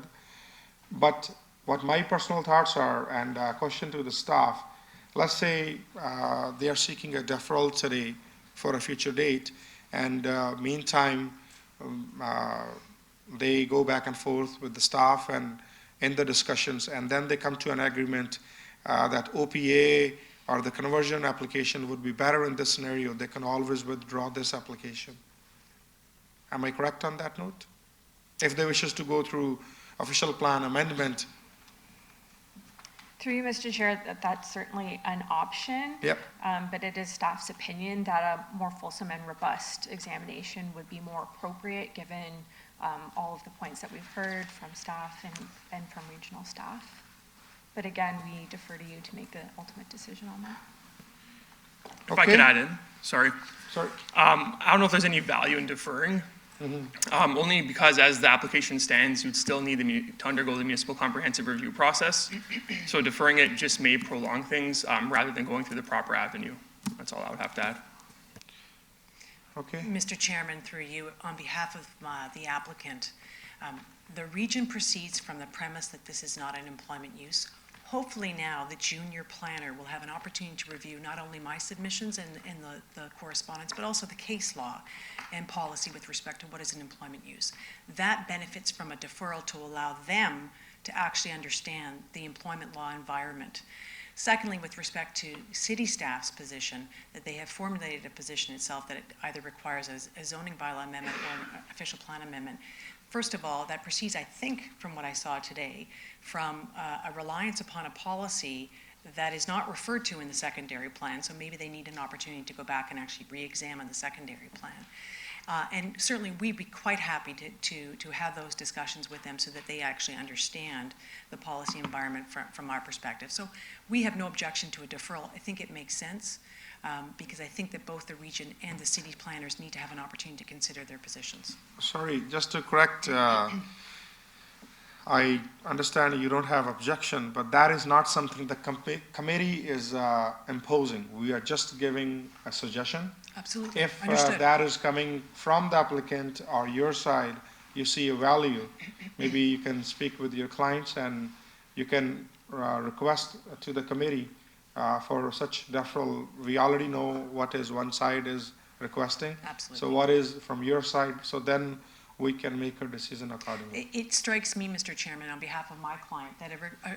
but what my personal thoughts are, and a question to the staff, let's say they are seeking a deferral today for a future date, and meantime, they go back and forth with the staff and in the discussions, and then they come to an agreement that OPA or the conversion application would be better in this scenario. They can always withdraw this application. Am I correct on that note? If they wishes to go through official plan amendment. Through you, Mr. Chair, that's certainly an option. Yep. But it is staff's opinion that a more fulsome and robust examination would be more appropriate given all of the points that we've heard from staff and from regional staff. But again, we defer to you to make the ultimate decision on that. If I could add in, sorry. Sorry. I don't know if there's any value in deferring, only because as the application stands, you'd still need to undergo the municipal comprehensive review process. So deferring it just may prolong things rather than going through the proper avenue. That's all I would have to add. Okay. Mr. Chairman, through you, on behalf of the applicant, the region proceeds from the premise that this is not an employment use. Hopefully now, the junior planner will have an opportunity to review not only my submissions and the correspondence, but also the case law and policy with respect to what is an employment use. That benefits from a deferral to allow them to actually understand the employment law environment. Secondly, with respect to city staff's position, that they have formulated a position itself that it either requires a zoning bylaw amendment or an official plan amendment. First of all, that proceeds, I think, from what I saw today, from a reliance upon a policy that is not referred to in the secondary plan, so maybe they need an opportunity to go back and actually re-examine the secondary plan. And certainly, we'd be quite happy to have those discussions with them so that they actually understand the policy environment from our perspective. So we have no objection to a deferral. I think it makes sense because I think that both the region and the city planners need to have an opportunity to consider their positions. Sorry, just to correct, I understand you don't have objection, but that is not something the committee is imposing. We are just giving a suggestion. Absolutely. If Understood. that is coming from the applicant or your side, you see a value, maybe you can speak with your clients and you can request to the committee for such deferral. We already know what is one side is requesting. Absolutely. So what is from your side? So then we can make a decision accordingly. It strikes me, Mr. Chairman, on behalf of my client, that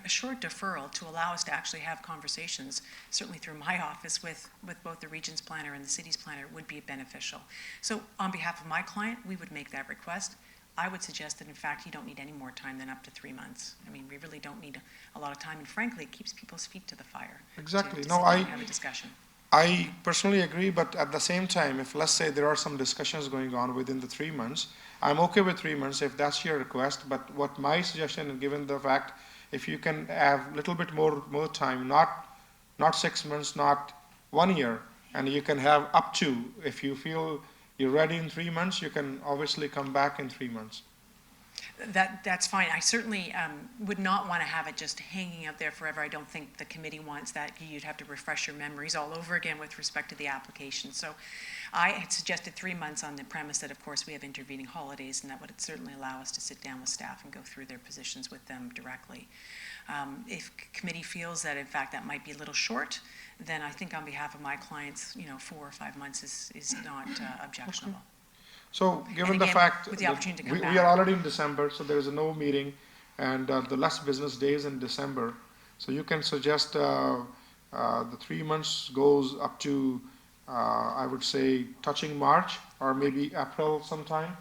a short deferral to allow us to actually have conversations, certainly through my office with both the region's planner and the city's planner, would be beneficial. So on behalf of my client, we would make that request. I would suggest that, in fact, you don't need any more time than up to 3 months. I mean, we really don't need a lot of time, and frankly, it keeps people's feet to the fire. Exactly. To No, sit down and have a discussion. I personally agree, but at the same time, if let's say there are some discussions going on within the 3 months, I'm okay with 3 months if that's your request, but what my suggestion, and given the fact, if you can have a little bit more time, not 6 months, not 1 year, and you can have up to, if you feel you're ready in 3 months, you can obviously come back in 3 months. That's fine. I certainly would not want to have it just hanging out there forever. I don't think the committee wants that. You'd have to refresh your memories all over again with respect to the application. So I had suggested 3 months on the premise that, of course, we have intervening holidays, and that would certainly allow us to sit down with staff and go through their positions with them directly. If committee feels that, in fact, that might be a little short, then I think on behalf of my clients, 4 or 5 months is not objectionable. So given And the again, fact with the that opportunity to come we back. are already in December, so there is no meeting, and the less business days in December, so you can suggest the 3 months goes up to, I would say, touching March, or maybe April sometime.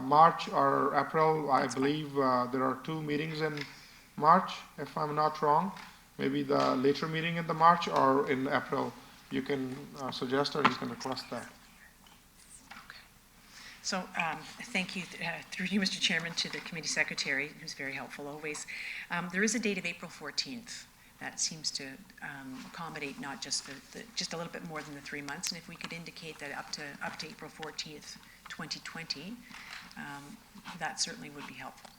March or April, I believe there are 2 meetings in March, if I'm not wrong. Maybe the later meeting in the March or in April, you can suggest or you can request that. So thank you, through you, Mr. Chairman, to the committee secretary, who's very helpful always. There is a date of April 14th that seems to accommodate not just just a little bit more than the 3 months. And if we could indicate that up to April 14th, 2020, that certainly would be helpful.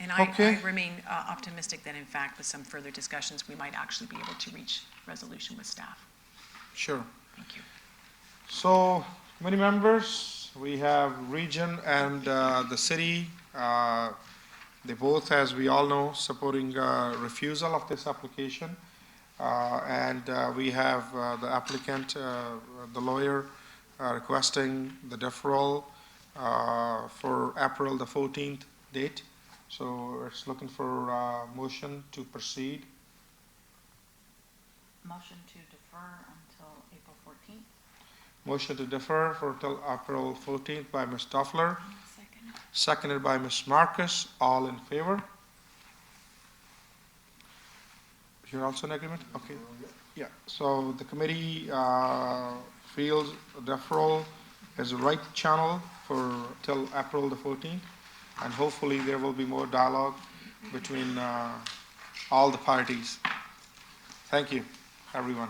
And I remain optimistic that, in fact, with some further discussions, we might actually be able to reach resolution with staff. Sure. Thank you. So, many members, we have region and the city. They both, as we all know, supporting refusal of this application. And we have the applicant, the lawyer, requesting the deferral for April the 14th date. So it's looking for a motion to proceed. Motion to defer until April 14th. Motion to defer for till April 14th by Ms. Toffler. Seconded by Ms. Marcus. All in favor? You're also in agreement? Okay. Yeah. So the committee feels deferral is the right channel for till April the 14th. And hopefully there will be more dialogue between all the parties. Thank you, everyone.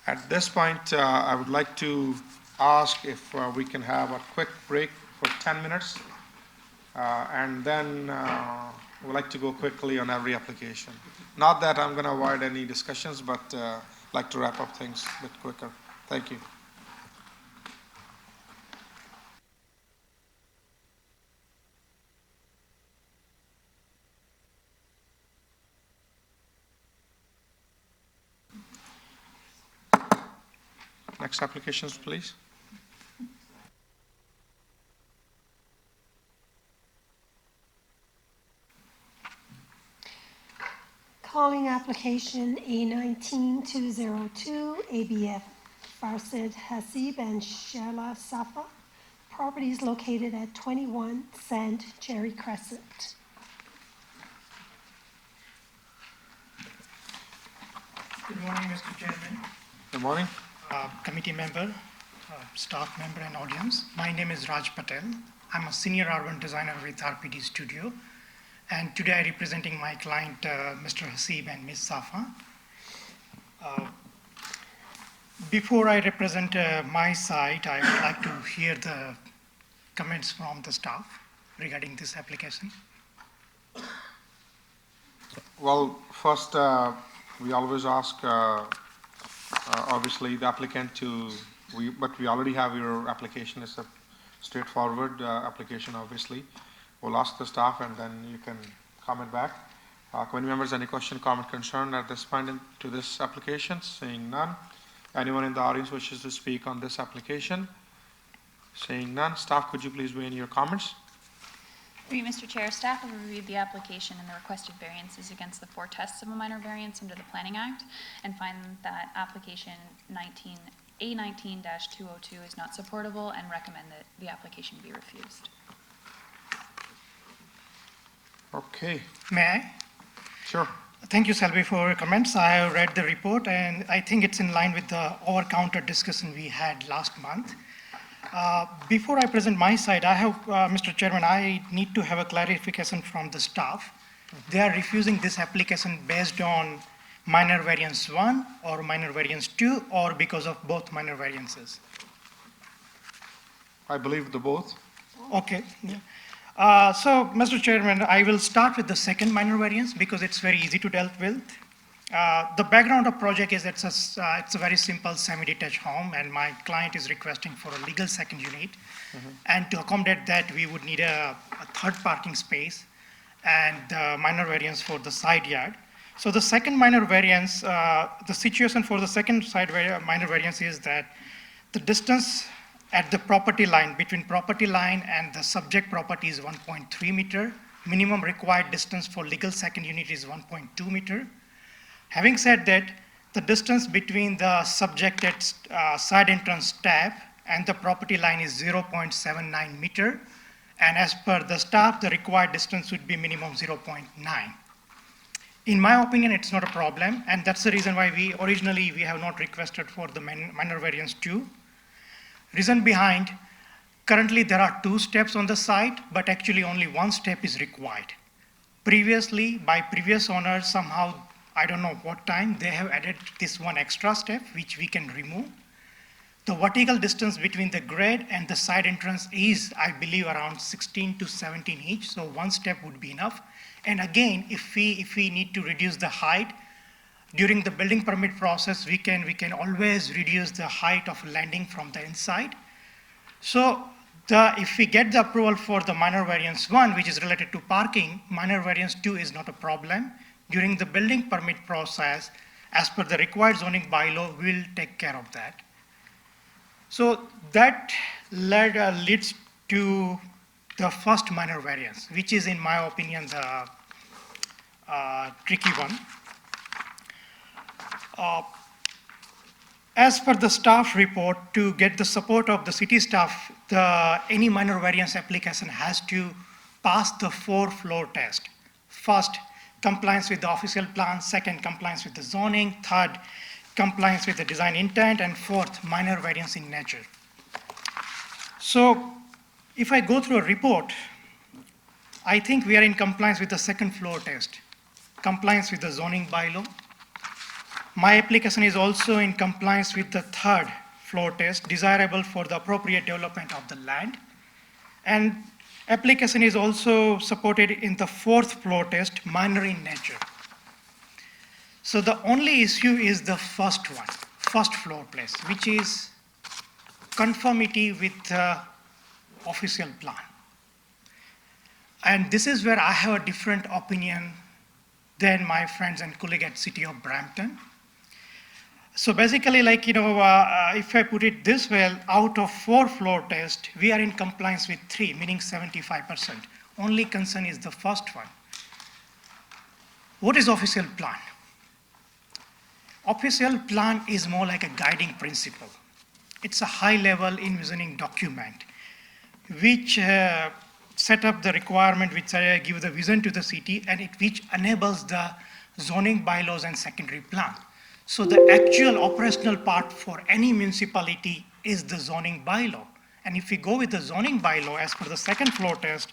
At this point, I would like to ask if we can have a quick break for 10 minutes, and then we'd like to go quickly on every application. Not that I'm going to avoid any discussions, but like to wrap up things a bit quicker. Thank you. Next applications, please. Calling application A19-202, ABF Farsid Hasib and Shela Safa. Properties located at 21 Sand Cherry Crescent. Good morning, Mr. Chairman. Good morning. Committee member, staff member and audience. My name is Raj Patel. I'm a senior urban designer with RPD Studio. And today I'm representing my client, Mr. Hasib and Ms. Safa. Before I represent my side, I would like to hear the comments from the staff regarding this application. Well, first, we always ask, obviously, the applicant but we already have your application. It's a straightforward application, obviously. We'll ask the staff and then you can comment back. Committee members, any question, comment, concern at this point to this application? Seeing none. Anyone in the audience wishes to speak on this application? Seeing none. Staff, could you please weigh in your comments? Through you, Mr. Chair, staff have reviewed the application and the requested variances against the 4 tests of a minor variance under the Planning Act and find that application A19-202 is not supportable and recommend that the application be refused. Okay. May I? Sure. Thank you, Selby, for your comments. I have read the report and I think it's in line with the over-counter discussion we had last month. Before I present my side, I have, Mr. Chairman, I need to have a clarification from the staff. They are refusing this application based on minor variance 1 or minor variance 2 or because of both minor variances? I believe the both. Okay. Yeah. So, Mr. Chairman, I will start with the second minor variance because it's very easy to deal with. The background of project is it's a very simple semi-detached home and my client is requesting for a legal second unit. And to accommodate that, we would need a third parking space and minor variance for the side yard. So the second minor variance, the situation for the second minor variance is that the distance at the property line, between property line and the subject property is 1.3 meter. Minimum required distance for legal second unit is 1.2 meter. Having said that, the distance between the subjected side entrance step and the property line is 0.79 meter. And as per the staff, the required distance would be minimum 0.9. In my opinion, it's not a problem. And that's the reason why we have not requested for the minor variance 2. Reason behind, currently there are 2 steps on the site, but actually only 1 step is required. Previously, by previous owners, somehow, I don't know what time, they have added this 1 extra step, which we can remove. The vertical distance between the grade and the side entrance is, I believe, around 16 to 17 each, so 1 step would be enough. And again, if we need to reduce the height, during the building permit process, we can always reduce the height of landing from the inside. So if we get the approval for the minor variance 1, which is related to parking, minor variance 2 is not a problem. During the building permit process, as per the required zoning bylaw, we'll take care of that. So that leads to the first minor variance, which is, in my opinion, the tricky one. As per the staff report, to get the support of the city staff, any minor variance application has to pass the 4-floor test. First, compliance with the official plan. Second, compliance with the zoning. Third, compliance with the design intent. And fourth, minor variance in nature. So if I go through a report, I think we are in compliance with the second floor test, compliance with the zoning bylaw. My application is also in compliance with the third floor test, desirable for the appropriate development of the land. And application is also supported in the fourth floor test, minor in nature. So the only issue is the first one, first floor place, which is conformity with the official plan. And this is where I have a different opinion than my friends and colleagues at City of Brampton. So basically, like, if I put it this way, out of 4 floor tests, we are in compliance with 3, meaning 75%. Only concern is the first one. What is official plan? Official plan is more like a guiding principle. It's a high-level envisioning document which set up the requirement, which give the vision to the city, and which enables the zoning bylaws and secondary plan. So the actual operational part for any municipality is the zoning bylaw. And if we go with the zoning bylaw as per the second floor test,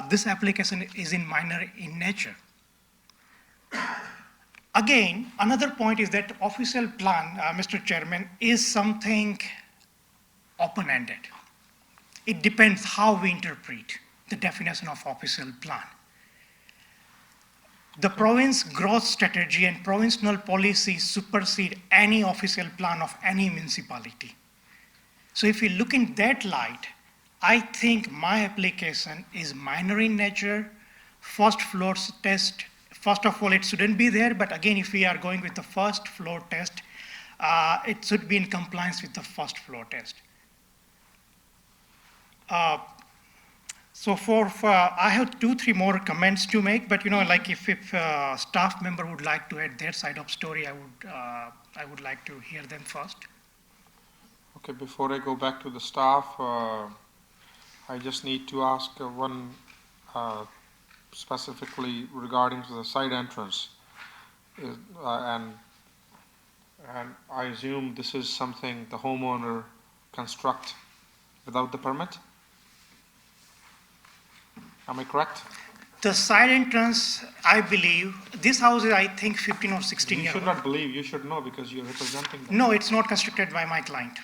this application is in minor in nature. Again, another point is that official plan, Mr. Chairman, is something open-ended. It depends how we interpret the definition of official plan. The province growth strategy and provincial policy supersede any official plan of any municipality. So if you look in that light, I think my application is minor in nature. First floor test, first of all, it shouldn't be there, but again, if we are going with the first floor test, it should be in compliance with the first floor test. So I have 2-3 more comments to make, but like if staff member would like to add their side of story, I would like to hear them first. Okay, before I go back to the staff, I just need to ask one specifically regarding to the side entrance. And I assume this is something the homeowner construct without the permit? Am I correct? The side entrance, I believe, this house is, I think, 15 or 16 years old. You should not believe, you should know because you're representing them. No, it's not constructed by my client.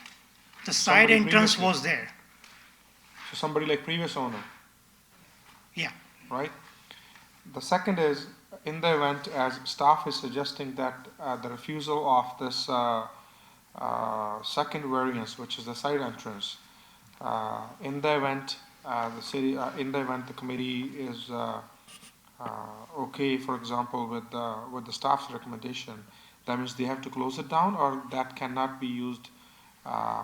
The side entrance was there. So somebody like previous owner? Yeah. Right? The second is, in the event, as staff is suggesting that the refusal of this second variance, which is the side entrance, in the event the committee is okay, for example, with the staff's recommendation, that means they have to close it down, or that cannot be used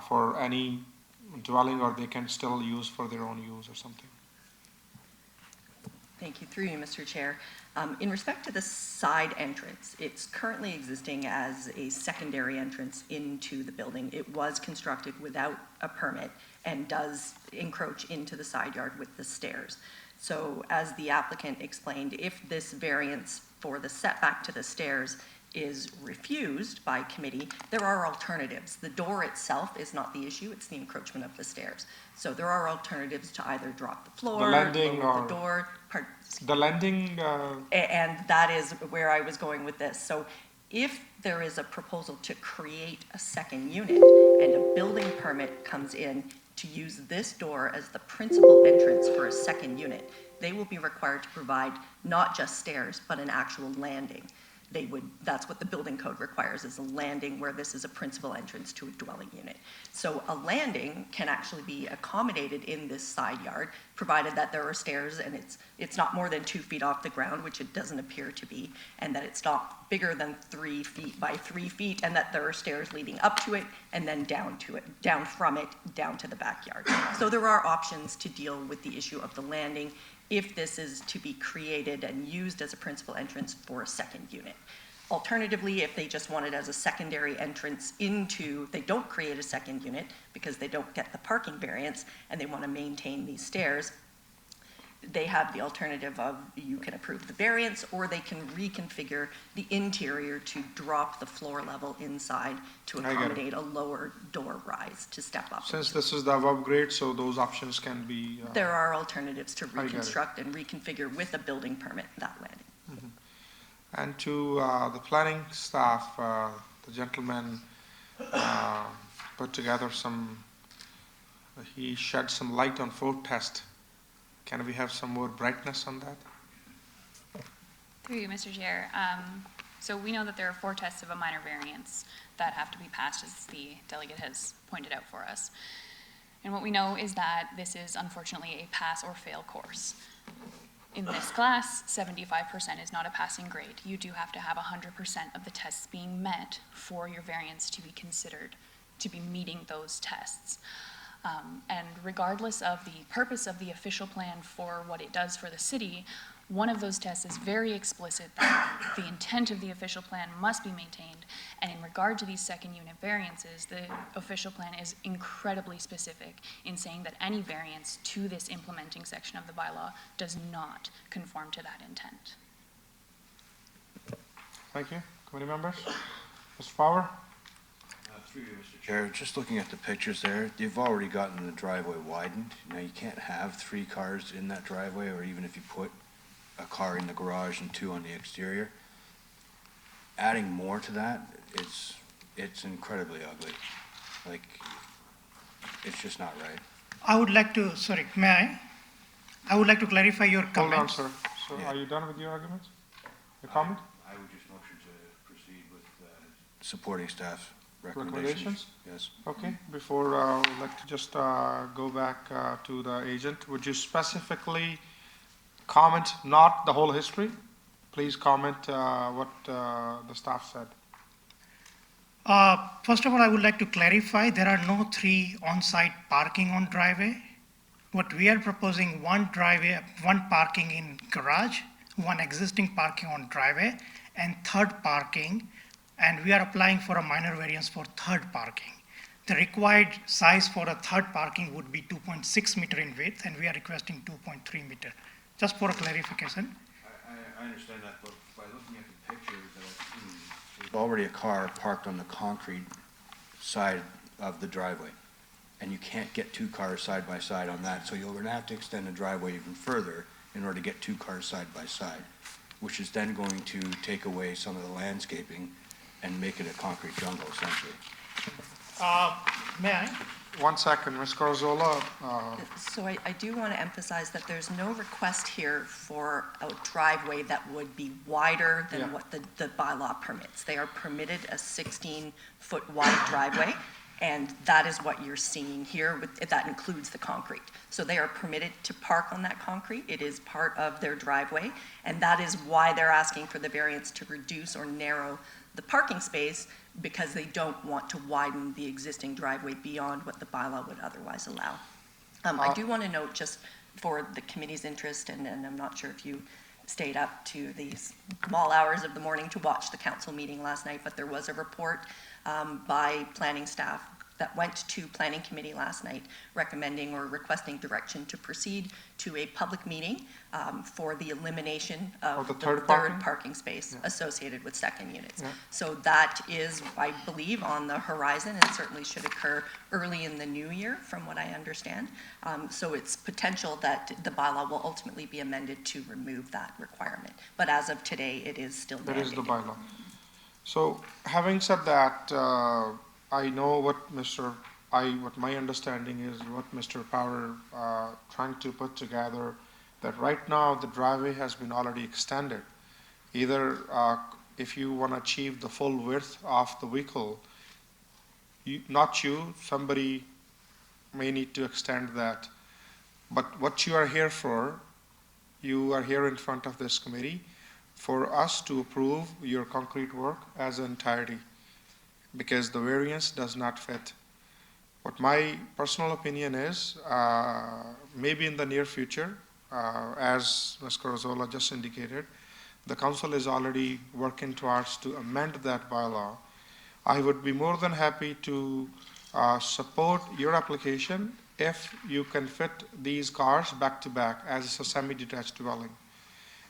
for any dwelling, or they can still use for their own use or something. Thank you. Through you, Mr. Chair. In respect to the side entrance, it's currently existing as a secondary entrance into the building. It was constructed without a permit and does encroach into the side yard with the stairs. So as the applicant explained, if this variance for the setback to the stairs is refused by committee, there are alternatives. The door itself is not the issue, it's the encroachment of the stairs. So there are alternatives to either drop the floor, the landing, lower or the door. The landing. And that is where I was going with this. So if there is a proposal to create a second unit and a building permit comes in to use this door as the principal entrance for a second unit, they will be required to provide not just stairs, but an actual landing. That's what the building code requires, is a landing where this is a principal entrance to a dwelling unit. So a landing can actually be accommodated in this side yard, provided that there are stairs and it's not more than 2 feet off the ground, which it doesn't appear to be, and that it's not bigger than 3 feet by 3 feet, and that there are stairs leading up to it and then down from it, down to the backyard. So there are options to deal with the issue of the landing if this is to be created and used as a principal entrance for a second unit. Alternatively, if they just want it as a secondary entrance they don't create a second unit because they don't get the parking variance and they want to maintain these stairs, they have the alternative of you can approve the variance, or they can reconfigure the interior to drop the floor level inside to I get it. accommodate a lower door rise to step up. Since this is the upgrade, so those options can be. There are alternatives to I get it. reconstruct and reconfigure with a building permit that landing. And to the planning staff, the gentleman put together he shed some light on 4 tests. Can we have some more brightness on that? Through you, Mr. Chair. So we know that there are 4 tests of a minor variance that have to be passed, as the delegate has pointed out for us. And what we know is that this is unfortunately a pass or fail course. In this class, 75% is not a passing grade. You do have to have 100% of the tests being met for your variance to be considered to be meeting those tests. And regardless of the purpose of the official plan for what it does for the city, one of those tests is very explicit that the intent of the official plan must be maintained. And in regard to these second unit variances, the official plan is incredibly specific in saying that any variance to this implementing section of the bylaw does not conform to that intent. Thank you. Committee members? Mr. Power? Through you, Mr. Chair, just looking at the pictures there, you've already gotten the driveway widened. Now, you can't have 3 cars in that driveway, or even if you put a car in the garage and 2 on the exterior. Adding more to that, it's incredibly ugly. Like, it's just not right. I would like to, sorry, may I? I would like to clarify your comments. Hold on, sir. So are you done with your arguments? Your comment? I would just motion to proceed with supporting staff's recommendations. Yes. Okay, before, I'd like to just go back to the agent. Would you specifically comment, not the whole history? Please comment what the staff said. First of all, I would like to clarify, there are no 3 on-site parking on driveway. What we are proposing, 1 driveway, 1 parking in garage, 1 existing parking on driveway, and 3rd parking, and we are applying for a minor variance for 3rd parking. The required size for a 3rd parking would be 2.6 meter in width, and we are requesting 2.3 meter. Just for a clarification. I understand that, but by looking at the pictures that I've seen, there's already a car parked on the concrete side of the driveway, and you can't get 2 cars side by side on that, so you're going to have to extend the driveway even further in order to get 2 cars side by side, which is then going to take away some of the landscaping and make it a concrete jungle, essentially. May I? 1 second, Ms. Carzola. So I do want to emphasize that there's no request here for a driveway that would be wider than what the bylaw permits. They are permitted a 16-foot wide driveway, and that is what you're seeing here. That includes the concrete. So they are permitted to park on that concrete. It is part of their driveway, and that is why they're asking for the variance to reduce or narrow the parking space, because they don't want to widen the existing driveway beyond what the bylaw would otherwise allow. I do want to note, just for the committee's interest, and I'm not sure if you stayed up to these small hours of the morning to watch the council meeting last night, but there was a report by planning staff that went to planning committee last night recommending or requesting direction to proceed to a public meeting for the elimination of the 3rd parking space associated with second units. So that is, I believe, on the horizon, and certainly should occur early in the new year, from what I understand. So it's potential that the bylaw will ultimately be amended to remove that requirement. But as of today, it is still mandated. That is the bylaw. So having said that, I know what my understanding is, what Mr. Power trying to put together, that right now the driveway has been already extended. Either if you want to achieve the full width of the vehicle, not you, somebody may need to extend that. But what you are here for, you are here in front of this committee for us to approve your concrete work as an entirety, because the variance does not fit. What my personal opinion is, maybe in the near future, as Ms. Carzola just indicated, the council is already working towards to amend that bylaw. I would be more than happy to support your application if you can fit these cars back to back as it's a semi-detached dwelling.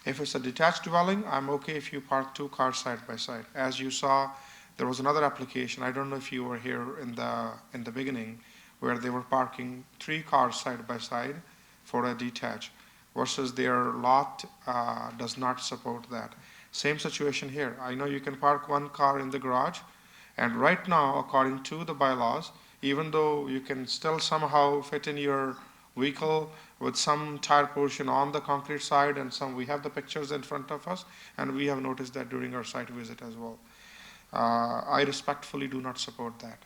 If it's a detached dwelling, I'm okay if you park 2 cars side by side. As you saw, there was another application, I don't know if you were here in the beginning, where they were parking 3 cars side by side for a detached, versus their lot does not support that. Same situation here. I know you can park 1 car in the garage, and right now, according to the bylaws, even though you can still somehow fit in your vehicle with some tire portion on the concrete side and some, we have the pictures in front of us, and we have noticed that during our site visit as well. I respectfully do not support that,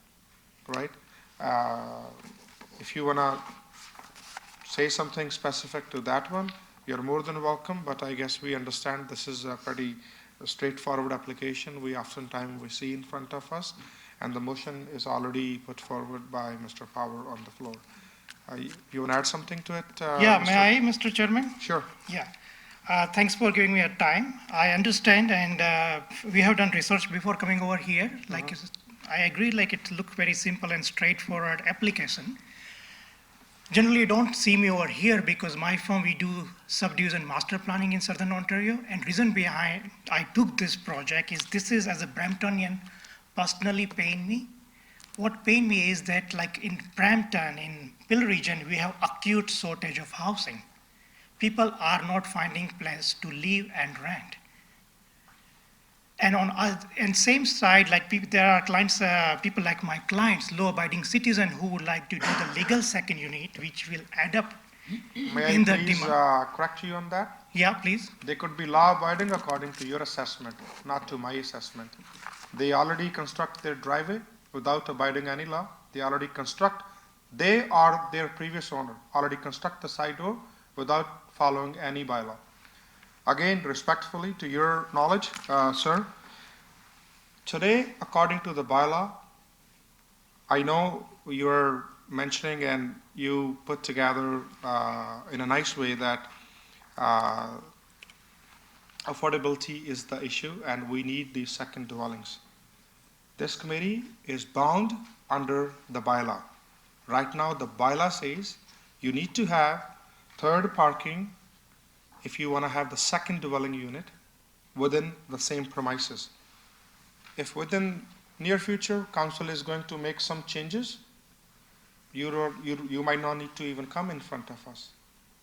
right? If you wanna say something specific to that one, you're more than welcome, but I guess we understand this is a pretty straightforward application we see in front of us, and the motion is already put forward by Mr. Power on the floor. You want to add something to it? Yeah, may I, Mr. Chairman? Sure. Yeah. Thanks for giving me a time. I understand, and we have done research before coming over here. Like, I agree, like it looked very simple and straightforward application. Generally, you don't see me over here because my firm, we do subdivision master planning in Southern Ontario. And reason behind I took this project is this is, as a Bramptonian, personally pain me. What pain me is that, like in Brampton, in Peel region, we have acute shortage of housing. People are not finding place to live and rent. And on same side, like there are clients, people like my clients, law-abiding citizen who would like to do the legal second unit, which will add up in the please demand. correct you on that? Yeah, please. They could be law-abiding according to your assessment, not to my assessment. They already construct their driveway without abiding any law. They already construct, they or their previous owner already construct the side door without following any bylaw. Again, respectfully, to your knowledge, sir, today, according to the bylaw, I know you're mentioning and you put together in a nice way that affordability is the issue and we need these second dwellings. This committee is bound under the bylaw. Right now, the bylaw says you need to have third parking if you want to have the second dwelling unit within the same premises. If within near future, council is going to make some changes, you might not need to even come in front of us.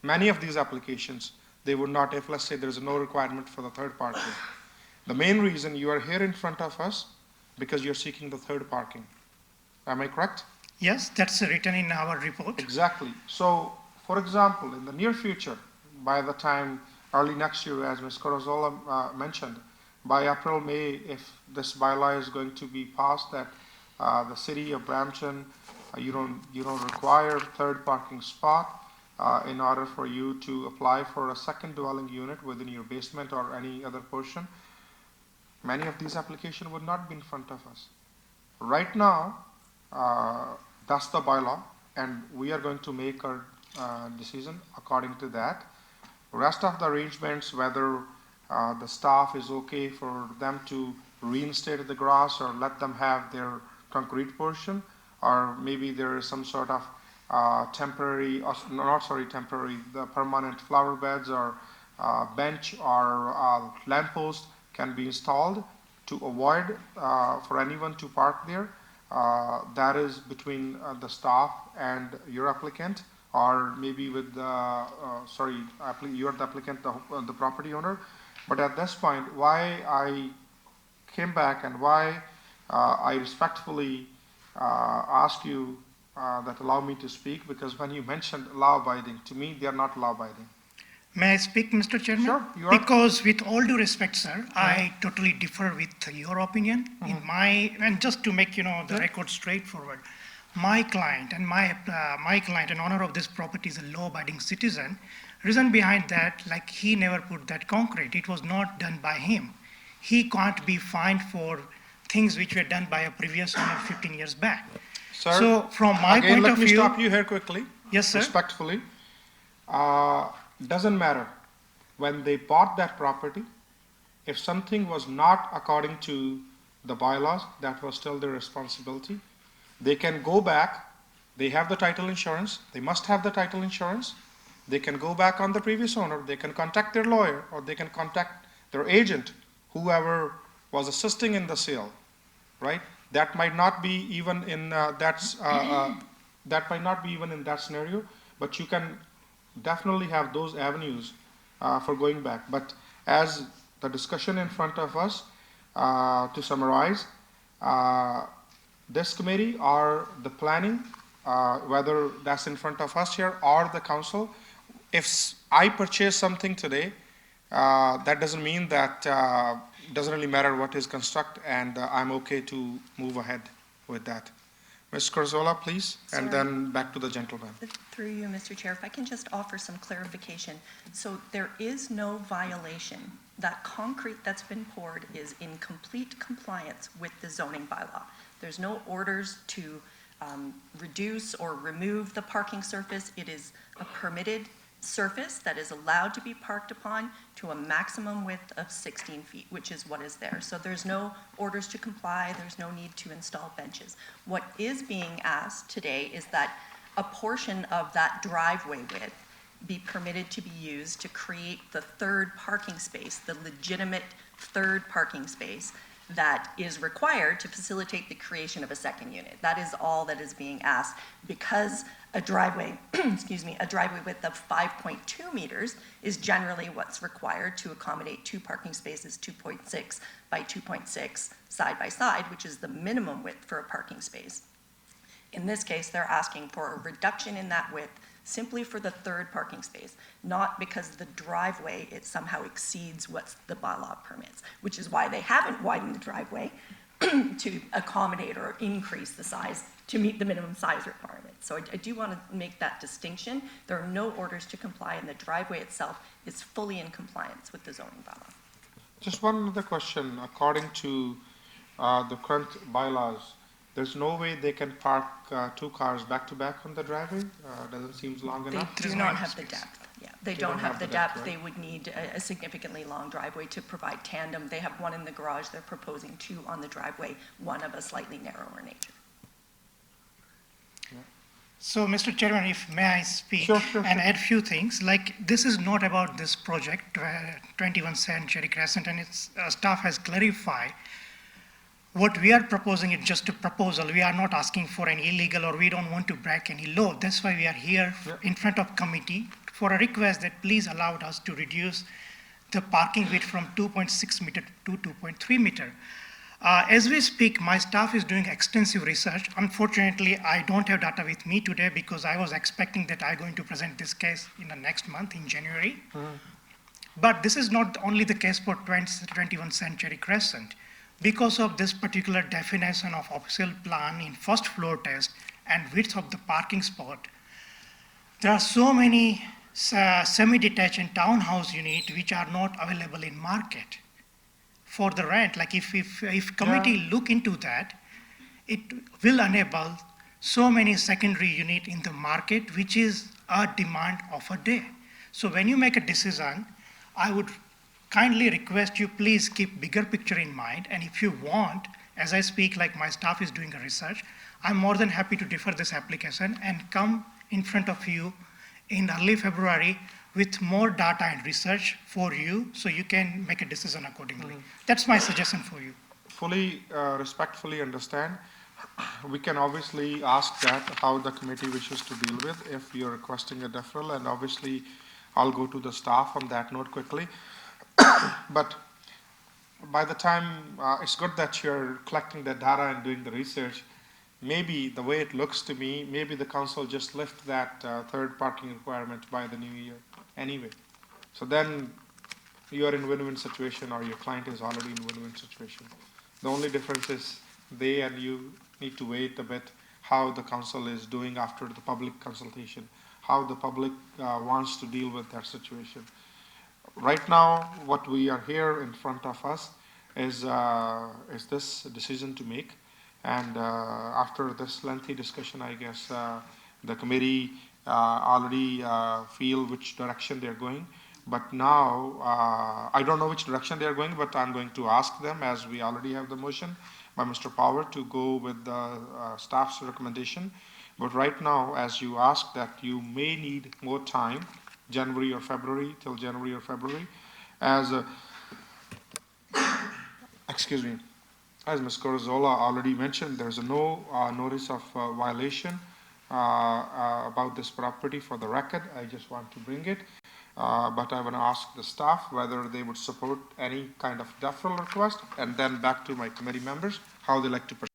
Many of these applications, they would not, if let's say there's no requirement for the third parking. The main reason you are here in front of us because you're seeking the third parking. Am I correct? Yes, that's written in our report. Exactly. So, for example, in the near future, by the time early next year, as Ms. Corozola mentioned, by April, May, if this bylaw is going to be passed, that the city of Brampton, you don't require third parking spot in order for you to apply for a second dwelling unit within your basement or any other portion. Many of these applications would not be in front of us. Right now, that's the bylaw, and we are going to make our decision according to that. Rest of the arrangements, whether the staff is okay for them to reinstate the grass or let them have their concrete portion, or maybe there is some sort of the permanent flower beds or bench or lamppost can be installed to avoid for anyone to park there. That is between the staff and your applicant, or maybe with the, you're the applicant, the property owner. But at this point, why I came back and why I respectfully ask you that allow me to speak, because when you mentioned law-abiding, to me, they are not law-abiding. May I speak, Mr. Chairman? Sure, you are. Because with all due respect, sir, I totally differ with your opinion. And just to make, the record straightforward, my client and an owner of this property is a law-abiding citizen. Reason behind that, like he never put that concrete. It was not done by him. He can't be fined for things which were done by a previous owner 15 years back. Sir, so from my again, point of view. let me stop you here quickly. Yes, sir. Respectfully. Doesn't matter. When they bought that property, if something was not according to the bylaws, that was still their responsibility. They can go back They have the title insurance, they must have the title insurance. They can go back on the previous owner, they can contact their lawyer, or they can contact their agent, whoever was assisting in the sale, right? That might not be even in that might not be even in that scenario, but you can definitely have those avenues for going back. But as the discussion in front of us, to summarize, this committee or the planning, whether that's in front of us here or the council, if I purchase something today, that doesn't mean that doesn't really matter what is construct, and I'm okay to move ahead with that. Ms. Corzola, please, and then back to the gentleman. Through you, Mr. Chair, if I can just offer some clarification. So there is no violation. That concrete that's been poured is in complete compliance with the zoning bylaw. There's no orders to reduce or remove the parking surface. It is a permitted surface that is allowed to be parked upon to a maximum width of 16 feet, which is what is there. So there's no orders to comply, there's no need to install benches. What is being asked today is that a portion of that driveway width be permitted to be used to create the third parking space, the legitimate third parking space that is required to facilitate the creation of a second unit. That is all that is being asked, because a driveway, a driveway width of 5.2 meters is generally what's required to accommodate two parking spaces, 2.6 by 2.6 side by side, which is the minimum width for a parking space. In this case, they're asking for a reduction in that width simply for the third parking space, not because the driveway, it somehow exceeds what the bylaw permits, which is why they haven't widened the driveway to accommodate or increase the size to meet the minimum size requirement. So I do want to make that distinction. There are no orders to comply, and the driveway itself is fully in compliance with the zoning bylaw. Just one other question. According to the current bylaws, there's no way they can park two cars back to back on the driveway? Doesn't seem long enough? They do not have the depth. Yeah, they don't have the depth. Right? They would need a significantly long driveway to provide tandem. They have one in the garage. They're proposing two on the driveway, one of a slightly narrower nature. So, Mr. Chairman, if may I speak Sure. and add few things, like this is not about this project, 21 Century Crescent, and its staff has clarified. What we are proposing is just a proposal. We are not asking for an illegal, or we don't want to break any law. That's why we are here in front of committee for a request that please allow us to reduce the parking width from 2.6 meter to 2.3 meter. As we speak, my staff is doing extensive research. Unfortunately, I don't have data with me today because I was expecting that I'm going to present this case in the next month, in January. But this is not only the case for 21 Century Crescent. Because of this particular definition of official plan in first floor test and width of the parking spot, there are so many semi-detached and townhouse units which are not available in market for the rent. Like if committee look into that, it will enable so many secondary unit in the market, which is a demand of a day. So when you make a decision, I would kindly request you please keep bigger picture in mind, and if you want, as I speak, like my staff is doing a research, I'm more than happy to defer this application and come in front of you in early February with more data and research for you, so you can make a decision accordingly. That's my suggestion for you. Fully, respectfully understand. We can obviously ask that how the committee wishes to deal with if you're requesting a deferral, and obviously I'll go to the staff on that note quickly. But by the time, it's good that you're collecting the data and doing the research. Maybe the way it looks to me, maybe the council just lift that third parking requirement by the new year anyway. So then you are in win-win situation, or your client is already in win-win situation. The only difference is they and you need to wait a bit how the council is doing after the public consultation, how the public wants to deal with that situation. Right now, what we are here in front of us is this decision to make. And after this lengthy discussion, I guess the committee already feel which direction they're going. But now, I don't know which direction they're going, but I'm going to ask them, as we already have the motion by Mr. Power, to go with the staff's recommendation. But right now, as you asked, that you may need more time, January or February, till January or February, as excuse me, as Ms. Corzola already mentioned, there's no notice of violation about this property for the record. I just want to bring it. But I want to ask the staff whether they would support any kind of deferral request, and then back to my committee members, how they like to proceed.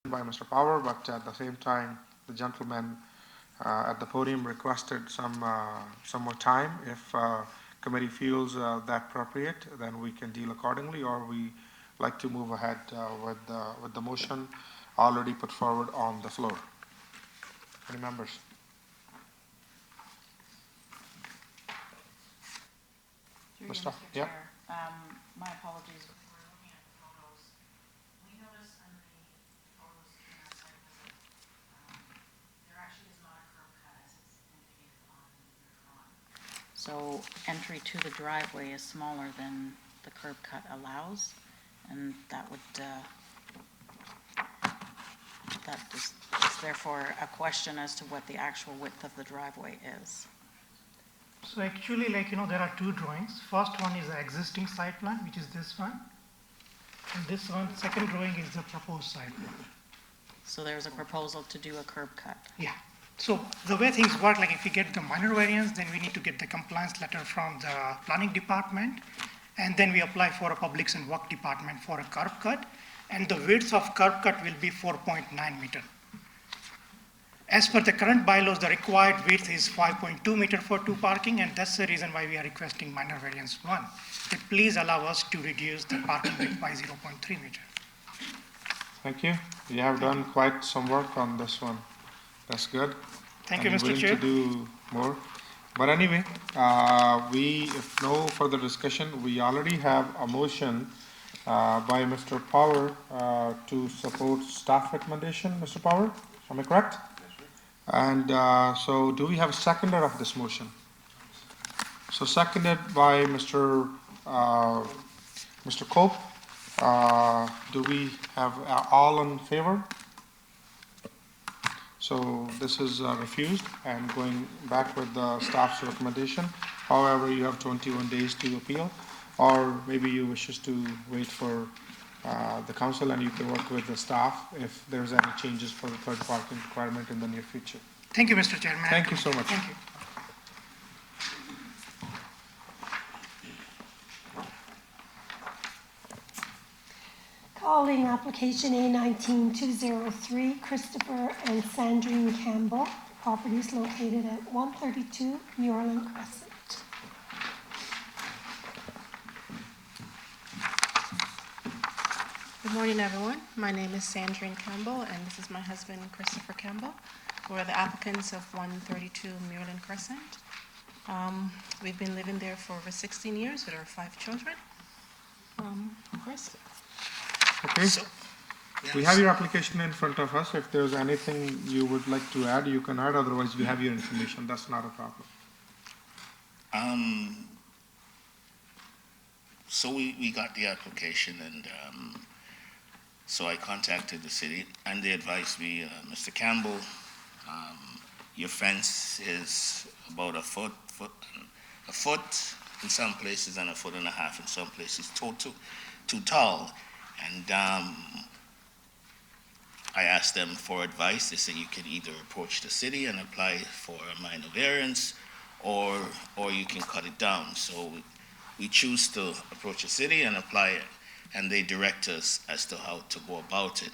By Mr. Power, but at the same time, the gentleman at the podium requested some more time. If committee feels that appropriate, then we can deal accordingly, or we like to move ahead with the motion already put forward on the floor. Any members? Through you, Mr. Mr. Yeah. Chair. My apologies. We're looking at the photos. We noticed on the photos in our site visit, there actually is not a curb cut as it's indicated on your drawing. So entry to the driveway is smaller than the curb cut allows, and that would, that is therefore a question as to what the actual width of the driveway is. So actually, there are two drawings. First one is the existing site plan, which is this one. And this one, second drawing is the proposed site plan. So there's a proposal to do a curb cut. Yeah. So the way things work, if you get the minor variance, then we need to get the compliance letter from the planning department. And then we apply for a public and work department for a curb cut. And the width of curb cut will be 4.9 meter. As per the current bylaws, the required width is 5.2 meter for two parking, and that's the reason why we are requesting minor variance 1. That please allow us to reduce the parking width by 0.3 meter. Thank you. You have done quite some work on this one. That's good. Thank you, And Mr. willing Chair. to do more. But anyway, if no further discussion, we already have a motion by Mr. Power to support staff recommendation. Mr. Power, am I correct? And so do we have a seconder of this motion? So seconded by Mr. Cope. Do we have all in favor? So this is refused and going back with the staff's recommendation. However, you have 21 days to appeal, or maybe you wishes to wait for the council, and you can work with the staff if there's any changes for the third parking requirement in the near future. Thank you, Mr. Chairman. Thank you so much. Thank you. Calling application A19-203, Christopher and Sandrine Campbell. Property is located at 132 Muirland Crescent. Good morning, everyone. My name is Sandrine Campbell, and this is my husband, Christopher Campbell. We're the applicants of 132 Muirland Crescent. We've been living there for over 16 years with our 5 children. Chris? Okay. We have your application in front of us. If there's anything you would like to add, you can add. Otherwise, we have your information. That's not a problem. So we got the application, and so I contacted the city, and they advised me, Mr. Campbell, your fence is about a foot in some places, and 1.5 feet in some places, too tall. And I asked them for advice. They said you could either approach the city and apply for a minor variance, or you can cut it down. So we choose to approach the city and apply it, and they direct us as to how to go about it.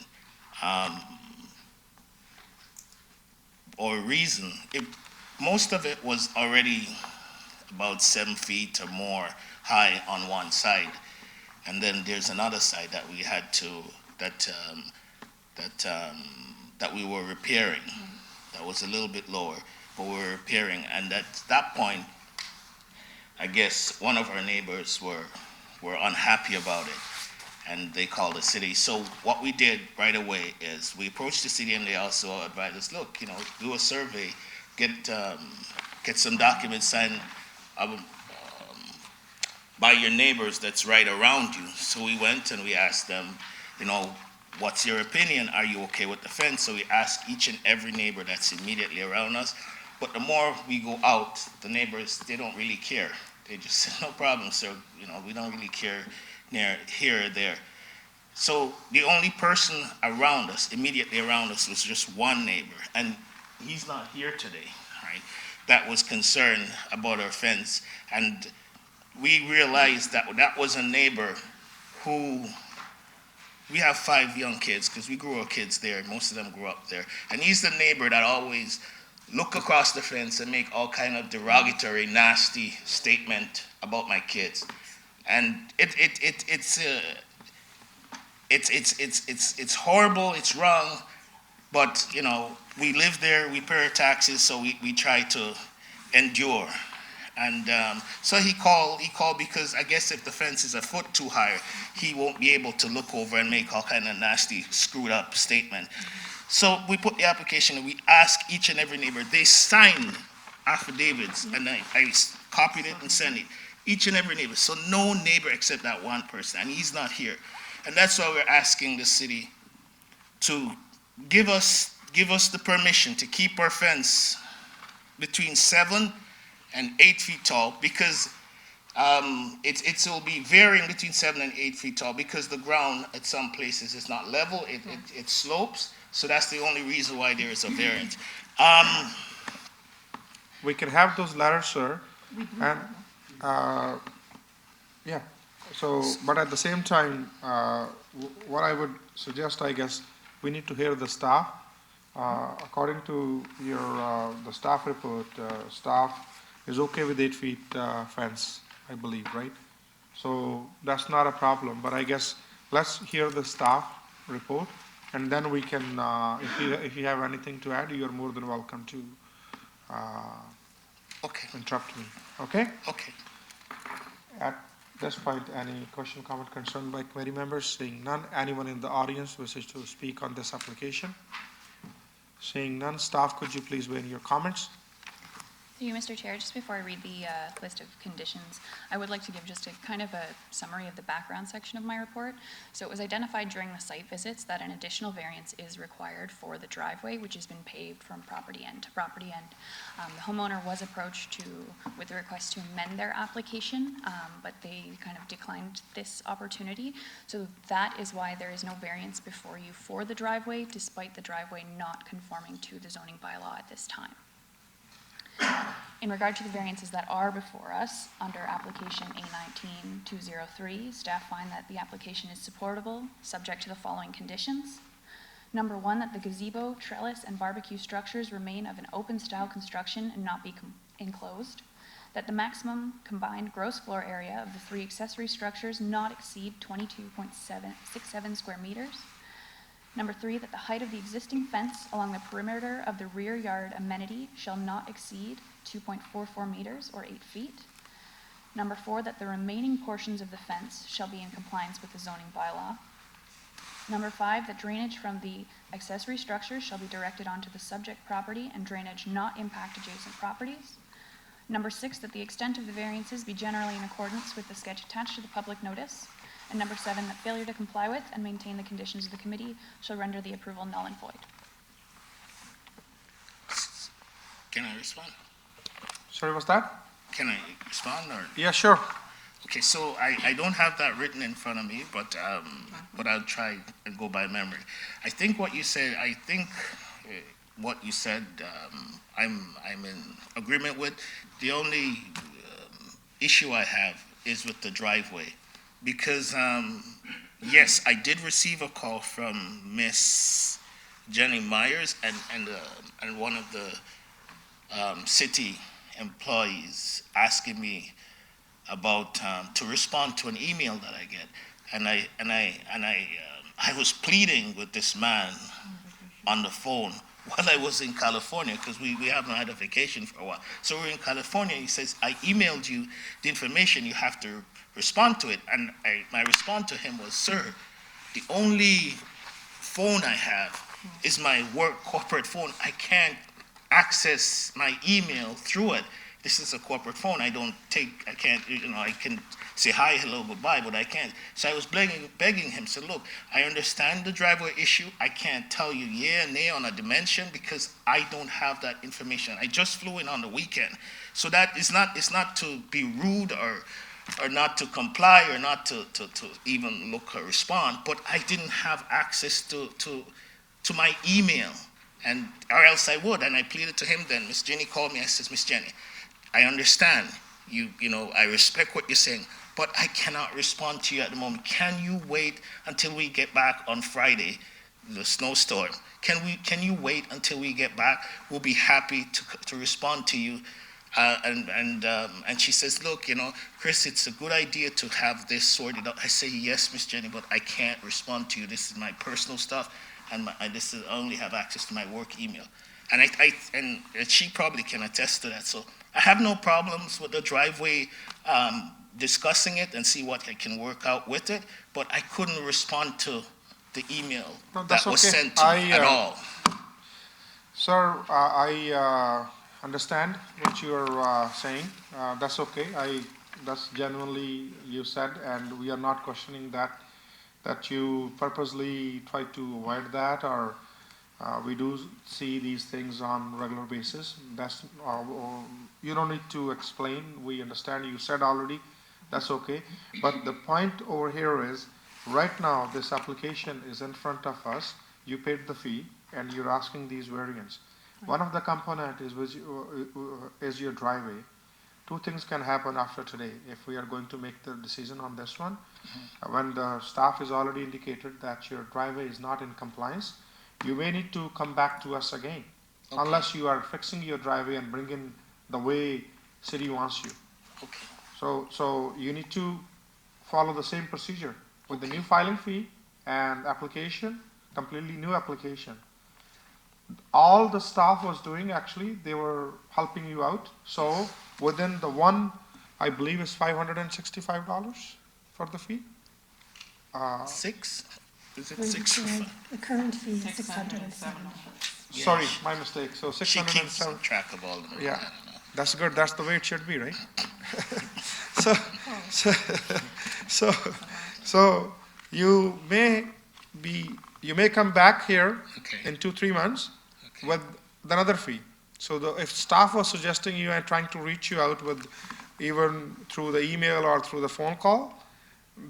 Most of it was already about 7 feet or more high on one side. And then there's another side that we had to, that we were repairing. That was a little bit lower, but we were repairing. And at that point, I guess one of our neighbors were unhappy about it, and they called the city. So what we did right away is we approached the city, and they also advised us, look, do a survey, get some documents signed by your neighbors that's right around you. So we went and we asked them, what's your opinion? Are you okay with the fence? So we asked each and every neighbor that's immediately around us. But the more we go out, the neighbors, they don't really care. They just say, no problem, sir. We don't really care near here or there. So the only person around us, immediately around us, was just one neighbor. And he's not here today, right? That was concerned about our fence. And we realized that was a neighbor who, we have 5 young kids, because we grew our kids there, most of them grew up there. And he's the neighbor that always look across the fence and make all kind of derogatory, nasty statement about my kids. And it's horrible, it's wrong, but we live there, we pay our taxes, so we try to endure. And so he called because I guess if the fence is a foot too high, he won't be able to look over and make all kind of nasty, screwed up statement. So we put the application and we asked each and every neighbor. They signed affidavits, and I copied it and sent it. Each and every neighbor. So no neighbor except that one person, and he's not here. And that's why we're asking the city to give us the permission to keep our fence between 7 and 8 feet tall, because it will be varying between 7 and 8 feet tall, because the ground at some places is not level, it slopes, so that's the only reason why there is a variance. We can have those letters, sir, and, yeah, so, but at the same time, what I would suggest, I guess, we need to hear the staff. According to the staff report, staff is okay with 8 feet fence, I believe, right? So that's not a problem, but I guess let's hear the staff report, and then we can, if you have anything to add, you're more than welcome to interrupt me, okay? Okay. At this point, any question, comment, concern by committee members? Seeing none, anyone in the audience wishes to speak on this application? Seeing none, staff, could you please weigh in your comments? Through you, Mr. Chair, just before I read the list of conditions, I would like to give just a kind of a summary of the background section of my report. So it was identified during the site visits that an additional variance is required for the driveway, which has been paved from property end to property end. The homeowner was approached with a request to amend their application, but they kind of declined this opportunity. So that is why there is no variance before you for the driveway, despite the driveway not conforming to the zoning bylaw at this time. In regard to the variances that are before us, under application A19-203, staff find that the application is supportable, subject to the following conditions. Number 1, that the gazebo, trellis, and barbecue structures remain of an open-style construction and not be enclosed. That the maximum combined gross floor area of the 3 accessory structures not exceed 22.67 square meters. Number 3, that the height of the existing fence along the perimeter of the rear yard amenity shall not exceed 2.44 meters or 8 feet. Number 4, that the remaining portions of the fence shall be in compliance with the zoning bylaw. Number 5, that drainage from the accessory structures shall be directed onto the subject property and drainage not impact adjacent properties. Number 6, that the extent of the variances be generally in accordance with the sketch attached to the public notice. And number 7, that failure to comply with and maintain the conditions of the committee shall render the approval null and void. Can I respond? Sorry, what's that? Can I respond or? Yeah, sure. Okay, so I don't have that written in front of me, but I'll try and go by memory. I think what you said, I'm in agreement with. The only issue I have is with the driveway. Because, yes, I did receive a call from Miss Jenny Myers and one of the city employees asking me about to respond to an email that I get, and I was pleading with this man on the phone while I was in California, because we haven't had a vacation for a while. So we're in California. He says, I emailed you the information. You have to respond to it. And my response to him was, sir, the only phone I have is my work corporate phone. I can't access my email through it. This is a corporate phone. I can't, I can say hi, hello, goodbye, but I can't. So I was begging him, said, look, I understand the driveway issue. I can't tell you yeah and nay on a dimension because I don't have that information. I just flew in on the weekend. So that it's not to be rude or not to comply or not to even look or respond, but I didn't have access to my email, or else I would. And I pleaded to him then. Miss Jenny called me. I says, Miss Jenny, I understand. I respect what you're saying, but I cannot respond to you at the moment. Can you wait until we get back on Friday, the snowstorm? Can you wait until we get back? We'll be happy to respond to you. And she says, look, Chris, it's a good idea to have this sorted out. I say, yes, Miss Jenny, but I can't respond to you. This is my personal stuff, and I only have access to my work email. And and she probably can attest to that. So I have no problems with the driveway, discussing it and see what I can work out with it, but I couldn't respond to the email that was sent to me at all. Sir, I understand what you are saying. That's okay. That's genuinely you said, and we are not questioning that you purposely try to avoid that, or we do see these things on regular basis. That's you don't need to explain. We understand. You said already. That's okay. But the point over here is, right now this application is in front of us. You paid the fee, and you're asking these variants. One of the component is your driveway. Two things can happen after today if we are going to make the decision on this one. When the staff is already indicated that your driveway is not in compliance, you may need to come back to us again, unless you are fixing your driveway and bringing the way city wants you. Okay. So you need to follow the same procedure with the new filing fee and application, completely new application. All the staff was doing, actually, they were helping you out. So within the one, I believe is $565 for the fee. Six? Is it The six? the current fee is $607. Sorry, my mistake. So She keeps 607. track of all of them. Yeah, that's good. That's the way it should be, right? So you may come back here in 2-3 months with another fee. So if staff was suggesting you and trying to reach you out with even through the email or through the phone call,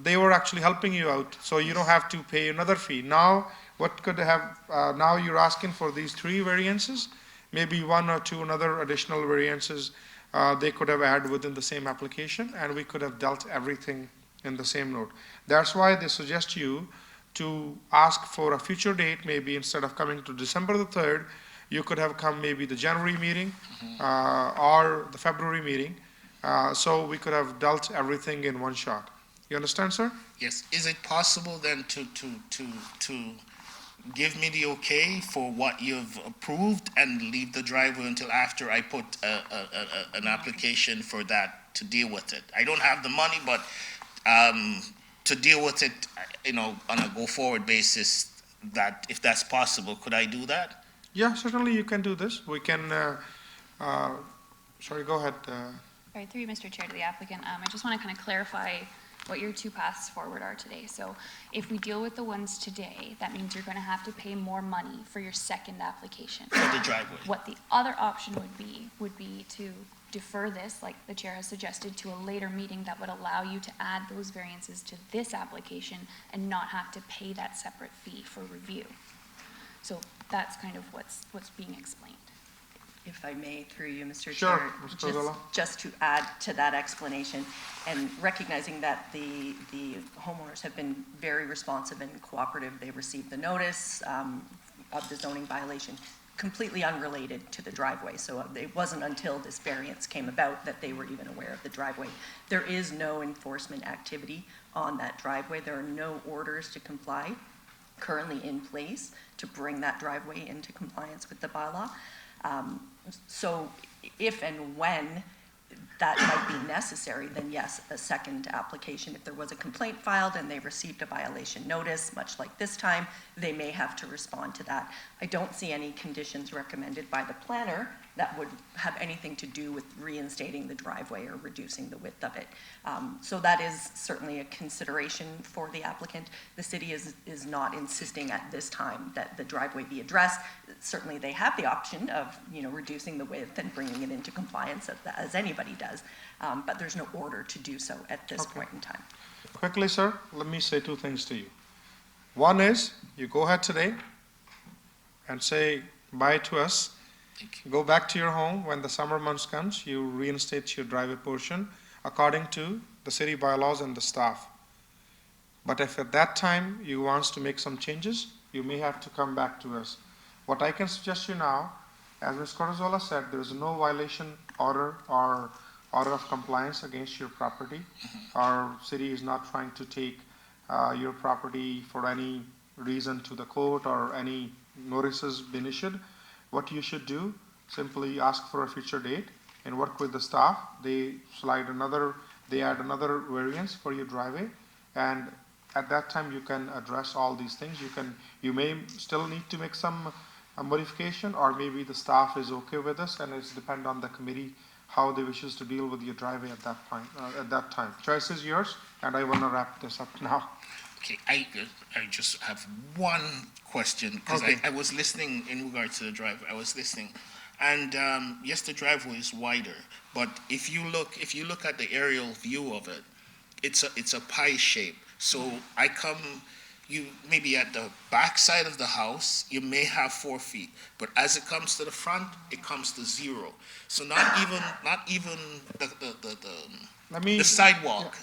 they were actually helping you out. So you don't have to pay another fee. Now, what could have, now you're asking for these 3 variances, maybe 1 or 2 another additional variances they could have added within the same application, and we could have dealt everything in the same note. That's why they suggest you to ask for a future date. Maybe instead of coming to December the 3rd, you could have come maybe the January meeting or the February meeting, so we could have dealt everything in one shot. You understand, sir? Yes. Is it possible then to give me the okay for what you've approved and leave the driveway until after I put an application for that to deal with it? I don't have the money, but to deal with it, on a go-forward basis, that if that's possible, could I do that? Yeah, certainly you can do this. We can, sorry, go ahead. Right, through you, Mr. Chair, to the applicant, I just want to kind of clarify what your 2 paths forward are today. So if we deal with the ones today, that means you're going to have to pay more money for your second application. For the driveway. What the other option would be to defer this, like the chair has suggested, to a later meeting that would allow you to add those variances to this application and not have to pay that separate fee for review. So that's kind of what's being explained. If I may, through you, Mr. Sure, Chair, Ms. Cozzola. just to add to that explanation, and recognizing that the homeowners have been very responsive and cooperative. They received the notice of the zoning violation, completely unrelated to the driveway. So it wasn't until this variance came about that they were even aware of the driveway. There is no enforcement activity on that driveway. There are no orders to comply. currently in place to bring that driveway into compliance with the bylaw. So if and when that might be necessary, then yes, a second application. If there was a complaint filed and they received a violation notice, much like this time, they may have to respond to that. I don't see any conditions recommended by the planner that would have anything to do with reinstating the driveway or reducing the width of it. So that is certainly a consideration for the applicant. The city is not insisting at this time that the driveway be addressed. Certainly they have the option of, reducing the width and bringing it into compliance as anybody does, but there's no order to do so at this point in time. Quickly, sir, let me say two things to you. One is, you go ahead today and say bye to us. Go back to your home. When the summer months comes, you reinstate your driveway portion according to the city bylaws and the staff. But if at that time you want to make some changes, you may have to come back to us. What I can suggest you now, as Ms. Corzola said, there is no violation order or order of compliance against your property. Our city is not trying to take your property for any reason to the court or any notices been issued. What you should do, simply ask for a future date and work with the staff. They add another variance for your driveway, and at that time you can address all these things. You may still need to make some modification, or maybe the staff is okay with this, and it's depend on the committee how they wishes to deal with your driveway at that point. At that time, choice is yours, and I want to wrap this up now. Okay, I just have one question, because I was listening in regards to the driveway. I was listening, and yes, the driveway is wider, but if you look at the aerial view of it, it's a pie shape. So you maybe at the back side of the house, you may have 4 feet, but as it comes to the front, it comes to 0. So not even the sidewalk.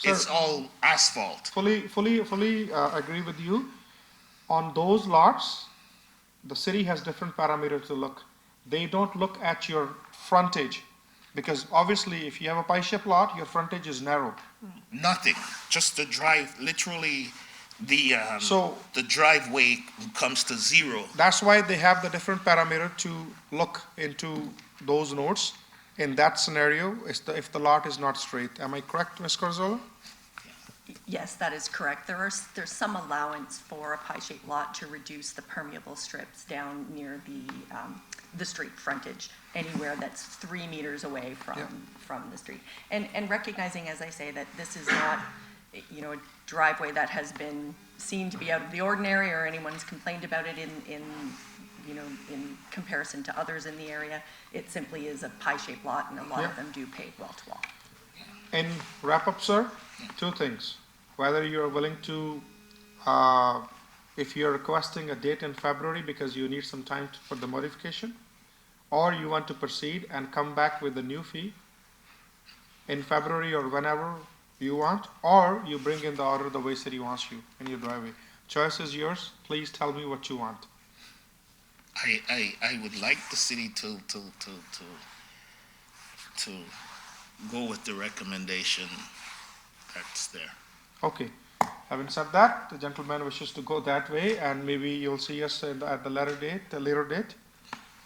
Yeah. It's all asphalt. Fully agree with you. On those lots, the city has different parameters to look. They don't look at your frontage, because obviously if you have a pie-shaped lot, your frontage is narrow. Nothing, just the drive, literally the driveway comes to 0. That's why they have the different parameter to look into those notes. In that scenario, if the lot is not straight. Am I correct, Ms. Corzola? Yes, that is correct. There's some allowance for a pie-shaped lot to reduce the permeable strips down near the street frontage, anywhere that's 3 meters away from the street. And recognizing, as I say, that this is not, a driveway that has been seen to be out of the ordinary, or anyone's complained about it in comparison to others in the area. It simply is a pie-shaped lot, and a lot of them do pave wall-to-wall. In wrap up, sir, 2 things. Whether you're willing to, if you're requesting a date in February because you need some time for the modification, or you want to proceed and come back with a new fee in February or whenever you want, or you bring in the order the way city wants you in your driveway. Choice is yours. Please tell me what you want. I would like the city to go with the recommendation that's there. Okay. Having said that, the gentleman wishes to go that way, and maybe you'll see us at the later date.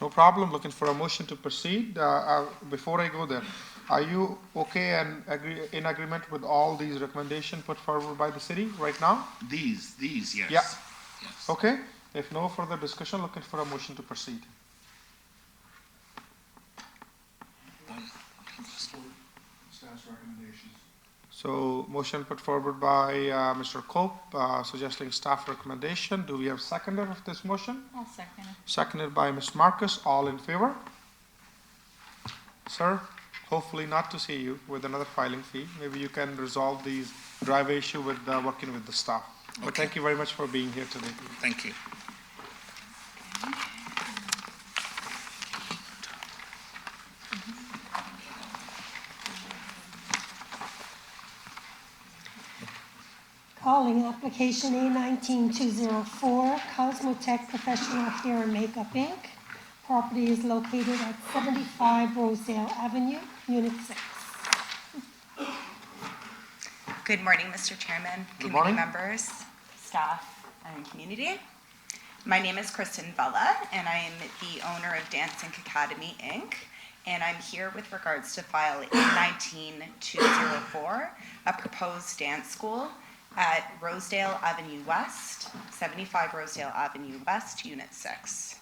No problem. Looking for a motion to proceed. Before I go there, are you okay and in agreement with all these recommendations put forward by the city right now? These, yes. Yeah. Yes. Okay. If no further discussion, looking for a motion to proceed. Staff's recommendations. So motion put forward by Mr. Cope, suggesting staff recommendation. Do we have seconder of this motion? I'll second it. Seconded by Ms. Marcus. All in favor? Sir, hopefully not to see you with another filing fee. Maybe you can resolve these driveway issue with working with the staff. But thank you very much for being here today. Thank you. Calling application A19204, Cosmotech Professional Hair and Makeup Inc. Property is located at 75 Rosedale Avenue, Unit 6. Good morning, Mr. Chairman, Good committee morning. members, staff, and community. My name is Kristen Vella, and I am the owner of Dancing Academy, Inc., and I'm here with regards to file A19-204, a proposed dance school at Rosedale Avenue West, 75 Rosedale Avenue West, Unit 6.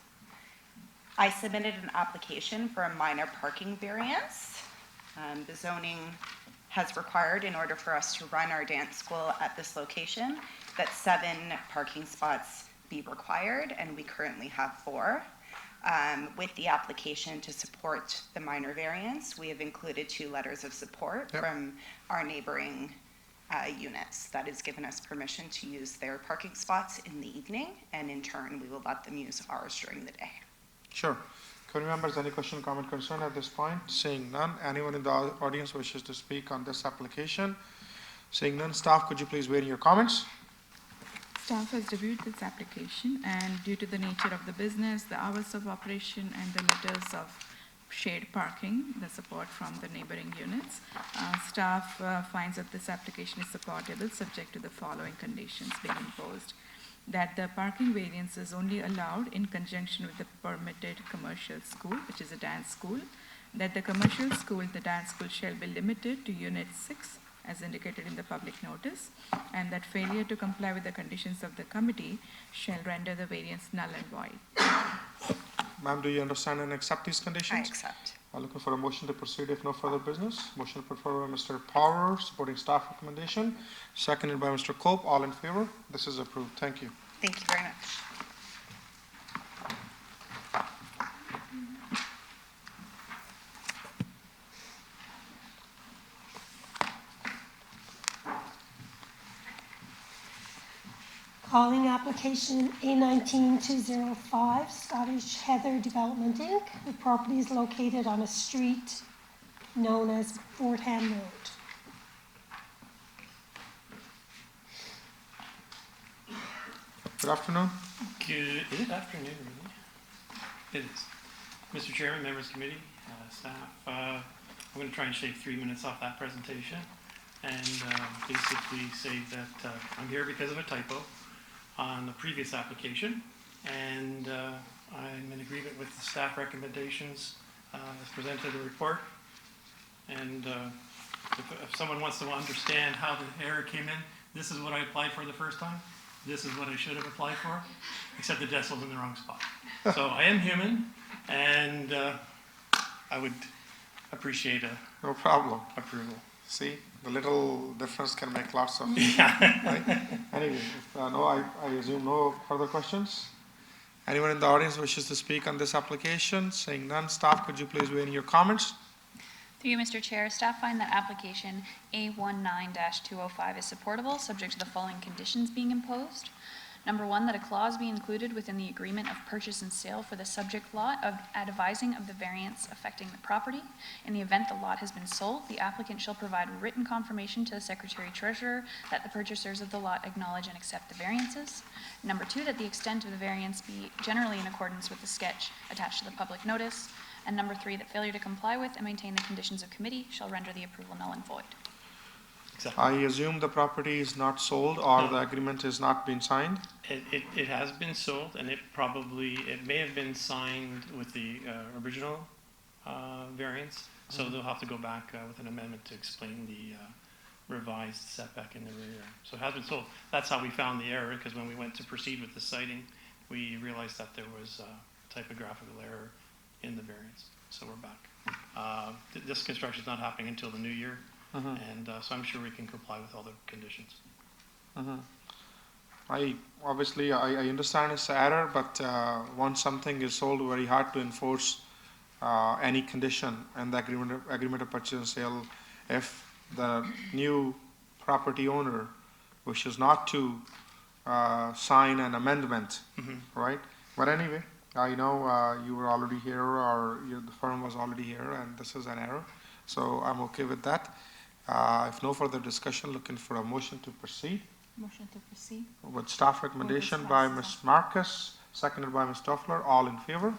I submitted an application for a minor parking variance. The zoning has required, in order for us to run our dance school at this location, that 7 parking spots be required, and we currently have 4. With the application to support the minor variance, we have included 2 letters of support from our neighboring units. That has given us permission to use their parking spots in the evening, and in turn, we will let them use ours during the day. Sure. Committee members, any question, comment, concern at this point? Seeing none, anyone in the audience wishes to speak on this application? Seeing none, staff, could you please weigh in your comments? Staff has reviewed this application, and due to the nature of the business, the hours of operation, and the letters of shared parking, the support from the neighboring units, staff finds that this application is supportable, subject to the following conditions being imposed: that the parking variance is only allowed in conjunction with the permitted commercial school, which is a dance school; that the commercial school, the dance school, shall be limited to Unit 6, as indicated in the public notice, and that failure to comply with the conditions of the committee shall render the variance null and void. Ma'am, do you understand and accept these conditions? I accept. I'm looking for a motion to proceed if no further business. Motion put forward by Mr. Power, supporting staff recommendation, seconded by Mr. Cope. All in favor? This is approved. Thank you. Thank you very much. Calling application A19-205, Scottish Heather Development, Inc. The property is located on a street known as Fordham Road. Good afternoon. Good, is it afternoon, really? It is. Mr. Chairman, members of the committee, staff, I'm going to try and shave 3 minutes off that presentation and basically say that I'm here because of a typo on the previous application, and I'm in agreement with the staff recommendations as presented in the report. And if someone wants to understand how the error came in, this is what I applied for the first time. This is what I should have applied for, except the decibel's in the wrong spot. So I am human, and I would appreciate no problem approval. See, the little difference can make lots of. Yeah. Right? Anyway, I assume no further questions. Anyone in the audience wishes to speak on this application? Saying none, staff, could you please weigh in your comments? Through you, Mr. Chair, staff find that application A19-205 is supportable, subject to the following conditions being imposed. Number 1, that a clause be included within the agreement of purchase and sale for the subject lot advising of the variance affecting the property. In the event the lot has been sold, the applicant shall provide written confirmation to the Secretary Treasurer that the purchasers of the lot acknowledge and accept the variances. Number 2, that the extent of the variance be generally in accordance with the sketch attached to the public notice. And number 3, that failure to comply with and maintain the conditions of committee shall render the approval null and void. Exactly. I assume the property is not sold or the agreement has not been signed? It has been sold, and it may have been signed with the original variance, so they'll have to go back with an amendment to explain the revised setback in the rear. So it has been sold. That's how we found the error, because when we went to proceed with the siting, we realized that there was a typographical error in the variance. So we're back. This construction is not happening until the new year, and so I'm sure we can comply with all the conditions. I understand it's an error, but once something is sold, very hard to enforce any condition in the agreement of purchase and sale if the new property owner wishes not to sign an amendment, right? But anyway, I know you were already here, or the firm was already here, and this is an error, so I'm okay with that. If no further discussion, looking for a motion to proceed. Motion to proceed. With staff recommendation by Ms. Marcus, seconded by Ms. Toffler. All in favor?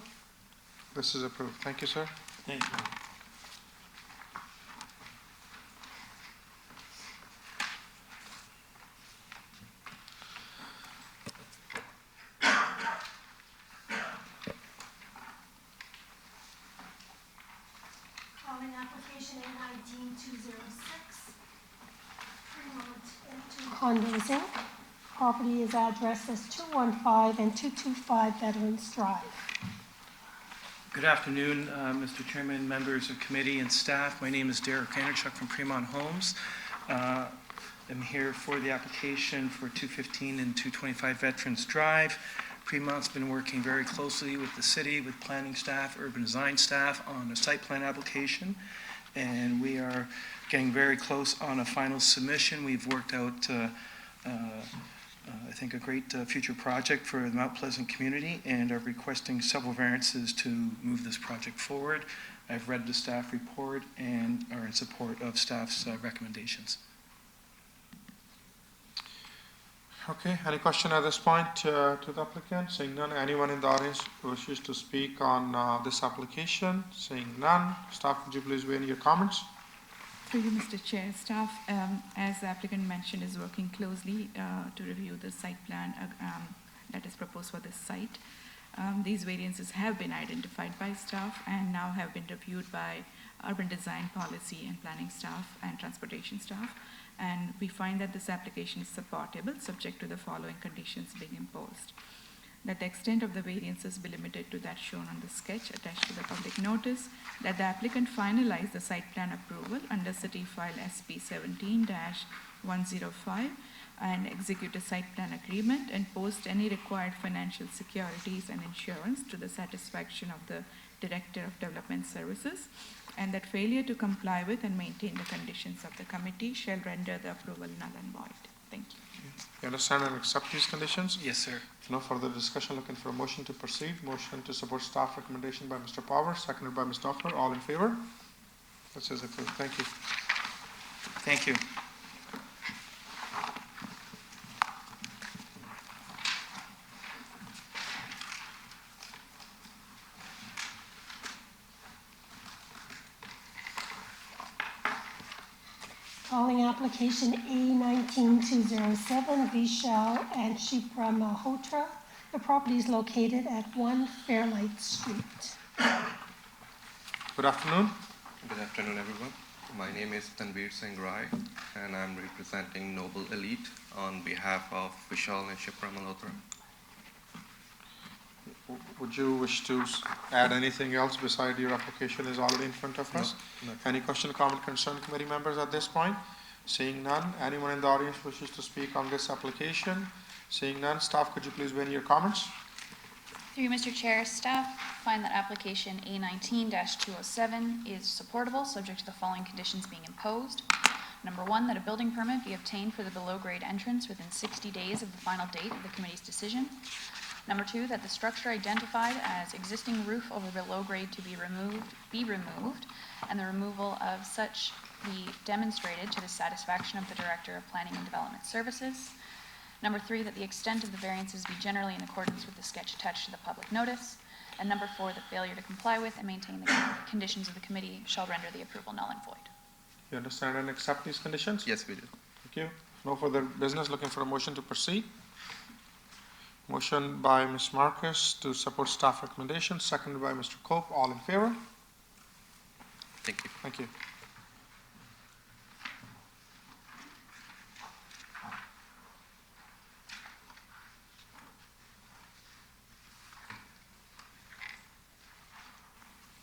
This is approved. Thank you, sir. Thank you. Calling application A19-206, Fremont Condos Inc. Property is addressed as 215 and 225 Veterans Drive. Good afternoon, Mr. Chairman, members of committee and staff. My name is Derek Vanderchuck from Fremont Homes. I'm here for the application for 215 and 225 Veterans Drive. Fremont's been working very closely with the city, with planning staff, urban design staff on a site plan application, and we are getting very close on a final submission. We've worked out, I think, a great future project for the Mount Pleasant community and are requesting several variances to move this project forward. I've read the staff report and are in support of staff's recommendations. Okay, any question at this point to the applicant? Seeing none, anyone in the audience who wishes to speak on this application? Seeing none, staff, would you please weigh in your comments? Through you, Mr. Chair, staff, as the applicant mentioned, is working closely to review the site plan that is proposed for this site. These variances have been identified by staff and now have been reviewed by urban design, policy and planning staff and transportation staff. And we find that this application is supportable, subject to the following conditions being imposed. That the extent of the variances be limited to that shown on the sketch attached to the public notice, that the applicant finalize the site plan approval under city file SP 17-105 and execute a site plan agreement and post any required financial securities and insurance to the satisfaction of the Director of Development Services, and that failure to comply with and maintain the conditions of the committee shall render the approval null and void. Thank you. You understand and accept these conditions? Yes, sir. No further discussion. Looking for a motion to proceed. Motion to support staff recommendation by Mr. Power, seconded by Ms. Dockler. All in favor? That says approved. Thank you. Thank you. Calling application A19-207, Vishal and Shipra Malhotra. The property is located at 1 Fairlight Street. Good afternoon. Good afternoon, everyone. My name is Tanveer Singh Rai, and I'm representing Noble Elite on behalf of Vishal and Shipra Malhotra. Would you wish to add anything else beside your application is already in front of us? No. Any question, comment, concern, committee members at this point? Seeing none, anyone in the audience wishes to speak on this application? Seeing none, staff, could you please weigh in your comments? Through you, Mr. Chair, staff find that application A19-207 is supportable, subject to the following conditions being imposed. Number one, that a building permit be obtained for the below-grade entrance within 60 days of the final date of the committee's decision. Number two, that the structure identified as existing roof over below grade to be removed, and the removal of such be demonstrated to the satisfaction of the Director of Planning and Development Services. Number three, that the extent of the variances be generally in accordance with the sketch attached to the public notice. And number four, that failure to comply with and maintain the conditions of the committee shall render the approval null and void. You understand and accept these conditions? Yes, we do. Thank you. No further business. Looking for a motion to proceed. Motion by Ms. Marcus to support staff recommendation, seconded by Mr. Cope. All in favor? Thank you. Thank you.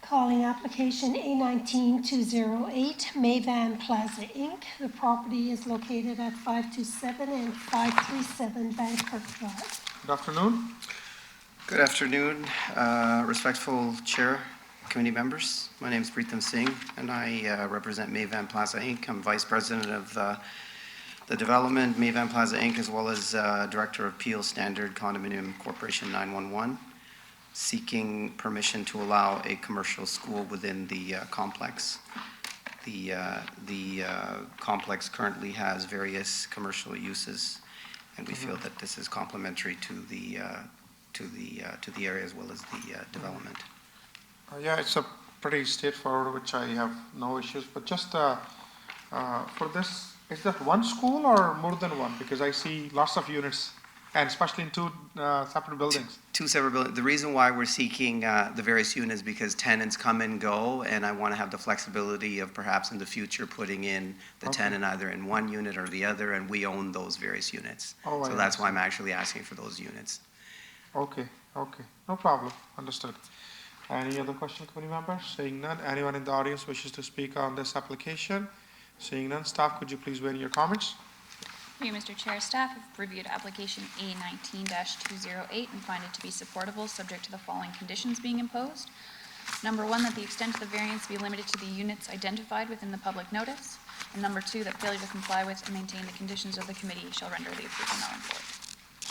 Calling application A19-208, Mayvan Plaza Inc. The property is located at 527 and 537 Bankirk Drive. Good afternoon. Good afternoon, respectful Chair, committee members. My name is Preetham Singh, and I represent Mayvan Plaza Inc. I'm Vice President of the development, Mayvan Plaza Inc., as well as Director of Peel Standard Condominium Corporation 911, seeking permission to allow a commercial school within the complex. The complex currently has various commercial uses, and we feel that this is complementary to the area as well as the development. Yeah, it's a pretty straightforward, which I have no issues. But just for this, is that one school or more than one? Because I see lots of units And especially in two separate buildings. Two separate buildings. The reason why we're seeking the various units is because tenants come and go, and I want to have the flexibility of perhaps in the future putting in the Okay. tenant either in one unit or the other, and we own those various units. Oh, I So that's why I'm understand. actually asking for those units. Okay, okay, no problem, understood. Any other question, committee members? Seeing none, anyone in the audience wishes to speak on this application? Seeing none, staff, could you please weigh in your comments? Through you, Mr. Chair, staff have reviewed application A19-208 and find it to be supportable, subject to the following conditions being imposed. Number one, that the extent of the variance be limited to the units identified within the public notice. And number two, that failure to comply with and maintain the conditions of the committee shall render the approval null and void.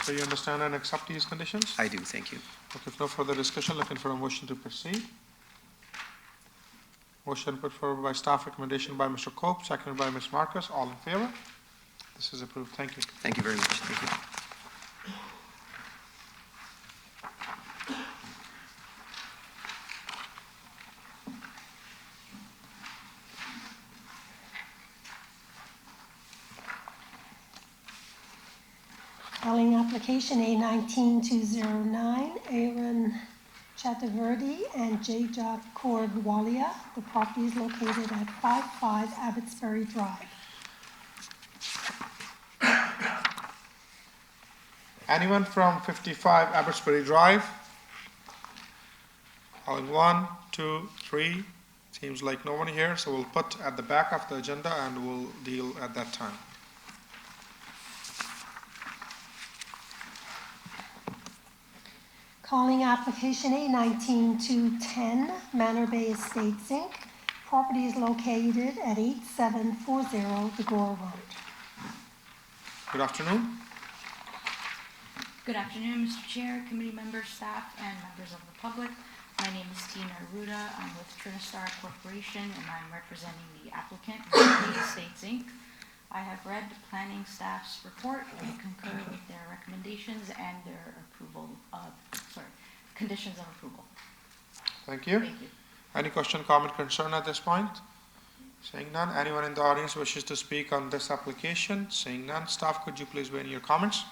So you understand and accept these conditions? I do, thank you. Okay, if no further discussion, looking for a motion to proceed. Motion put forward by staff, recommendation by Mr. Cope, seconded by Ms. Marcus. All in favor? This is approved. Thank you. Thank you very much. Thank you. Calling application A19-209, Aaron Chaturvedi and J. Korwalia. The property is located at 55 Abbotsbury Drive. Anyone from 55 Abbotsbury Drive? Calling 1, 2, 3. Seems like no one here, so we'll put at the back of the agenda and we'll deal at that time. Calling application A19-210, Manor Bay Estates, Inc. Property is located at 8740 The Gore Road. Good afternoon. Good afternoon, Mr. Chair, committee members, staff, and members of the public. My name is Tina Aruda. I'm with Trinistar Corporation, and I'm representing the applicant, Manor Bay Estates, Inc. I have read the planning staff's report. I concur with their recommendations and their conditions of approval. Thank you. Thank you. Any question, comment, concern at this point? Seeing none, anyone in the audience wishes to speak on this application? Seeing none, staff, could you please weigh in your comments?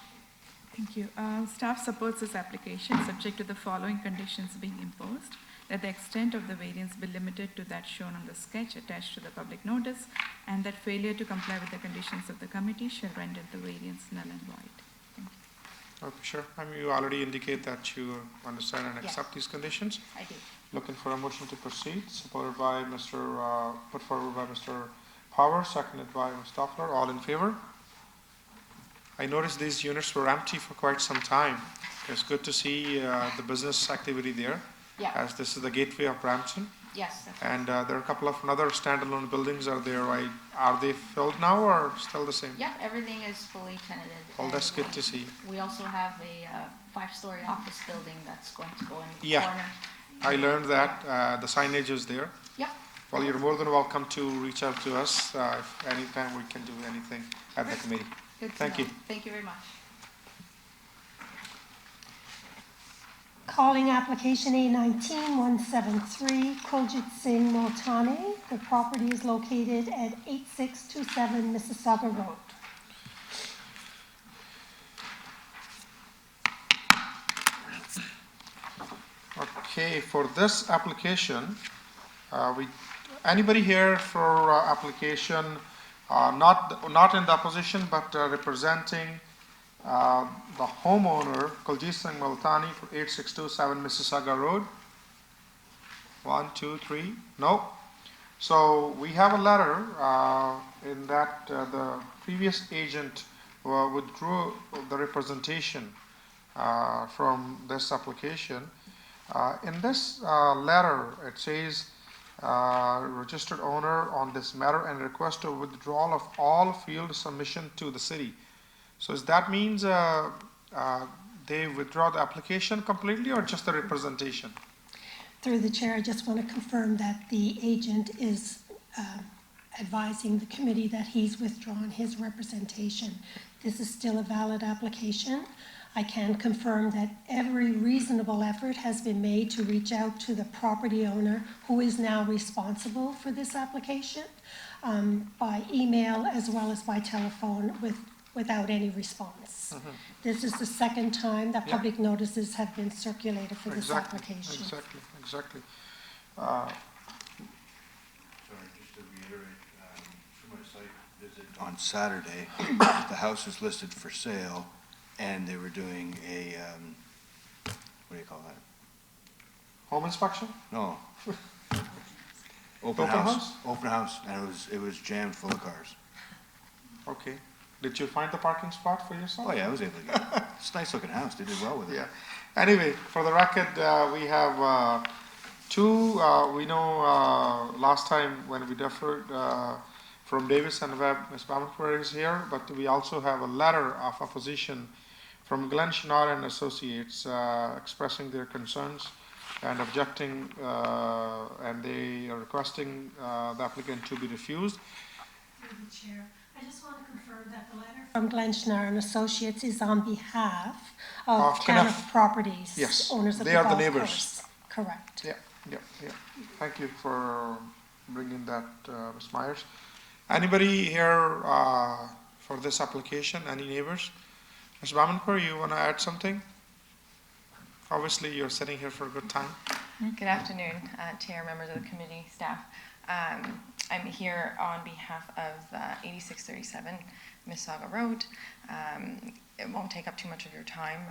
Thank you. Staff supports this application subject to the following conditions being imposed: that the extent of the variance be limited to that shown on the sketch attached to the public notice, and that failure to comply with the conditions of the committee shall render the variance null and void. Thank you. Okay, sure. You already indicate that you understand and Yes. accept these conditions. I do. Looking for a motion to proceed, supported by put forward by Mr. Power, seconded by Ms. Stoffler. All in favor? I noticed these units were empty for quite some time. It's good to see the business activity there, Yeah. as this is the gateway of Brampton. Yes. That's And there are a couple of another standalone buildings are there, right? Are they filled now or still the same? Yeah, everything is fully tenanted. Well, that's and good to see. We also have a 5-story office building that's going to go in the Yeah. corner. I learned that the signage is there. Yeah. Well, you're more than welcome to reach out to us if anytime we can do anything at the committee. Good to Thank know. you. Thank you very much. Calling application A19-173, Kuljit Singh Multani. The property is located at 8627 Mississauga Road. Okay, for this application, anybody here for application, not in the opposition, but representing the homeowner, Kuljit Singh Multani, for 8627 Mississauga Road? 1, 2, 3, no. So we have a letter in that the previous agent withdrew the representation from this application. In this letter, it says, registered owner on this matter and request a withdrawal of all field submission to the city. So does that means they withdraw the application completely or just the representation? Through the chair, I just want to confirm that the agent is advising the committee that he's withdrawn his representation. This is still a valid application. I can confirm that every reasonable effort has been made to reach out to the property owner who is now responsible for this application by email as well as by telephone with without any response. Mhm. This is the second time that Yeah. public notices have been circulated for this Exactly, application. exactly. Sorry, just to reiterate, through my site visit on Saturday, the house was listed for sale, and they were doing a, what do you call that? Home inspection? No. Open house? Open house, and it was jammed full of cars. Okay. Did you find the parking spot for yourself? Oh, yeah, I was able to get it. It's a nice looking house, they did well with it. Yeah. Anyway, for the record, we have two, we know last time when we deferred from Davis and Webb, Ms. Bamapur is here, but we also have a letter of opposition from Glenn Schnar and Associates expressing their concerns and objecting, and they are requesting the applicant to be refused. Through the chair, I just want to confirm that the letter from Glenn Schnar and Associates is on behalf of Caniff Properties. Yes, Owners of they the are the golf neighbors. course. Correct. Yeah. Thank you for bringing that, Ms. Myers. Anybody here for this application? Any neighbors? Ms. Bamanpur, you want to add something? Obviously, you're sitting here for a good time. Good afternoon, Chair, members of the committee, staff. I'm here on behalf of 8637 Mississauga Road. It won't take up too much of your time.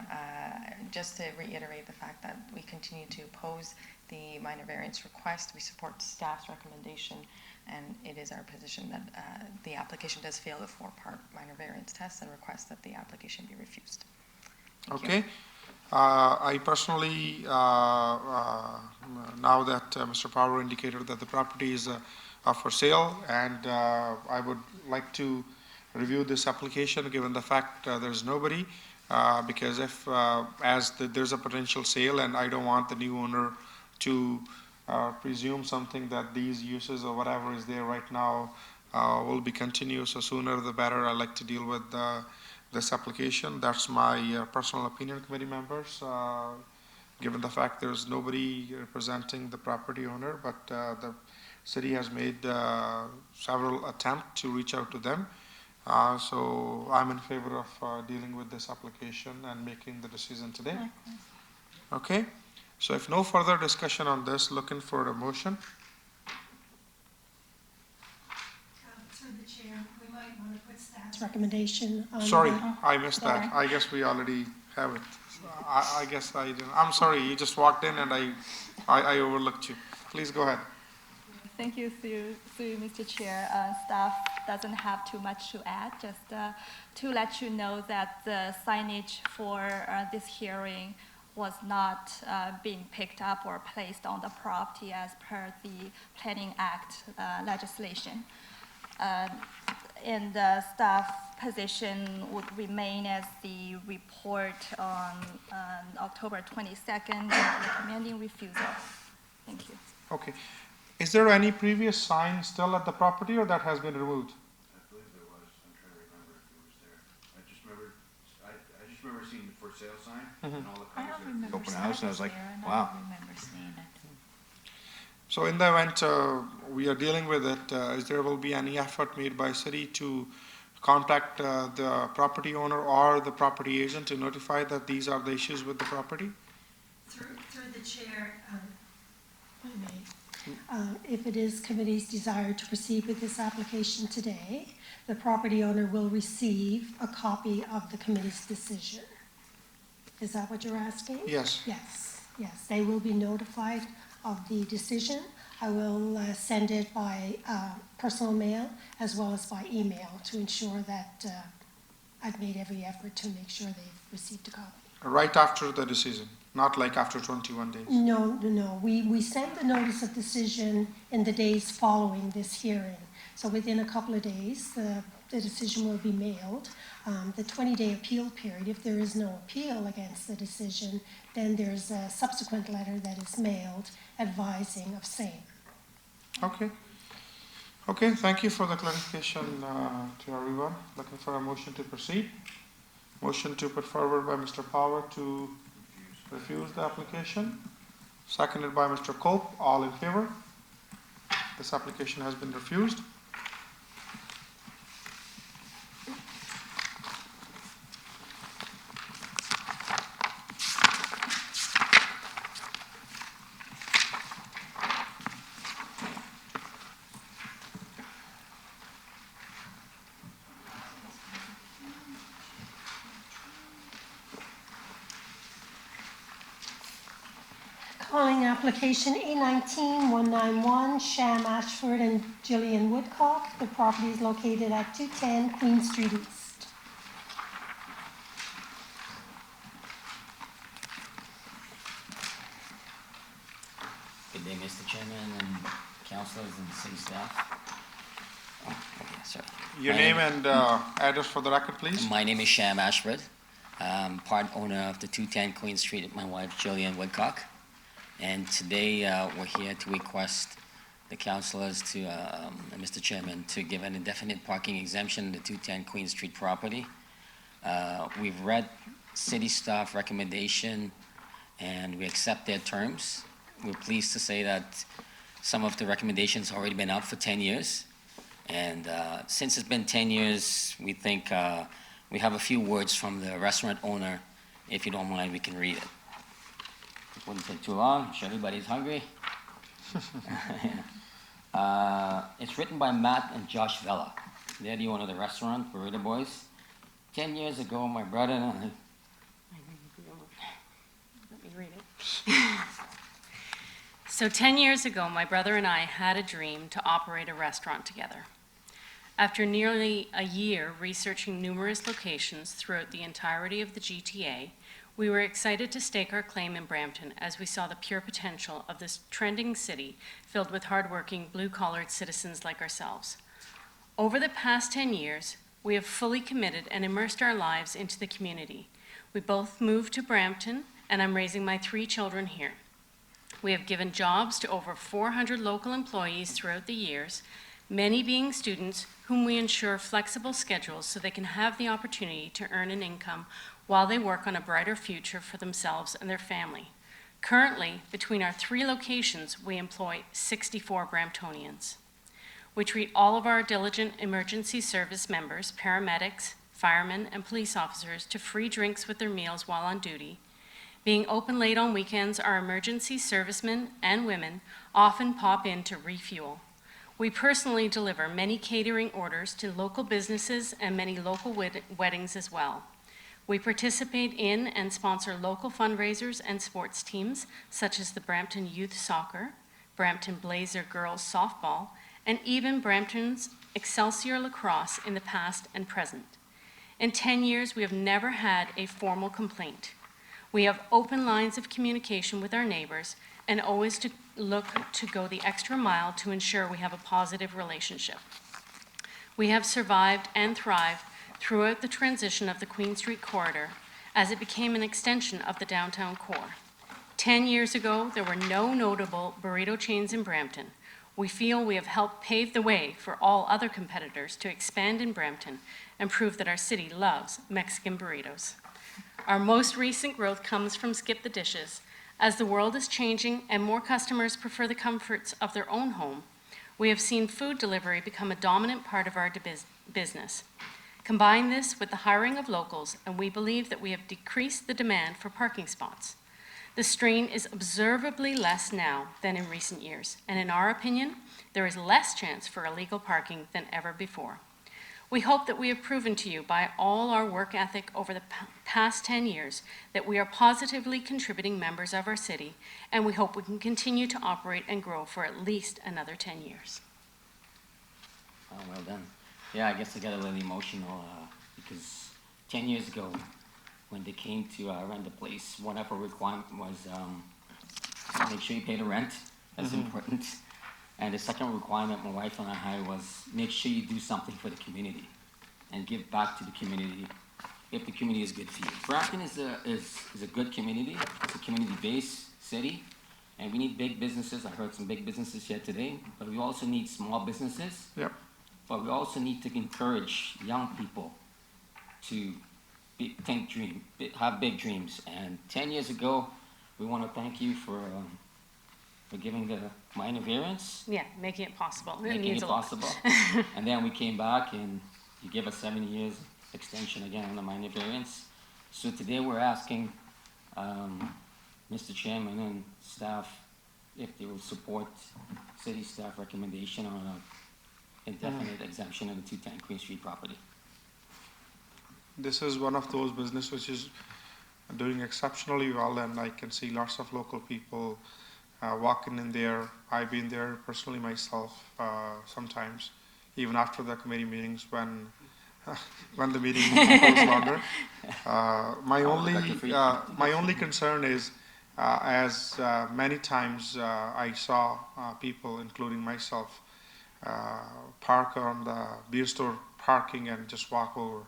Just to reiterate the fact that we continue to oppose the minor variance request. We support staff's recommendation, and it is our position that the application does fail the four-part minor variance test and request that the application be refused. Thank you. Okay. I personally, now that Mr. Power indicated that the property is up for sale, and I would like to review this application given the fact there's nobody, because if there's a potential sale, and I don't want the new owner to presume something that these uses or whatever is there right now will be continuous, so sooner the better. I like to deal with this application. That's my personal opinion, committee members, given the fact there's nobody representing the property owner, but the city has made several attempts to reach out to them. So I'm in favor of dealing with this application and making the decision today. Okay, so if no further discussion on this, looking for a motion. Through the chair, we might want to put staff's recommendation on. Sorry, I missed that. I guess we already have it. I guess I didn't. I'm sorry, you just walked in and I overlooked you. Please go ahead. Thank you, through Mr. Chair. Staff doesn't have too much to add, just to let you know that the signage for this hearing was not being picked up or placed on the property as per the Planning Act legislation. And the staff position would remain as the report on October 22nd, recommending refusal. Thank you. Okay. Is there any previous sign still at the property, or that has been removed? I believe there was. I'm trying to remember if it was there. I just remember seeing the for sale sign and all the I cars don't at remember the open house, and I was like, there, and wow. I don't remember seeing it. So in the event we are dealing with it, is there will be any effort made by city to contact the property owner or the property agent to notify that these are the issues with the property? Through the chair, if it is committee's desire to proceed with this application today, the property owner will receive a copy of the committee's decision. Is that what you're asking? Yes. Yes, they will be notified of the decision. I will send it by personal mail as well as by email to ensure that I've made every effort to make sure they've received a copy. Right after the decision, not like after 21 days? No. We sent the notice of decision in the days following this hearing. So within a couple of days, the decision will be mailed. The 20-day appeal period, if there is no appeal against the decision, then there's a subsequent letter that is mailed advising of same. Okay, thank you for the clarification to everyone. Looking for a motion to proceed. Motion to put forward by Mr. Power to refuse the application. Seconded by Mr. Cope. All in favor? This application has been refused. Calling application A19-191, Sham Ashford and Gillian Woodcock. The property is located at 210 Queen Street East. Good day, Mr. Chairman and councilors and city staff. Oh, okay, sorry. Your name and address for the record, please. My name is Sham Ashford. I'm part owner of the 210 Queen Street with my wife, Jillian Woodcock. And today, we're here to request the councilors to, Mr. Chairman, to give an indefinite parking exemption to the 210 Queen Street property. We've read city staff recommendation and we accept their terms. We're pleased to say that some of the recommendations have already been out for 10 years. And since it's been 10 years, we think we have a few words from the restaurant owner. If you don't mind, we can read it. It wouldn't take too long. I'm sure everybody's hungry. It's written by Matt and Josh Vella. They're the owner of the restaurant, Burrito Boys. 10 years ago, my brother and I... Let me read it. So 10 years ago, my brother and I had a dream to operate a restaurant together. After nearly a year researching numerous locations throughout the entirety of the GTA, we were excited to stake our claim in Brampton as we saw the pure potential of this trending city filled with hardworking, blue-collared citizens like ourselves. Over the past 10 years, we have fully committed and immersed our lives into the community. We both moved to Brampton, and I'm raising my 3 children here. We have given jobs to over 400 local employees throughout the years, many being students whom we ensure flexible schedules so they can have the opportunity to earn an income while they work on a brighter future for themselves and their family. Currently, between our 3 locations, we employ 64 Bramptonians. We treat all of our diligent emergency service members, paramedics, firemen, and police officers to free drinks with their meals while on duty. Being open late on weekends, our emergency servicemen and women often pop in to refuel. We personally deliver many catering orders to local businesses and many local weddings as well. We participate in and sponsor local fundraisers and sports teams, such as the Brampton Youth Soccer, Brampton Blazer Girls Softball, and even Brampton's Excelsior Lacrosse in the past and present. In 10 years, we have never had a formal complaint. We have open lines of communication with our neighbors and always look to go the extra mile to ensure we have a positive relationship. We have survived and thrived throughout the transition of the Queen Street corridor as it became an extension of the downtown core. 10 years ago, there were no notable burrito chains in Brampton. We feel we have helped pave the way for all other competitors to expand in Brampton and prove that our city loves Mexican burritos. Our most recent growth comes from Skip the Dishes. As the world is changing and more customers prefer the comforts of their own home, we have seen food delivery become a dominant part of our business. Combine this with the hiring of locals, and we believe that we have decreased the demand for parking spots. The strain is observably less now than in recent years, and in our opinion, there is less chance for illegal parking than ever before. We hope that we have proven to you by all our work ethic over the past 10 years that we are positively contributing members of our city, and we hope we can continue to operate and grow for at least another 10 years. Oh, well done. Yeah, I guess I got a little emotional because 10 years ago, when they came to rent the place, one of our requirements was make sure you pay the rent. That's important. And the second requirement my wife and I had was make sure you do something for the community and give back to the community if the community is good for you. Brampton is a good community. It's a community-based city, and we need big businesses. I heard some big businesses here today, but we also need small businesses. Yep. But we also need to encourage young people to have big dreams. And 10 years ago, we want to thank you for giving the minor variance. Yeah, making it possible. Making it possible. And then we came back and you gave us 7 years extension again on the minor variance. So today we're asking Mr. Chairman and staff if they will support city staff recommendation on an indefinite exemption of the 210 Queen Street property. This is one of those businesses which is doing exceptionally well, and I can see lots of local people walking in there. I've been there personally myself sometimes, even after the committee meetings when when the meeting goes longer. My only concern is, as many times I saw people, including myself, park on the beer store parking and just walk over.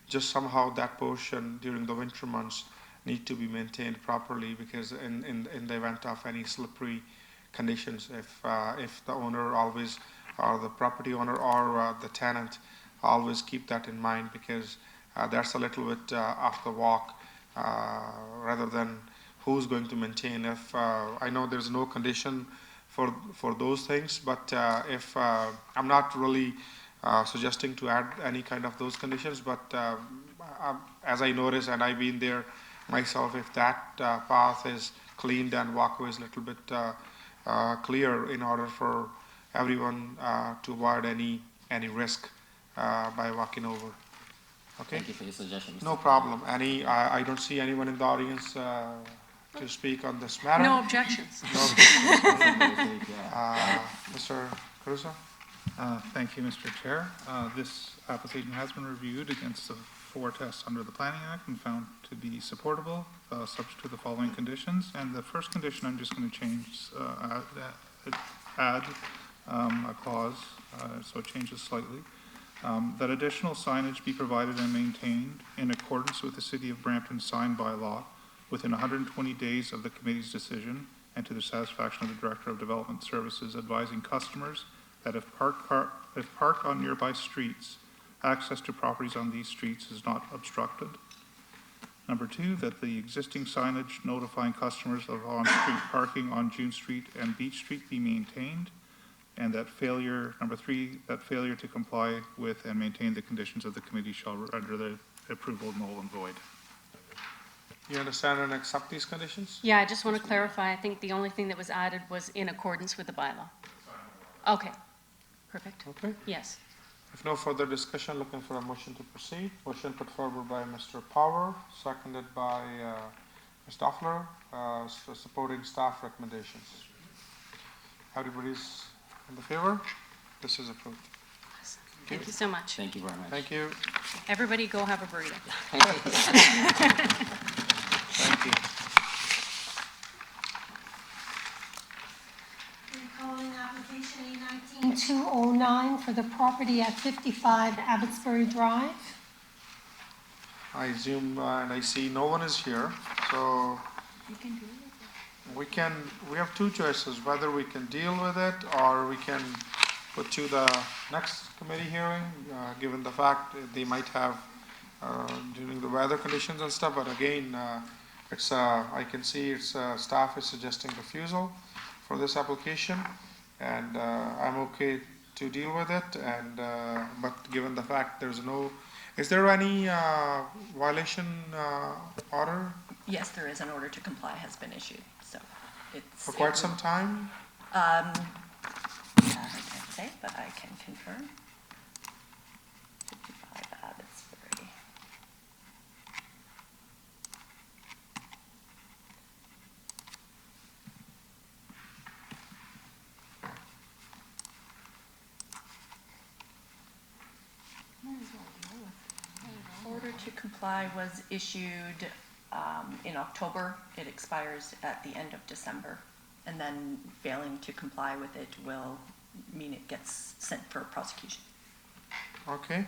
Just somehow that portion during the winter months need to be maintained properly, because in the event of any slippery conditions, if the owner always, or the property owner or the tenant always keep that in mind, because that's a little bit off the walk, rather than who's going to maintain. If I know there's no condition for those things, but if I'm not really suggesting to add any kind of those conditions, but as I notice, and I've been there myself, if that path is cleaned and walkway is a little bit clear, in order for everyone to avoid any risk by walking over. Okay? Thank you for your suggestion, Mr. No problem. I don't see anyone in the audience to speak on this matter. No objections. No objections. Mr. Caruso? Thank you, Mr. Chair. This application has been reviewed against the 4 tests under the Planning Act and found to be supportable, subject to the following conditions. And the first condition, I'm just going to change, add a clause, so it changes slightly. That additional signage be provided and maintained in accordance with the City of Brampton sign bylaw within 120 days of the committee's decision, and to the satisfaction of the Director of Development Services, advising customers that if parked on nearby streets, access to properties on these streets is not obstructed. Number 2, that the existing signage notifying customers of on-street parking on June Street and Beach Street be maintained, and that number 3, that failure to comply with and maintain the conditions of the committee shall render the approval null and void. You understand and accept these conditions? Yeah, I just want to clarify, I think the only thing that was added was in accordance with the bylaw. Okay, perfect. Okay. Yes. If no further discussion, looking for a motion to proceed. Motion put forward by Mr. Power, seconded by Ms. Doffler, supporting staff recommendations. Everybody's in the favor? This is approved. Thank you so much. Thank you very much. Thank you. Everybody go have a burrito. Thank you. Recalling application A19-209 for the property at 55 Abbotsbury Drive. I assume, and I see no one is here, so we have 2 choices, whether we can deal with it or we can put to the next committee hearing, given the fact that they might have during the weather conditions and stuff. But again, it's I can see it's staff is suggesting refusal for this application, and I'm okay to deal with it. And but given the fact there's no, is there any violation order? Yes, there is. An order to comply has been issued, so it's. For quite some time? I can't say, but I can confirm. 55 Abbotsbury. Order to comply was issued in October. It expires at the end of December. And then failing to comply with it will mean it gets sent for prosecution. Okay.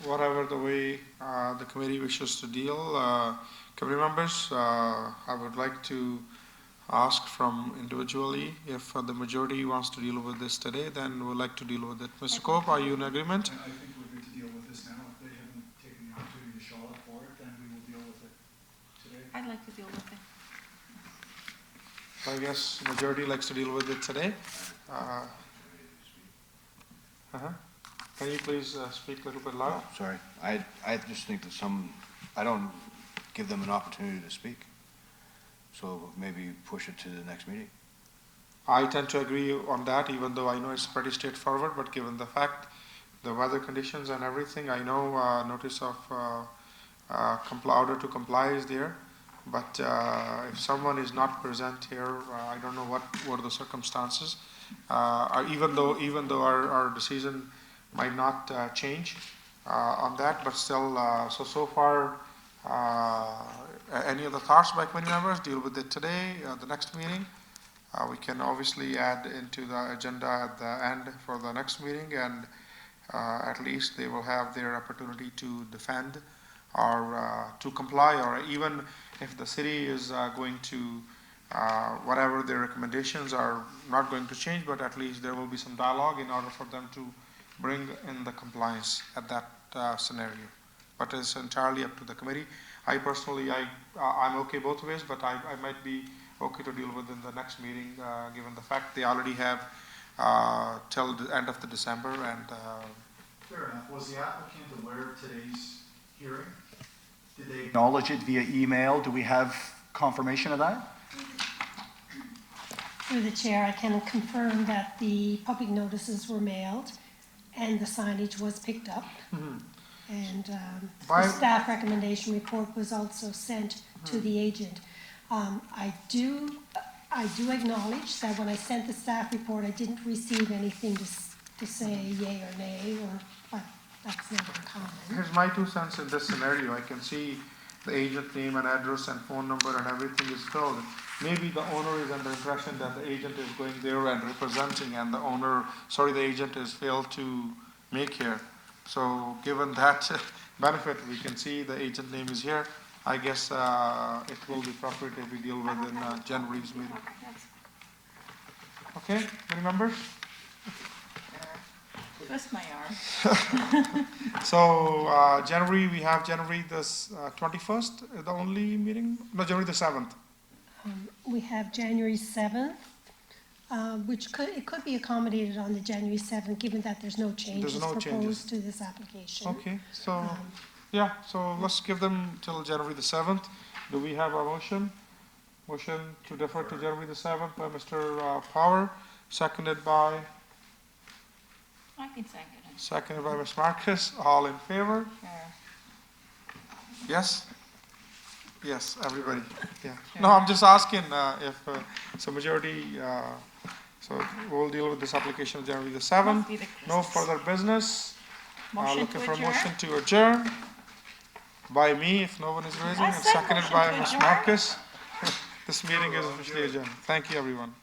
Whatever the way the committee wishes to deal, committee members, I would like to ask from individually, if the majority wants to deal with this today, then we'd like to deal with it. Mr. Cope, are you in agreement? I think we're good to deal with this now. If they haven't taken the opportunity to show up for it, then we will deal with it today. I'd like to deal with it. I guess majority likes to deal with it today. Can you please speak a little bit louder? Oh, sorry. I just think that I don't give them an opportunity to speak. So maybe push it to the next meeting. I tend to agree on that, even though I know it's pretty straightforward, but given the fact, the weather conditions and everything, I know notice of order to comply is there. But if someone is not present here, I don't know what are the circumstances. Even though our decision might not change on that, but still, so far, any other thoughts by committee members? Deal with it today, the next meeting. We can obviously add into the agenda at the end for the next meeting, and at least they will have their opportunity to defend or to comply, or even if the city is going to, whatever their recommendations are not going to change, but at least there will be some dialogue in order for them to bring in the compliance at that scenario. But it's entirely up to the committee. I personally, I'm okay both ways, but I might be okay to deal with in the next meeting, given the fact they already have till the end of the December. And fair enough. Was the applicant aware of today's hearing? Did they acknowledge it via email? Do we have confirmation of that? Through the chair, I can confirm that the public notices were mailed and the signage was picked up. Mm-hmm. And the staff recommendation report was also sent to the agent. I do acknowledge that when I sent the staff report, I didn't receive anything to say yay or nay, but that's never common. Here's my 2 cents in this scenario. I can see the agent name and address and phone number and everything is filled. Maybe the owner is under the impression that the agent is going there and representing, and the agent is failed to make here. So given that benefit, we can see the agent name is here. I guess it will be appropriate if we deal with in January's meeting. Okay, any members? Twist my arm. So January, we have January the 21st, the only meeting? No, January the 7th. We have January 7th, which could be accommodated on the January 7th, given that there's no changes proposed to this application. Okay, so yeah, so let's give them till January the 7th. Do we have a motion? Motion to defer to January the 7th by Mr. Power, seconded by? I can second it. Seconded by Ms. Marcus. All in favor? Sure. Yes? Yes, everybody. Yeah. No, I'm just asking if it's a majority. So we'll deal with this application January the 7th. No further business. Looking for a motion to adjourn by me, if no one is raising, and seconded by Ms. Marcus. This meeting is officially adjourned. Thank you, everyone.